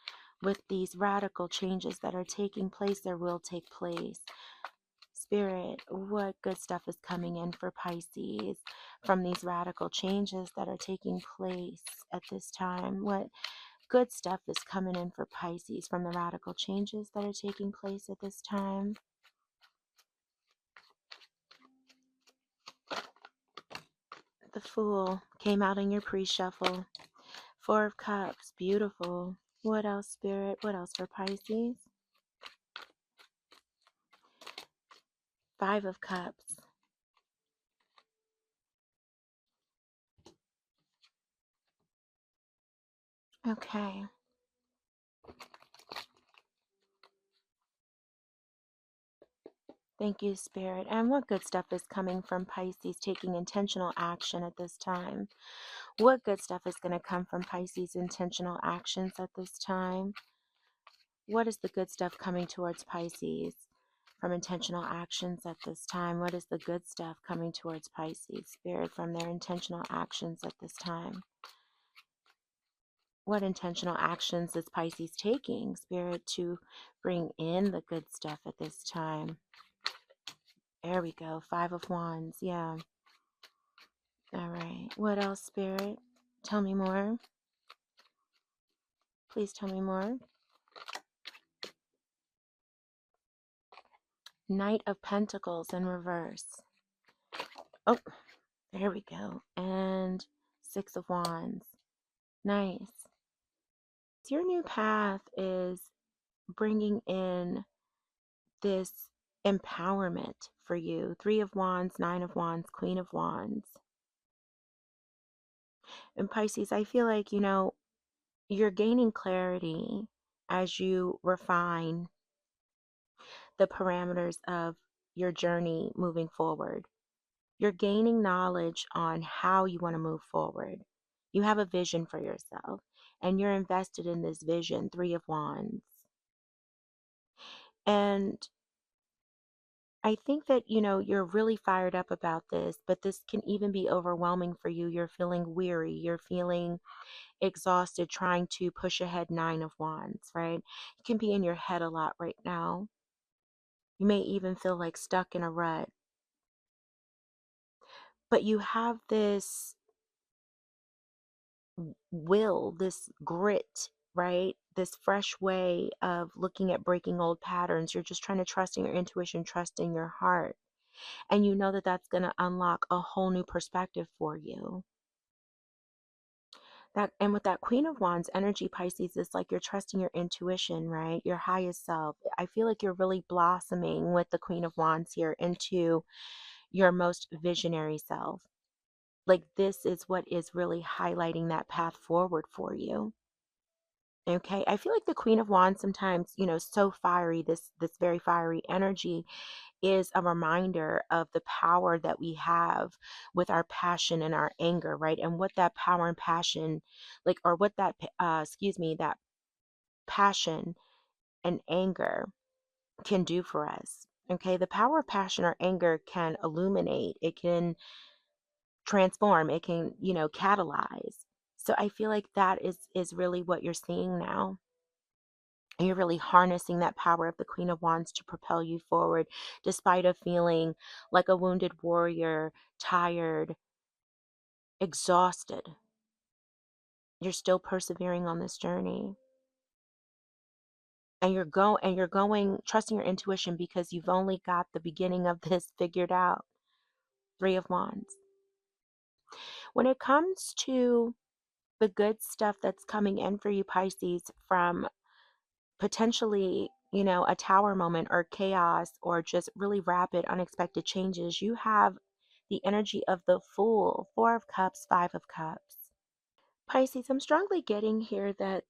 with these radical changes that are taking place, there will take place. Spirit, what good stuff is coming in for Pisces from these radical changes that are taking place at this time? What good stuff is coming in for Pisces from the radical changes that are taking place at this time? The Fool came out in your pre-shuffle. Four of Cups, beautiful. What else, Spirit? What else for Pisces? Five of Cups. Okay. Thank you, Spirit. And what good stuff is coming from Pisces taking intentional action at this time? What good stuff is going to come from Pisces intentional actions at this time? What is the good stuff coming towards Pisces from intentional actions at this time? What is the good stuff coming towards Pisces, Spirit, from their intentional actions at this time? What intentional actions is Pisces taking, Spirit, to bring in the good stuff at this time? There we go. Five of Wands. Yeah. All right. What else, Spirit? Tell me more. Please tell me more. Knight of Pentacles in reverse. Oh, there we go. And Six of Wands. Nice. Your new path is bringing in this empowerment for you. Three of Wands, Nine of Wands, Queen of Wands. And Pisces, I feel like, you're gaining clarity as you refine the parameters of your journey moving forward. You're gaining knowledge on how you want to move forward. You have a vision for yourself, and you're invested in this vision. Three of Wands. And I think that, you're really fired up about this, but this can even be overwhelming for you. You're feeling weary. You're feeling exhausted trying to push ahead. Nine of Wands, right? You can be in your head a lot right now. You may even feel like stuck in a rut. But you have this will, this grit, right? This fresh way of looking at breaking old patterns. You're just trying to trust in your intuition, trust in your heart. And you know that that's going to unlock a whole new perspective for you. And with that Queen of Wands energy, Pisces, it's like you're trusting your intuition, right? Your highest self. I feel like you're really blossoming with the Queen of Wands here into your most visionary self. Like this is what is really highlighting that path forward for you. Okay, I feel like the Queen of Wands sometimes, so fiery, this very fiery energy is a reminder of the power that we have with our passion and our anger, right? And what that power and passion, like, or what that, that passion and anger can do for us. Okay, the power of passion or anger can illuminate, it can transform, it can, catalyze. So I feel like that is really what you're seeing now. And you're really harnessing that power of the Queen of Wands to propel you forward, despite of feeling like a wounded warrior, tired, exhausted. You're still persevering on this journey. And you're going, trusting your intuition because you've only got the beginning of this figured out. Three of Wands. When it comes to the good stuff that's coming in for you, Pisces, from potentially, a tower moment or chaos or just really rapid, unexpected changes, you have the energy of the Fool, Four of Cups, Five of Cups. Pisces, I'm strongly getting here that,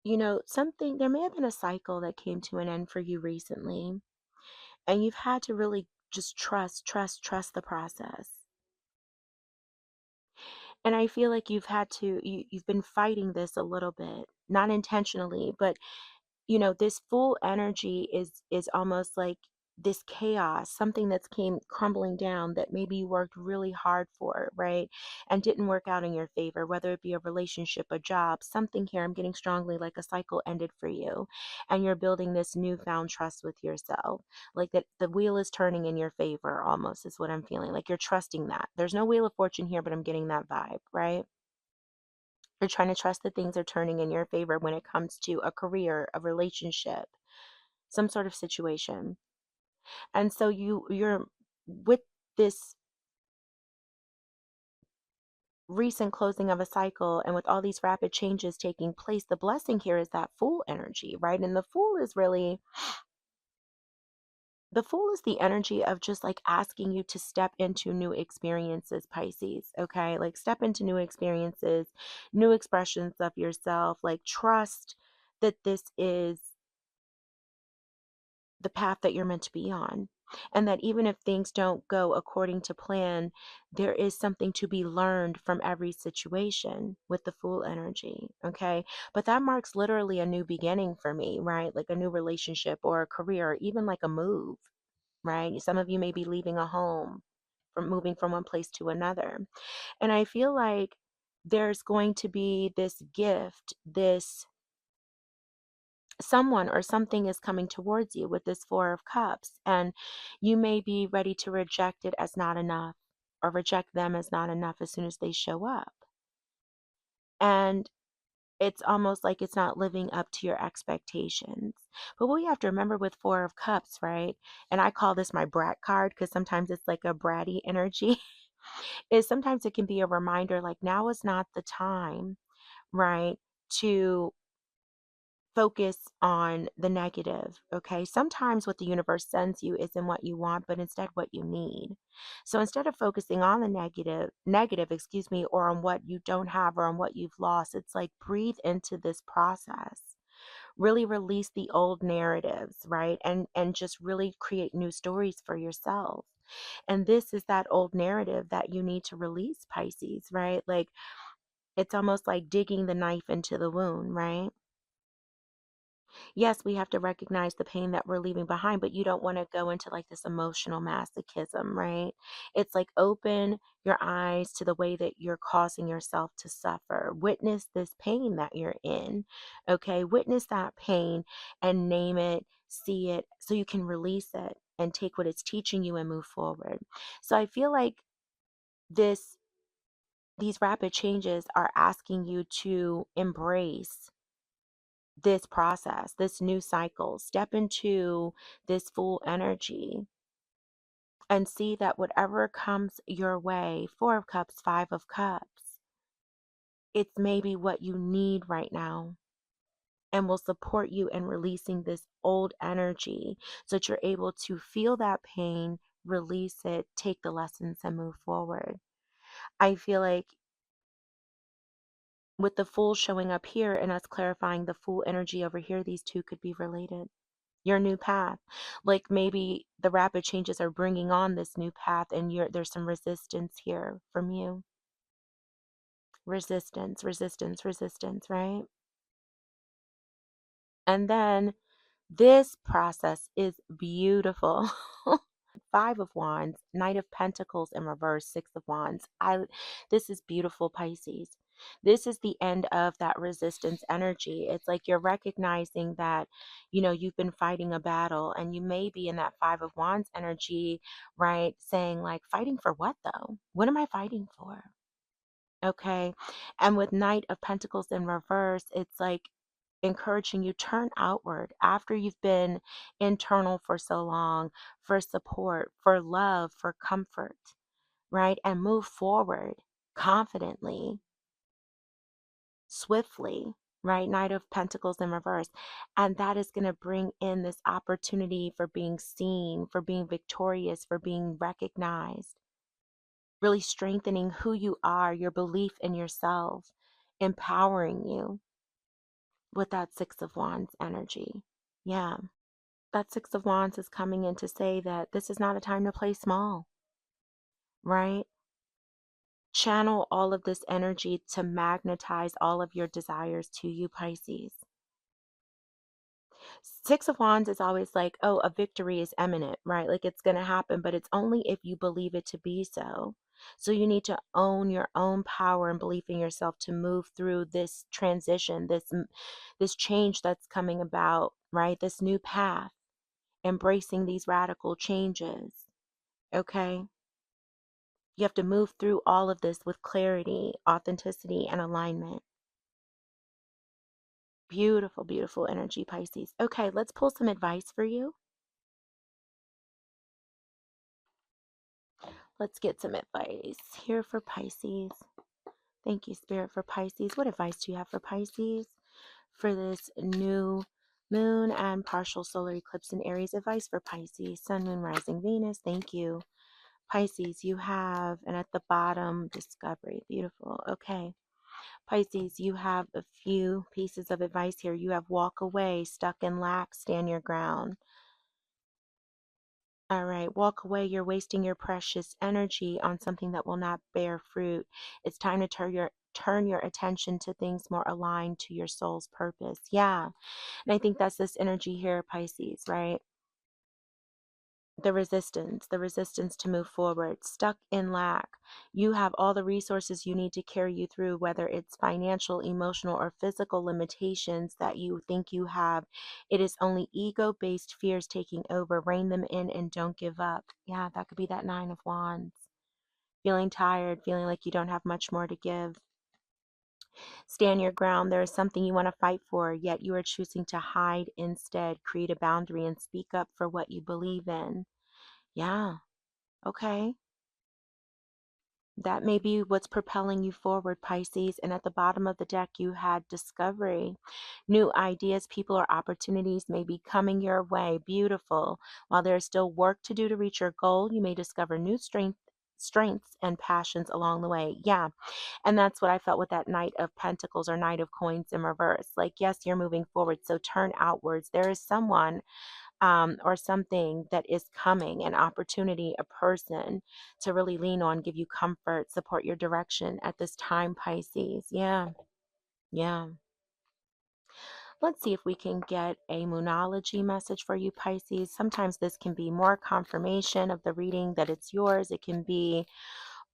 there may have been a cycle that came to an end for you recently, and you've had to really just trust the process. And I feel like you've been fighting this a little bit, not intentionally, but this Fool energy is almost like this chaos, something that's came crumbling down that maybe you worked really hard for, right? And didn't work out in your favor, whether it be a relationship, a job, something here. I'm getting strongly like a cycle ended for you. And you're building this newfound trust with yourself. Like that the wheel is turning in your favor almost is what I'm feeling. Like you're trusting that. There's no wheel of fortune here, but I'm getting that vibe, right? You're trying to trust that things are turning in your favor when it comes to a career, a relationship, some sort of situation. And so you're with this recent closing of a cycle and with all these rapid changes taking place, the blessing here is that Fool energy, right? And the Fool is the energy of just like asking you to step into new experiences, Pisces, okay? Like step into new experiences, new expressions of yourself, like trust that this is the path that you're meant to be on. And that even if things don't go according to plan, there is something to be learned from every situation with the Fool energy. Okay. But that marks literally a new beginning for me, right? Like a new relationship or a career, or even like a move, right? Some of you may be leaving a home, from moving from one place to another. And I feel like there's going to be this gift, this someone or something is coming towards you with this Four of Cups, and you may be ready to reject it as not enough or reject them as not enough as soon as they show up. And it's almost like it's not living up to your expectations. But what you have to remember with Four of Cups, right? And I call this my brat card because sometimes it's like a bratty energy, is sometimes it can be a reminder like now is not the time, right? To focus on the negative, okay? Sometimes what the universe sends you isn't what you want, but instead what you need. So instead of focusing on the excuse me, or on what you don't have or on what you've lost, it's like breathe into this process. Really release the old narratives, right? And just really create new stories for yourself. And this is that old narrative that you need to release, Pisces, right? Like it's almost like digging the knife into the wound, right? Yes, we have to recognize the pain that we're leaving behind, but you don't want to go into like this emotional masochism, right? It's like open your eyes to the way that you're causing yourself to suffer. Witness this pain that you're in, okay? Witness that pain and name it, see it, so you can release it and take what it's teaching you and move forward. So I feel like this these rapid changes are asking you to embrace this process, this new cycle, step into this Fool energy and see that whatever comes your way, Four of Cups, Five of Cups, it's maybe what you need right now and will support you in releasing this old energy so that you're able to feel that pain, release it, take the lessons, and move forward. I feel like with the Fool showing up here and us clarifying the Fool energy over here, these two could be related. Your new path, like maybe the rapid changes are bringing on this new path and there's some resistance here from you. Resistance, right? And then this process is beautiful. Five of Wands, Knight of Pentacles in reverse, Six of Wands. This is beautiful, Pisces. This is the end of that resistance energy. It's like you're recognizing that, you've been fighting a battle and you may be in that Five of Wands energy, right? Saying like, fighting for what though? What am I fighting for? Okay. And with Knight of Pentacles in reverse, it's like encouraging you turn outward after you've been internal for so long, for support, for love, for comfort, right? And move forward confidently, swiftly, right? Knight of Pentacles in reverse. And that is going to bring in this opportunity for being seen, for being victorious, for being recognized, really strengthening who you are, your belief in yourself, empowering you with that Six of Wands energy. Yeah. That Six of Wands is coming in to say that this is not a time to play small, right? Channel all of this energy to magnetize all of your desires to you, Pisces. Six of Wands is always like, oh, a victory is imminent, right? Like it's going to happen, but it's only if you believe it to be so. So you need to own your own power and belief in yourself to move through this transition, this change that's coming about, right? This new path, embracing these radical changes, okay? You have to move through all of this with clarity, authenticity, and alignment. Beautiful, beautiful energy, Pisces. Okay, let's pull some advice for you. Let's get some advice here for Pisces. Thank you, Spirit, for Pisces. What advice do you have for Pisces for this new moon and partial solar eclipse in Aries? Advice for Pisces, Sun, Moon, Rising, Venus. Thank you. Pisces, you have, and at the bottom, discovery. Beautiful. Okay. Pisces, you have a few pieces of advice here. You have walk away, stuck in lack, stand your ground. All right, walk away. You're wasting your precious energy on something that will not bear fruit. It's time to turn your attention to things more aligned to your soul's purpose. Yeah. And I think that's this energy here, Pisces, right? The resistance to move forward, stuck in lack. You have all the resources you need to carry you through, whether it's financial, emotional, or physical limitations that you think you have. It is only ego-based fears taking over. Rein them in and don't give up. Yeah, that could be that Nine of Wands. Feeling tired, feeling like you don't have much more to give. Stand your ground. There is something you want to fight for, yet you are choosing to hide instead. Create a boundary and speak up for what you believe in. Yeah. Okay. That may be what's propelling you forward, Pisces. And at the bottom of the deck, you had discovery. New ideas, people, or opportunities may be coming your way. Beautiful. While there is still work to do to reach your goal, you may discover new strengths and passions along the way. Yeah. And that's what I felt with that Knight of Pentacles or Knight of Coins in reverse. Like, yes, you're moving forward. So turn outwards. There is someone or something that is coming, an opportunity, a person to really lean on, give you comfort, support your direction at this time, Pisces. Yeah, yeah. Let's see if we can get a moonology message for you, Pisces. Sometimes this can be more confirmation of the reading that it's yours. It can be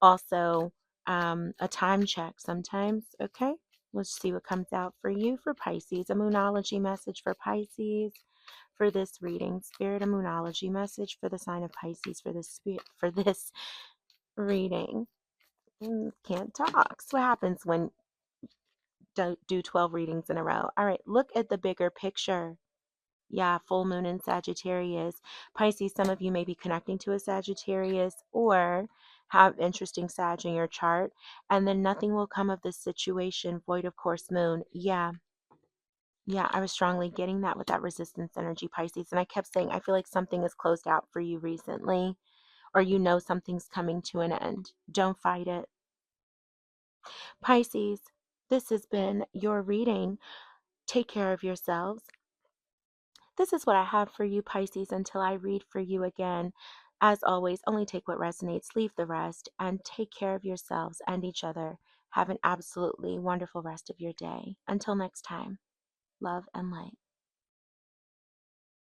also a time check sometimes. Okay, let's see what comes out for you for Pisces. A moonology message for Pisces for this reading. Spirit, a moonology message for the sign of Pisces for this reading. Can't talk. So what happens when do 12 readings in a row? All right, look at the bigger picture. Yeah, full moon in Sagittarius. Pisces, some of you may be connecting to a Sagittarius or have interesting Sag in your chart. And then nothing will come of this situation, void of course moon. Yeah. Yeah, I was strongly getting that with that resistance energy, Pisces. And I kept saying, I feel like something is closed out for you recently, or you know something's coming to an end. Don't fight it. Pisces, this has been your reading. Take care of yourselves. This is what I have for you, Pisces, until I read for you again. As always, only take what resonates, leave the rest, and take care of yourselves and each other. Have an absolutely wonderful rest of your day. Until next time, love and light.